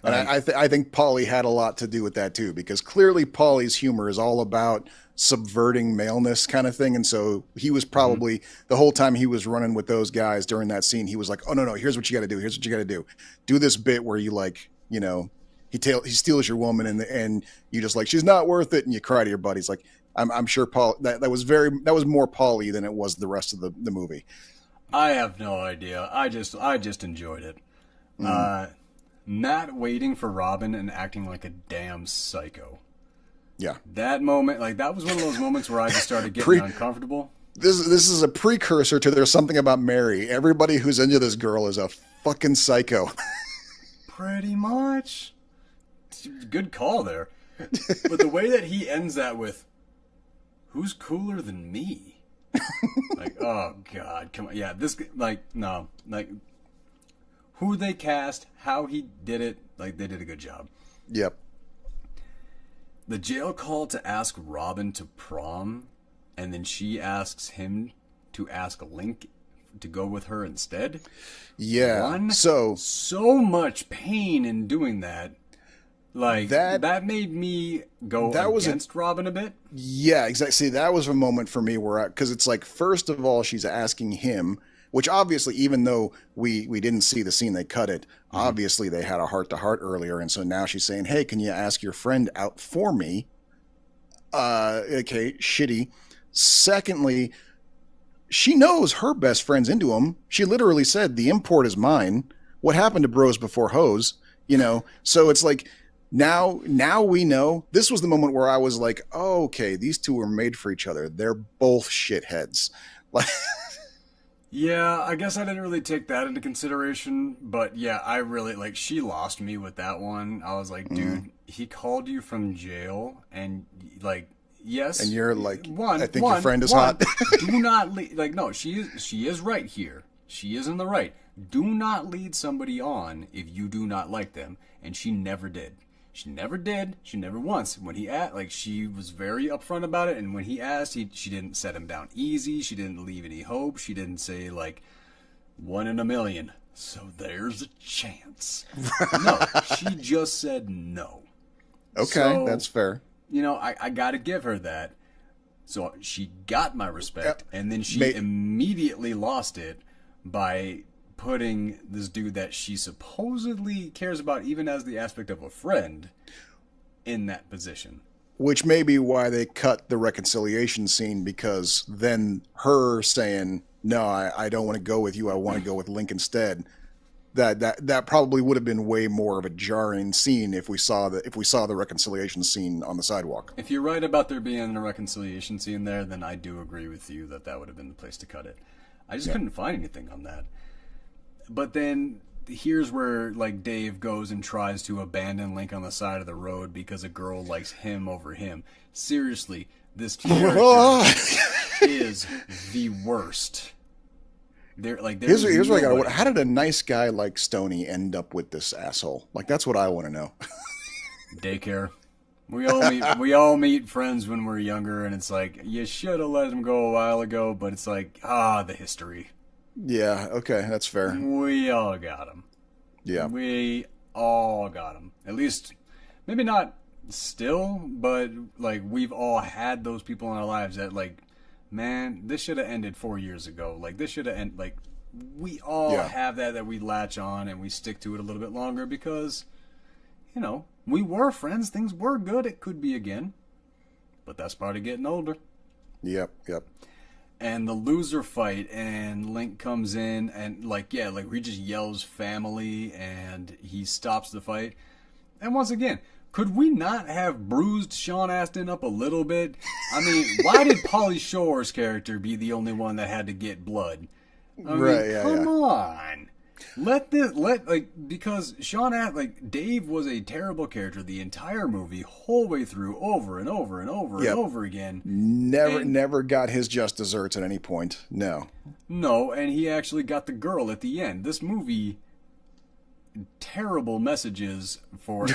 And I think Pauly had a lot to do with that too, because clearly Pauly's humor is all about subverting maleness kind of thing. And so he was probably the whole time he was running with those guys during that scene, he was like, "Oh no, here's what you got to do. Here's what you got to do. Do this bit where you like, you know, he steals your woman and you just like, she's not worth it. And you cry to your buddies. Like, I'm sure Paul, that was more Pauly than it was the rest of the movie. I have no idea. I just enjoyed it. Matt waiting for Robin and acting like a damn psycho. Yeah. That moment, like that was one of those moments where I just started getting uncomfortable. This is a precursor to There's Something About Mary. Everybody who's into this girl is a fucking psycho. Pretty much. Good call there. But the way that he ends that with, "Who's cooler than me?" Like, oh God, come on. Yeah, this, like, no. Like, who they cast, how he did it, like, they did a good job. Yep. The jail call to ask Robin to prom, and then she asks him to ask Link to go with her instead. Yeah. So much pain in doing that. Like, that made me go against Robin a bit. Yeah, exactly. See, that was a moment for me where, because it's like, first of all, she's asking him, which obviously, even though we didn't see the scene, they cut it. Obviously, they had a heart-to-heart earlier, and so now she's saying, "Hey, can you ask your friend out for me?" Okay, shitty. Secondly, she knows her best friend's into him. She literally said, "The import is mine." What happened to bros before hoes? You know? So it's like, now we know. This was the moment where I was like, oh, okay, these two were made for each other. They're both shitheads. Like, yeah, I guess I didn't really take that into consideration, but yeah, I really, like, she lost me with that one. I was like, dude, he called you from jail, and, like, yes. And you're like, I think your friend is hot. Do not lead, like, no, she is right here. She is in the right. Do not lead somebody on if you do not like them, and she never did. She never did. She never once. When he asked, like, she was very upfront about it, and when he asked, she didn't set him down easy. She didn't leave any hope. She didn't say, like, 1 in a million. So there's a chance. No, she just said no. Okay, so, that's fair. You know, I got to give her that. So she got my respect, and then she immediately lost it by putting this dude that she supposedly cares about, even as the aspect of a friend, in that position. Which may be why they cut the reconciliation scene, because then her saying, "No, I don't want to go with you. I want to go with Link instead." That probably would have been way more of a jarring scene if we saw the reconciliation scene on the sidewalk. If you're right about there being a reconciliation scene there, then I do agree with you that would have been the place to cut it. I just couldn't find anything on that. But then here's where, like, Dave goes and tries to abandon Link on the side of the road because a girl likes him over him. Seriously, this character is the worst. Here's what I got. How did a nice guy like Stoney end up with this asshole? Like, that's what I want to know. Daycare. We all meet friends when we're younger, and it's like, you should have let him go a while ago, but it's like, the history. Yeah, okay, that's fair. We all got him. Yeah. We all got him. At least, maybe not still, but, like, we've all had those people in our lives that, like, man, this should have ended 4 years ago. Like, this should have ended, like, we all have that we latch on and we stick to it a little bit longer because, you know, we were friends. Things were good. It could be again. But that's part of getting older. Yep. And the loser fight, and Link comes in and, like, he just yells family and he stops the fight. And once again, could we not have bruised Shawn Astin up a little bit? I mean, why did Pauly Shore's character be the only one that had to get blood? I mean, come on. Because Dave was a terrible character the entire movie, whole way through, over and over and over and over again. Never got his just desserts at any point. No, and he actually got the girl at the end. This movie, terrible messages for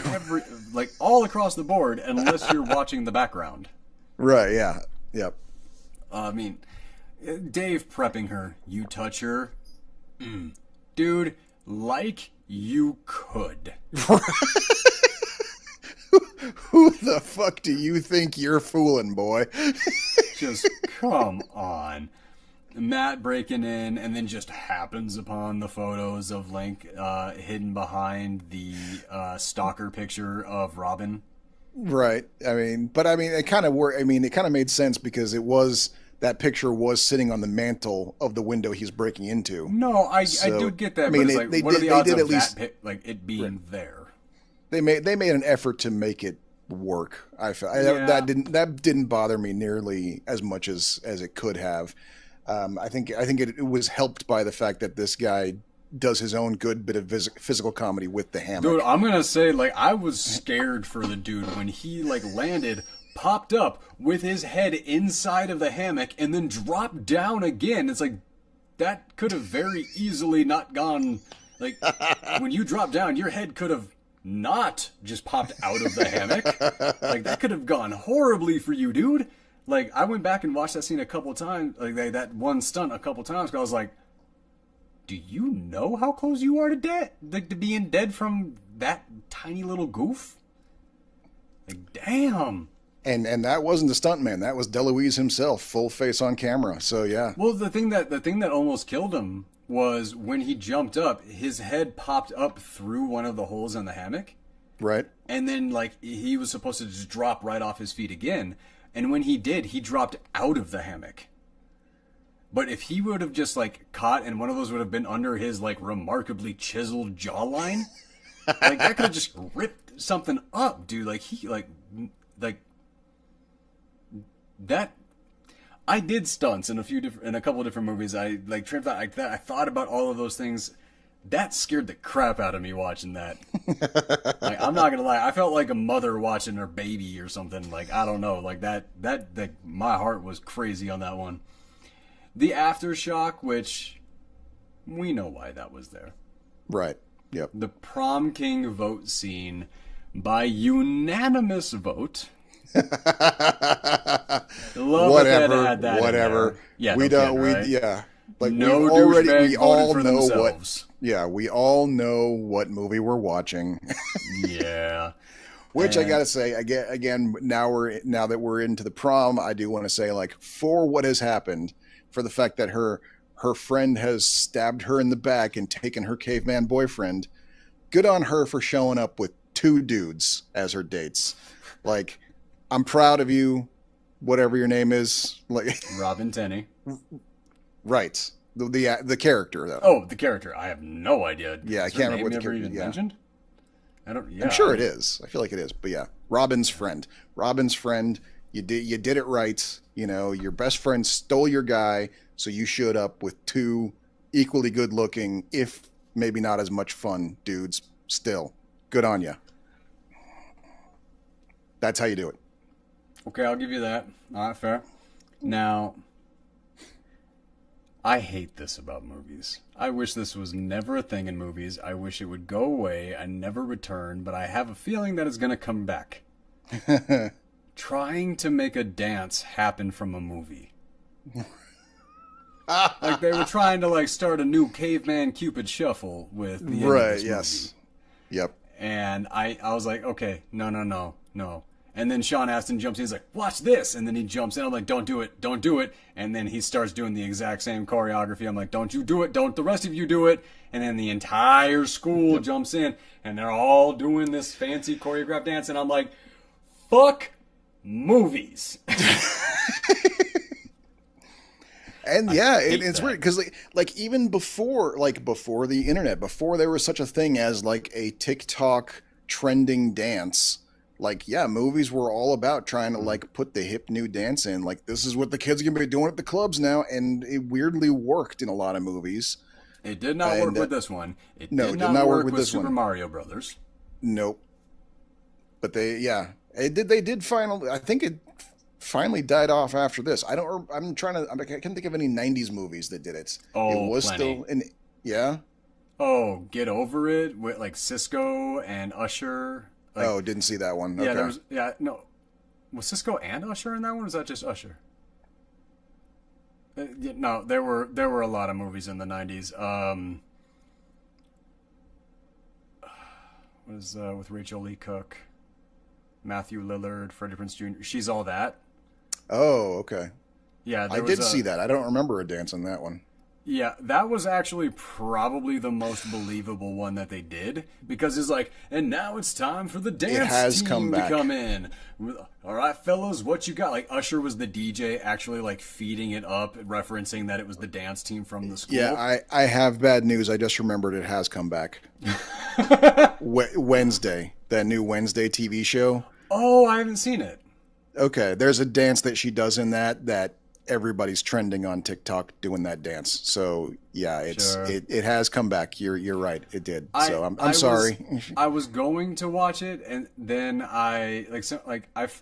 all across the board, unless you're watching the background. Right, yeah. Yep. I mean, Dave prepping her, you touch her. Dude, like you could. Who the fuck do you think you're fooling, boy? Just come on. Matt breaking in and then just happens upon the photos of Link hidden behind the stalker picture of Robin. Right. It kind of worked. It kind of made sense because that picture was sitting on the mantle of the window he's breaking into. No, I do get that. But what are the odds of it being there? They made an effort to make it work. I felt that didn't bother me nearly as much as it could have. I think it was helped by the fact that this guy does his own good bit of physical comedy with the hammock. Dude, I'm gonna say I was scared for the dude when he landed, popped up with his head inside of the hammock, and then dropped down again. It's that could have very easily not gone. When you drop down, your head could have not just popped out of the hammock. That could have gone horribly for you, dude. I went back and watched that scene a couple times, that one stunt a couple times, because I was like, do you know how close you are to being dead from that tiny little goof? Damn. And that wasn't the stuntman. That was DeLuise himself, full face on camera. So yeah. Well, the thing that almost killed him was when he jumped up, his head popped up through one of the holes in the hammock. Right. And then he was supposed to just drop right off his feet again. And when he did, he dropped out of the hammock. But if he would have just caught and one of those would have been under his remarkably chiseled jawline, that could have just ripped something up, dude. That. I did stunts in a couple of different movies. I tripped out like that. I thought about all of those things. That scared the crap out of me watching that. I'm not gonna lie. I felt like a mother watching her baby or something. I don't know. That my heart was crazy on that one. The aftershock, which we know why that was there. Right. Yep. The prom king vote scene by unanimous vote. Whatever. Yeah, we don't. Right? No we all know themselves. We all know what movie we're watching. Yeah. Which I gotta say, again, now that we're into the prom, I do want to say, for what has happened, for the fact that her friend has stabbed her in the back and taken her caveman boyfriend, good on her for showing up with 2 dudes as her dates. I'm proud of you, whatever your name is. Robin Tenney. Right. The character, though. Oh, the character. I have no idea. Yeah, I can't remember what the character is. Mentioned? I'm sure it is. I feel like it is. But yeah, Robin's friend. You did it right. Your best friend stole your guy, so you showed up with 2 equally good-looking, if maybe not as much fun, dudes. Still, good on you. That's how you do it. Okay, I'll give you that. All right, fair. Now, I hate this about movies. I wish this was never a thing in movies. I wish it would go away and never return, but I have a feeling that it's going to come back. Trying to make a dance happen from a movie. They were trying to start a new Caveman Cupid shuffle with the end of this movie. Yep. And I was like, okay, no. And then Sean Astin jumps in. He's like, watch this. And then he jumps in. I'm like, don't do it. Don't do it. And then he starts doing the exact same choreography. I'm like, don't you do it. Don't the rest of you do it. And then the entire school jumps in. And they're all doing this fancy choreographed dance. And I'm like, fuck movies. And yeah, it's weird because like even before the internet, before there was such a thing as like a TikTok trending dance, like yeah, movies were all about trying to like put the hip new dance in. Like this is what the kids are gonna be doing at the clubs now, and it weirdly worked in a lot of movies. It did not work with this one. It did not work with Super Mario Brothers. Nope. But they did finally. I think it finally died off after this. I can't think of any 90s movies that did it. Oh, it was plenty. still in. Yeah. Oh, Get Over It with like Cisco and Usher. Like, didn't see that one. Yeah, Okay. Was Cisco and Usher in that one? Or was that just Usher? No, there were a lot of movies in the 90s. Was with Rachel Lee Cook, Matthew Lillard, Freddie Prinze Jr. She's All That. Oh, okay. Yeah, I did see that. I don't remember a dance on that one. Yeah, that was actually probably the most believable one that they did, because it's like, and now it's time for the dance team to come in. All right, fellas, what you got? Like Usher was the DJ, actually like feeding it up, referencing that it was the dance team from the school. Yeah, I have bad news. I just remembered it has come back. Wednesday, that new Wednesday TV show. Oh, I haven't seen it. Okay, there's a dance that she does in that everybody's trending on TikTok doing that dance. So yeah, it has come back. You're right, it did. So I'm sorry. I was going to watch it, and then I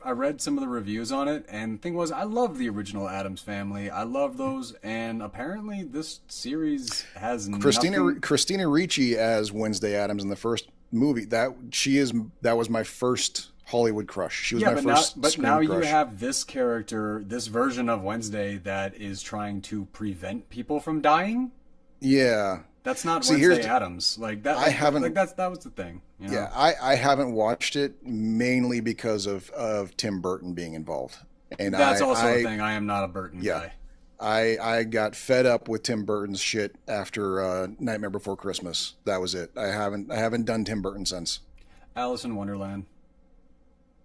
read some of the reviews on it, and the thing was, I love the original Addams Family. I love those, and apparently this series has Christina Ricci as Wednesday Addams in the first movie. That was my first Hollywood crush. She was my first. But now crush. You have this character, this version of Wednesday that is trying to prevent people from dying. Yeah, that's not Wednesday Addams. Like that. I haven't. Like that was the thing. You know? Yeah, I haven't watched it mainly because of Tim Burton being involved, and that's also a thing. I am not a Burton guy. I got fed up with Tim Burton's shit after Nightmare Before Christmas. That was it. I haven't done Tim Burton since. Alice in Wonderland.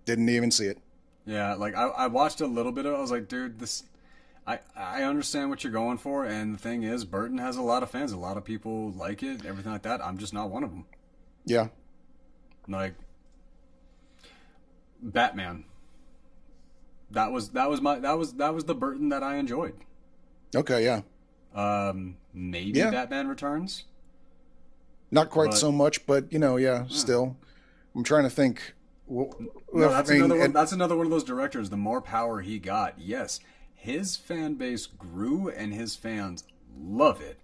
Didn't even see it. Yeah, like I watched a little bit of it. I was like, dude, I understand what you're going for, and the thing is, Burton has a lot of fans. A lot of people like it, everything like that. I'm just not one of them. Yeah. Like Batman. That was the Burton that I enjoyed. Okay, yeah. Maybe Batman Returns. Not quite so much, but still. I'm trying to think. That's another one of those directors. The more power he got, yes, his fan base grew and his fans love it.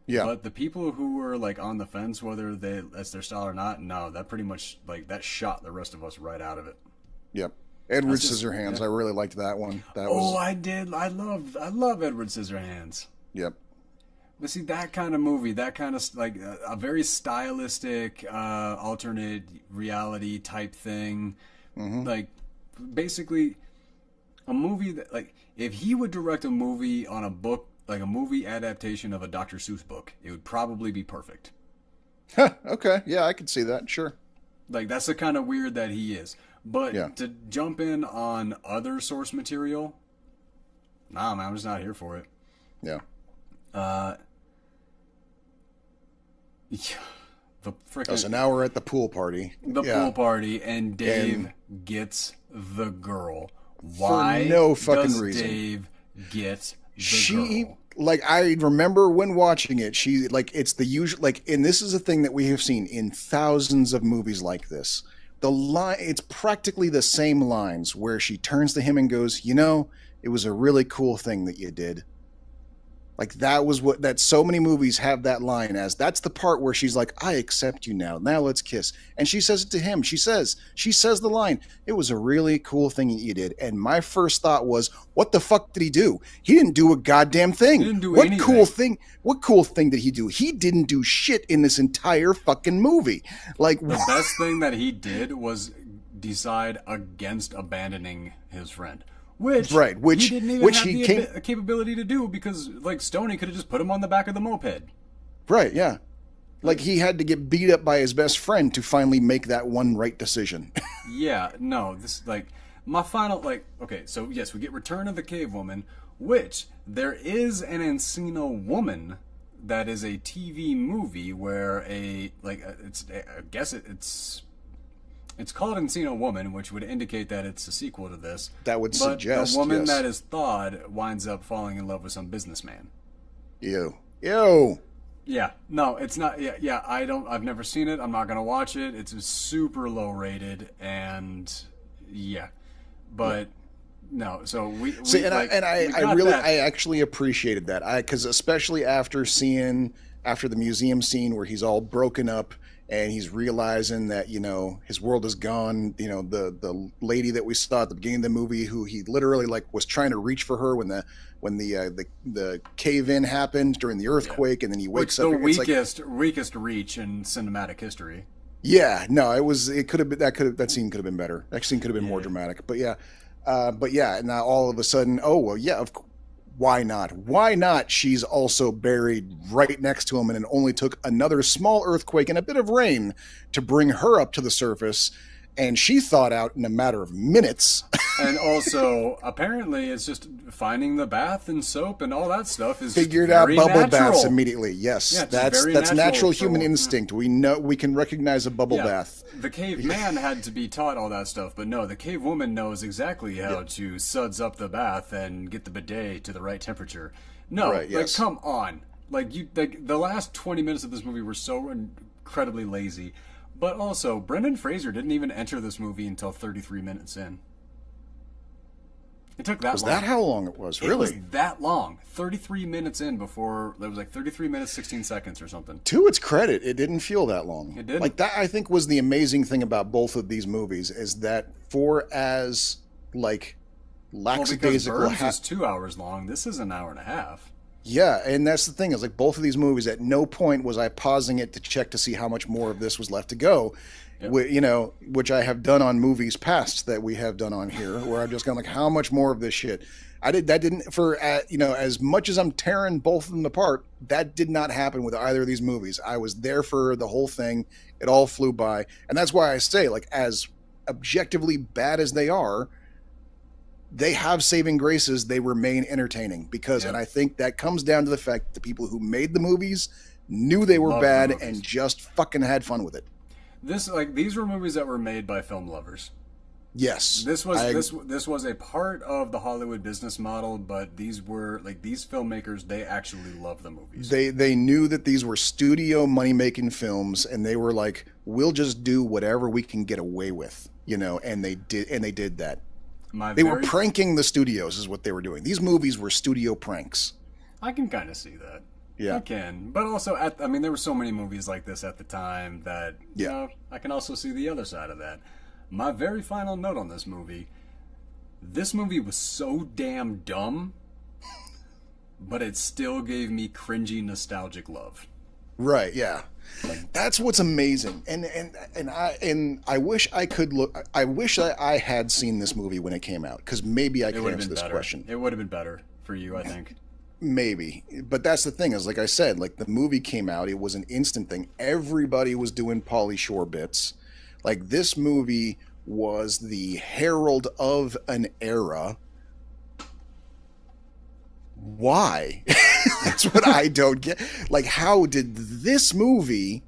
Yeah. But the people who were like on the fence whether that's their style or not, no, that pretty much that shot the rest of us right out of it. Yep. Edward Scissorhands. Yeah. I really liked that one. I did. I love Edward Scissorhands. Yep. But see, that kind of movie, that kind of like a very stylistic, alternate reality type thing, like basically a movie that, like, if he would direct a movie on a book, like a movie adaptation of a Dr. Seuss book, it would probably be perfect. Okay, yeah, I could see that. Sure. Like that's the kind of weird that he is. But to jump in on other source material, nah, man, I'm just not here for it. Yeah. The frickin'. So now we're at the pool party. Pool party, and Dave gets the girl. Why? For no fucking does reason. Dave get the girl? Like, I remember when watching it, she, like, it's the usual, like, and this is a thing that we have seen in thousands of movies like this. It's practically the same lines where she turns to him and goes, it was a really cool thing that you did. Like, that so many movies have that line as, that's the part where she's like, I accept you now. Now let's kiss. And she says it to him. She says the line, it was a really cool thing that you did. And my first thought was, what the fuck did he do? He didn't do a goddamn thing. He didn't do anything. What cool thing did he do? He didn't do shit in this entire fucking movie. Like, the best thing that he did was decide against abandoning his friend. Which, Right, he didn't even have the capability to do, because like Stoney could have just put him on the back of the moped. Right, yeah. Like he had to get beat up by his best friend to finally make that one right decision. Yeah, no, this like my final okay, so yes, we get Return of the Cave Woman, which there is an Encino Woman that is a TV movie where it's called Encino Woman, which would indicate that it's a sequel to this. That would suggest the woman yes. that is thawed winds up falling in love with some businessman. Ew. Yeah, no, it's not. Yeah, I've never seen it. I'm not gonna watch it. It's super low rated, and yeah, but no. So we see, and I actually appreciated that. Because especially after the museum scene where he's all broken up and he's realizing that his world is gone. The lady that we saw at the beginning of the movie, who he literally was trying to reach for her when the cave in happened during the earthquake, and then he wakes up. The weakest reach in cinematic history. Yeah, no, it could have been that scene could have been better. That scene could have been more dramatic. But yeah, now all of a sudden, oh well, yeah, why not? Why not? She's also buried right next to him, and it only took another small earthquake and a bit of rain to bring her up to the surface, and she thawed out in a matter of minutes. And also, apparently, it's just finding the bath and soap and all that stuff is figured out bubble natural. baths immediately. Yes, yeah, that's natural human instinct. We know we can recognize a bubble bath. The caveman had to be taught all that stuff, but no, the cave woman knows exactly how to suds up the bath and get the bidet to the right temperature. No, right, yes. Come on, the last 20 minutes of this movie were so incredibly lazy. But also, Brendan Fraser didn't even enter this movie until 33 minutes in. It took that long. Was that how long it was? Really? It was that long. 33 minutes in before... It was 33 minutes, 16 seconds or something. To its credit, it didn't feel that long. It didn't. That, I think, was the amazing thing about both of these movies, is that for as, lackadaisical... Well, because Burbs is 2 hours long. This is an hour and a half. Yeah, and that's the thing, is both of these movies, at no point was I pausing it to check to see how much more of this was left to go. Yep. Which I have done on movies past that we have done on here, where I'm just going how much more of this shit. As much as I'm tearing both of them apart, that did not happen with either of these movies. I was there for the whole thing. It all flew by. And that's why I say, as objectively bad as they are, they have saving graces. They remain entertaining because, and I think that comes down to the fact that the people who made the movies knew they were bad and just fucking had fun with it. These were movies that were made by film lovers. Yes, this was a part of the Hollywood business model, but these were these filmmakers. They actually love the movies. They knew that these were studio money making films, and they were like, we'll just do whatever we can get away with, and they did that. They were pranking the studios, is what they were doing. These movies were studio pranks. I can kind of see that. Yeah, I can, but also there were so many movies like this at the time that I can also see the other side of that. My very final note on this movie was so damn dumb, but it still gave me cringy nostalgic love. Right, yeah. That's what's amazing. And I wish I could look. I wish I had seen this movie when it came out, because maybe I could answer this question. It would have been better for you, I think. Maybe, but that's the thing, is like I said, the movie came out, it was an instant thing. Everybody was doing Pauly Shore bits. This movie was the herald of an era. Why? That's what I don't get. How did this movie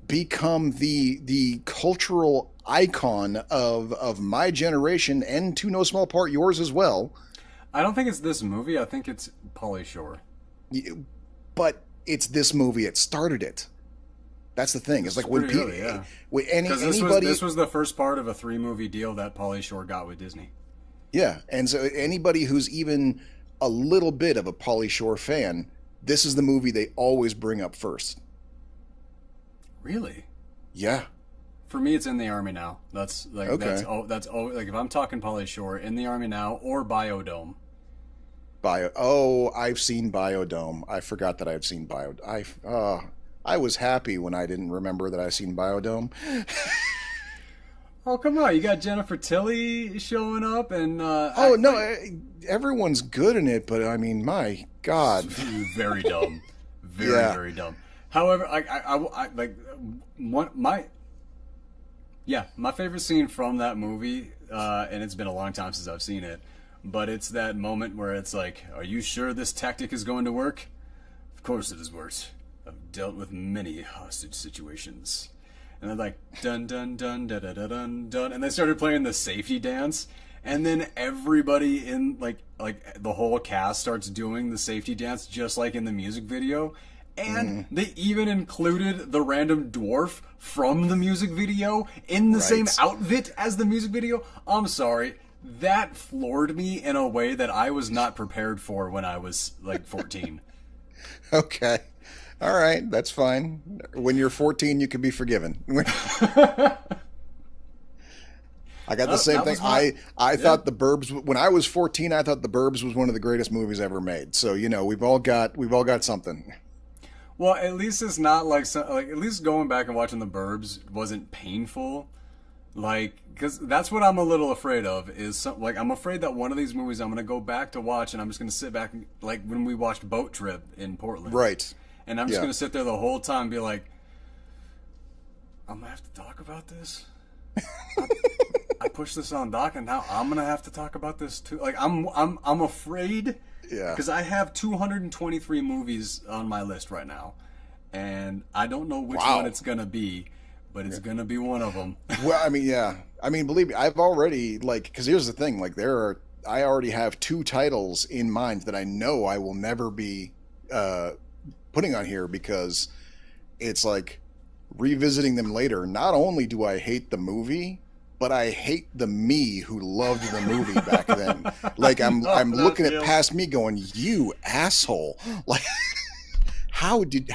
become the cultural icon of my generation, and to no small part yours as well? I don't think it's this movie. I think it's Pauly Shore. But it's this movie. It started it. That's the thing. It's when people, this was the first part of a 3-movie deal that Pauly Shore got with Disney. Yeah, and so anybody who's even a little bit of a Pauly Shore fan, this is the movie they always bring up first. Really? Yeah. For me, it's In the Army Now. That's okay. That's if I'm talking Pauly Shore, In the Army Now or Biodome. I've seen Biodome. I forgot that I've seen Biodome. I was happy when I didn't remember that I've seen Biodome. Oh, come on. You got Jennifer Tilly showing up and Oh no, everyone's good in it, but I mean, my God. very dumb. Very, Yeah. very dumb. However, like one my favorite scene from that movie, and it's been a long time since I've seen it, but it's that moment where it's like, are you sure this tactic is going to work? Of course it has worked. I've dealt with many hostage situations. And they're like, dun dun dun dun dun dun dun dun, and they started playing the safety dance, and then everybody in like the whole cast starts doing the safety dance just like in the music video, and they even included the random dwarf from the music video in the same outfit as the music video. I'm sorry, that floored me in a way that I was not prepared for when I was like 14. Okay. All right, that's fine. When you're 14, you can be forgiven. I got the same thing. I thought The Burbs, when I was 14, I thought The Burbs was one of the greatest movies ever made. So, you know, we've all got something. Well, at least it's not like at least going back and watching The Burbs wasn't painful. Like, because that's what I'm a little afraid of is like I'm afraid that one of these movies I'm gonna go back to watch and I'm just gonna sit back and, like when we watched Boat Trip in Portland, Right? And I'm just gonna sit there the whole time and be like, I'm gonna have to talk about this. I pushed this on Doc, and now I'm gonna have to talk about this too. Like I'm afraid. Yeah. Because I have 223 movies on my list right now, and I don't know which one it's gonna be, but it's gonna be one of them. Well, I mean, yeah. I mean, believe me, I've already because here's the thing: like I already have 2 titles in mind that I know I will never be putting on here because it's like revisiting them later. Not only do I hate the movie, but I hate the me who loved the movie back then. Like I'm looking at past me going, you asshole. Like how did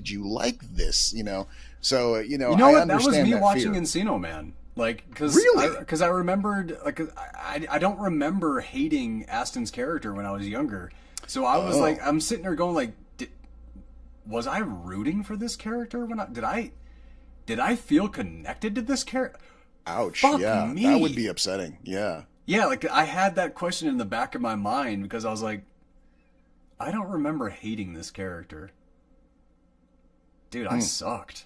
you like this? You know? So, you know what? That was me watching Encino Man. Like, because I remembered, like, I don't remember hating Astin's character when I was younger. So I was like, I'm sitting there going like, was I rooting for this character when did I feel connected to this character? Ouch. Fuck yeah. me. That would be upsetting. Yeah. Yeah, like I had that question in the back of my mind because I was like, I don't remember hating this character. Dude, I sucked.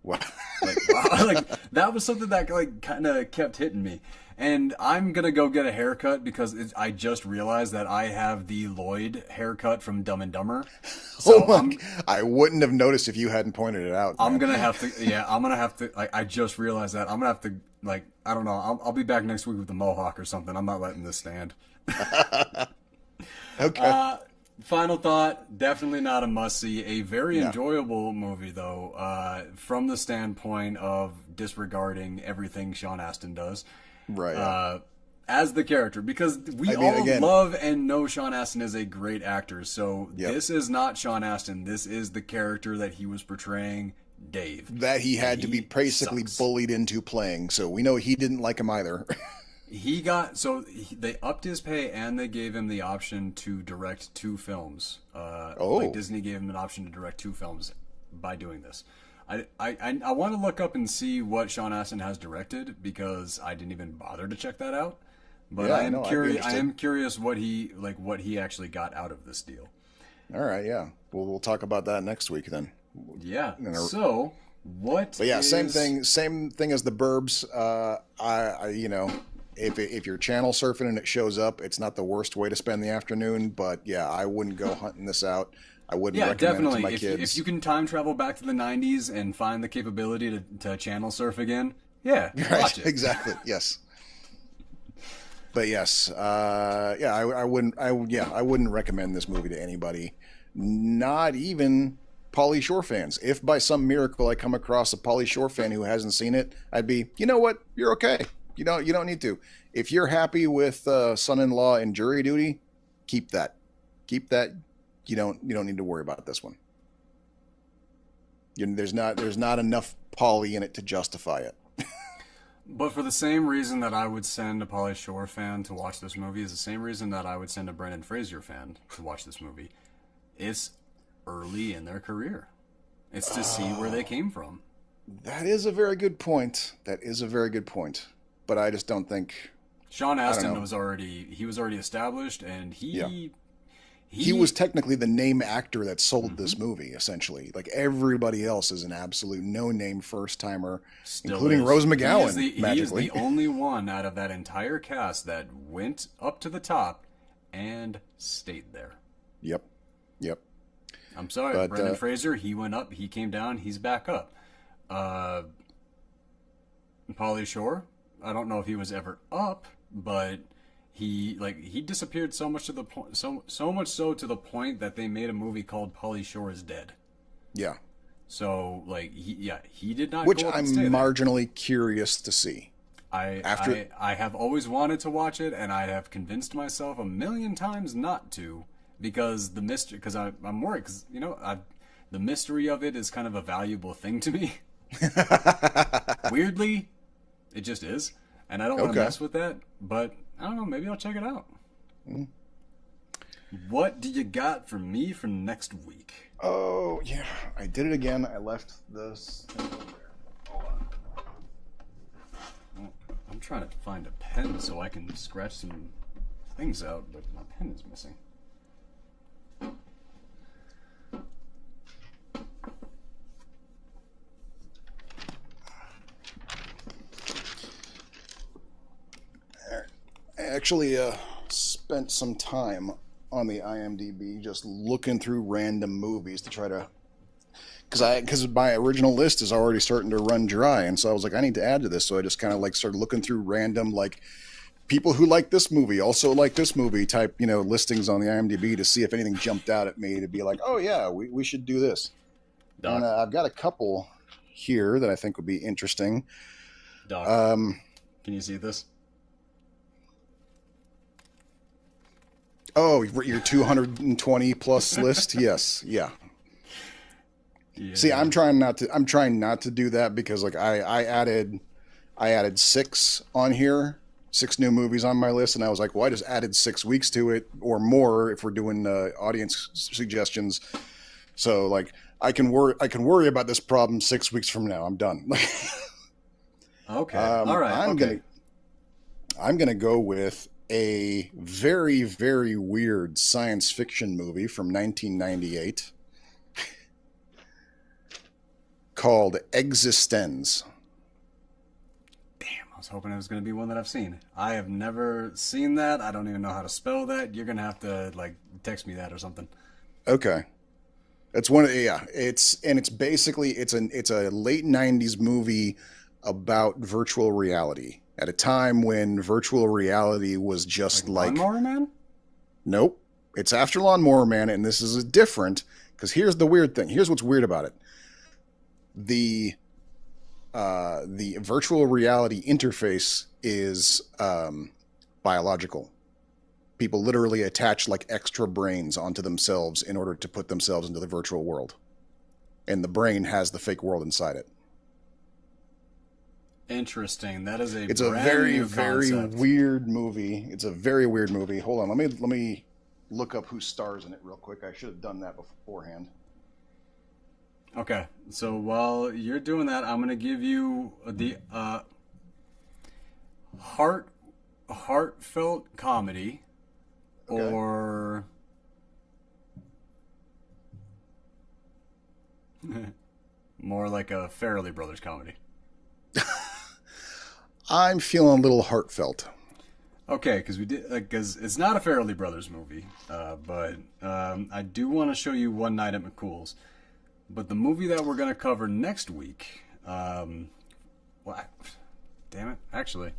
Wow. Like that was something that like kind of kept hitting me. And I'm gonna go get a haircut because I just realized that I have the Lloyd haircut from Dumb and Dumber. So I wouldn't have noticed if you hadn't pointed it out. I'm gonna have to. Yeah, I'm gonna have to. Like, I just realized that I'm gonna have to. Like, I don't know. I'll be back next week with the mohawk or something. I'm not letting this stand. Okay. Final thought, definitely not a must-see. A very enjoyable movie, though, from the standpoint of disregarding everything Sean Astin does. Right. As the character, because we love and know Sean Astin is a great actor. So this is not Sean Astin. This is the character that he was portraying, Dave. That he had to be basically bullied into playing. So we know he didn't like him either. They upped his pay and they gave him the option to direct 2 films. Like Disney gave him an option to direct 2 films by doing this. I want to look up and see what Sean Astin has directed because I didn't even bother to check that out. But I am curious. I am curious what he actually got out of this deal. All right, yeah. We'll talk about that next week then. Yeah. So what? But yeah, same thing as the Burbs. If you're channel surfing and it shows up, it's not the worst way to spend the afternoon. But yeah, I wouldn't go hunting this out. I wouldn't recommend it to my kids. If you can time travel back to the 90s and find the capability to channel surf again, watch it. Exactly. Yes. But yes, I wouldn't recommend this movie to anybody, not even Pauly Shore fans. If by some miracle I come across a Pauly Shore fan who hasn't seen it, I'd be, you know what, you're okay. You don't need to. If you're happy with son-in-law and jury duty, keep that. You don't need to worry about this one. There's not enough Pauly in it to justify it. But for the same reason that I would send a Pauly Shore fan to watch this movie is the same reason that I would send a Brenden Fraser fan to watch this movie. It's early in their career. It's to see where they came from. That is a very good point. but I just don't think. Sean I don't Astin know. was already established, and Yeah. he He was technically the name actor that sold Mhm. this movie, essentially. Like everybody else is an absolute no-name first-timer, Still including is. Rose He is McGowan, the magically. only one out of that entire cast that went up to the top and stayed there. Yep, yep. I'm sorry, But Brendan Fraser. He went up, he came down, he's back up. Uh, Pauly Shore. I don't know if he was ever up, but he disappeared so much to the point, so much so to the point that they made a movie called Pauly Shore is Dead. yeah, So like he did not which go up I'm and stay there. marginally curious to see. After I have always wanted to watch it, and I have convinced myself a million times not to, because the mystery. Because I'm worried. Because the mystery of it is kind of a valuable thing to me. Weirdly, it just is, and I don't want to Okay. mess with that. But I don't know. Maybe I'll check it out. Mm. What do you got for me for next week? Oh yeah, I did it again. I left this thing over there. Hold on. I'm trying to find a pen so I can scratch some things out, but my pen is missing. I actually spent some time on the IMDb just looking through random movies to try to, because my original list is already starting to run dry, and so I was like, I need to add to this. So I just kind of like started looking through random like people who like this movie also like this movie type listings on the IMDb to see if anything jumped out at me to be like, oh yeah, we should do this. Doc, And I've got a couple here that I think would be interesting. Doc, Um, can you see this? oh, your 220 plus list, yes, yeah. Yeah. See, I'm trying not to do that because like I added six on here, six new movies on my list, and I was like, well, I just added 6 weeks to it or more if we're doing audience suggestions. So like I can worry about this problem 6 weeks from now. I'm done. Okay. All right. I'm gonna go with a very very weird science fiction movie from 1998 called Existenz. Damn, I was hoping it was going to be one that I've seen. I have never seen that. I don't even know how to spell that. You're going to have to like text me that or something. Okay. It's one of it's basically it's a late 90s movie about virtual reality at a time when virtual reality was just like Lawnmower Man? nope. It's after Lawnmower Man, and this is different because here's the weird thing. Here's what's weird about it. The virtual reality interface is biological. People literally attach like extra brains onto themselves in order to put themselves into the virtual world, and the brain has the fake world inside it. Interesting. That is It's a brand very new very concept. weird movie. It's a very weird movie. Hold on, let me look up who stars in it real quick. I should have done that beforehand. Okay, so while you're doing that, I'm gonna give you the heartfelt comedy, Okay. or more like a Farrelly Brothers comedy. I'm feeling a little heartfelt. Okay, because it's not a Farrelly Brothers movie, but I do want to show you One Night at McCool's. But the movie that we're going to cover next week, damn it, actually,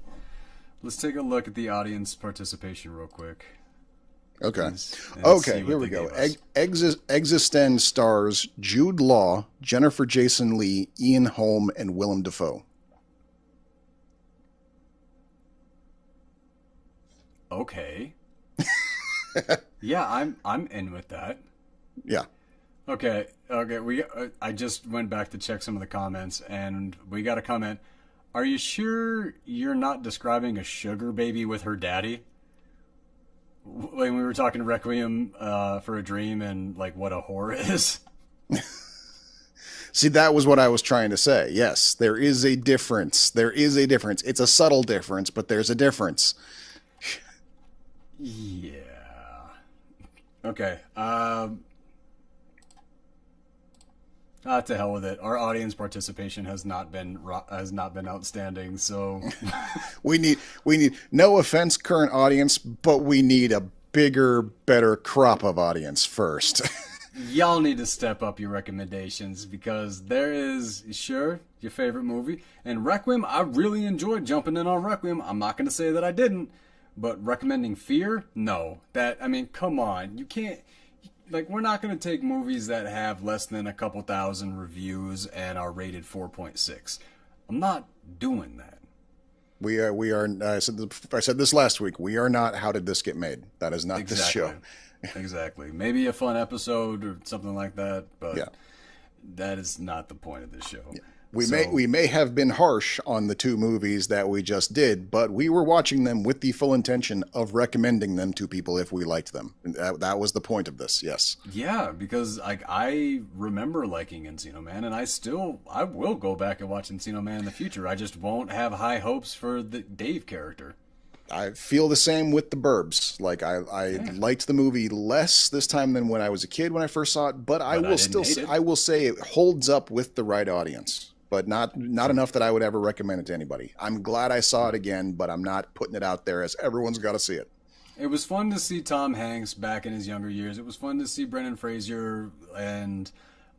let's take a look at the audience participation real quick. Okay. And see Okay, what here we they go. gave us. Existenz stars Jude Law, Jennifer Jason Leigh, Ian Holm, and Willem Dafoe. Okay. Yeah, I'm in with that. Yeah. Okay. I just went back to check some of the comments, and we got a comment. Are you sure you're not describing a sugar baby with her daddy? When we were talking Requiem for a Dream and like what a whore is. See, that was what I was trying to say. Yes, there is a difference. There is a difference. It's a subtle difference, but there's a difference. Yeah. Okay. To hell with it. Our audience participation has not been outstanding. So we need. No offense, current audience, but we need a bigger, better crop of audience first. Y'all need to step up your recommendations, because there is, sure, your favorite movie, and Requiem. I really enjoyed jumping in on Requiem. I'm not going to say that I didn't, but recommending Fear, no. I mean, come on, you can't. Like, we're not going to take movies that have less than a couple thousand reviews and are rated 4.6. I'm not doing that. We are. I said this last week. We are not. How did this get made? That is not this show. Exactly. Maybe a fun episode or something like that, but yeah. That is not the point of this show. Yeah. We may have been harsh on the two movies that we just did, but we were watching them with the full intention of recommending them to people if we liked them. And that was the point of this. Yes. Yeah, because like I remember liking Encino Man, and I will go back and watch Encino Man in the future. I just won't have high hopes for the Dave character. I feel the same with the Burbs. Like I liked the movie less this time than when I was a kid when I first saw it, but I will say it holds up with the right audience, but not enough that I would ever recommend it to anybody. I'm glad I saw it again, but I'm not putting it out there as everyone's got to see it. It was fun to see Tom Hanks back in his younger years. It was fun to see Brendan Fraser and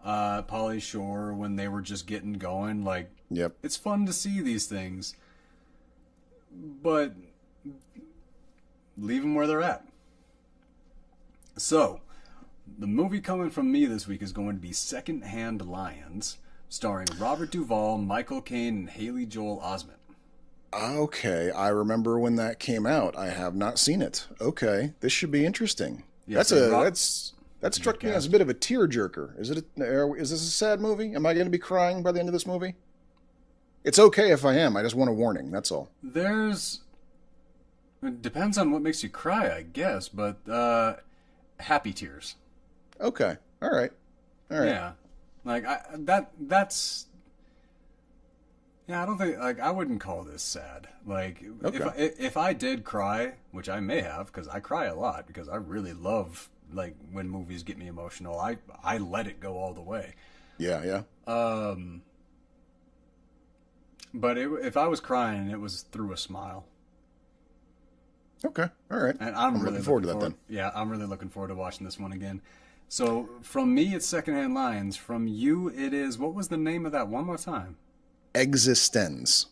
Pauly Shore when they were just getting going. Like, yep. It's fun to see these things, but leave them where they're at. So, the movie coming from me this week is going to be Secondhand Lions, starring Robert Duvall, Michael Caine, and Haley Joel Osment. Okay, I remember when that came out. I have not seen it. Okay, this should be interesting. Yeah, that struck me as a bit of a tearjerker. Is this a sad movie? Am I going to be crying by the end of this movie? It's okay if I am. I just want a warning. That's all. It depends on what makes you cry, I guess, but happy tears. Okay. All right. Yeah. Like that's yeah, I don't think, like, I wouldn't call this sad. Like, okay. if I did cry, which I may have, because I cry a lot, because I really love, like, when movies get me emotional, I let it go all the way. Yeah. But if I was crying, it was through a smile. Okay, all right. And I'm really looking forward to that then. Yeah, I'm really looking forward to watching this one again. So, from me, it's Secondhand Lions. From you, it is, what was the name of that one more time? Existenz.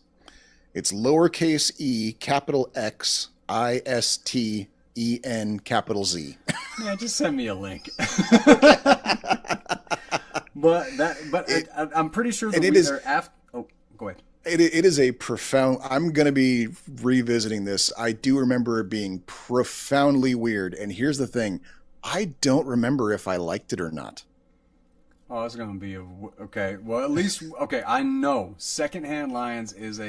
It's lowercase e, capital X, ISTEN, capital Z. Yeah, just send me a link. I'm pretty sure that they're after. Oh, go ahead. It is a profound. I'm going to be revisiting this. I do remember it being profoundly weird. And here's the thing: I don't remember if I liked it or not. Oh, it's going to be okay. Well, at least okay. I know Secondhand Lions is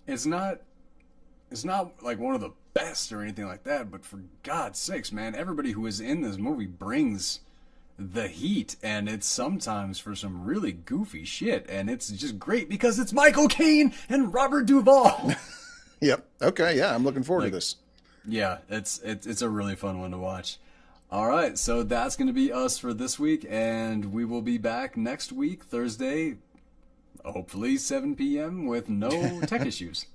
it's not like one of the best or anything like that. But for God's sakes, man, everybody who is in this movie brings the heat, and it's sometimes for some really goofy shit, and it's just great because it's Michael Caine and Robert Duvall. Yep. Okay. Yeah, I'm looking forward to this. Yeah, it's a really fun one to watch. All right, so that's going to be us for this week, and we will be back next week, Thursday, hopefully 7 p.m. with no tech issues.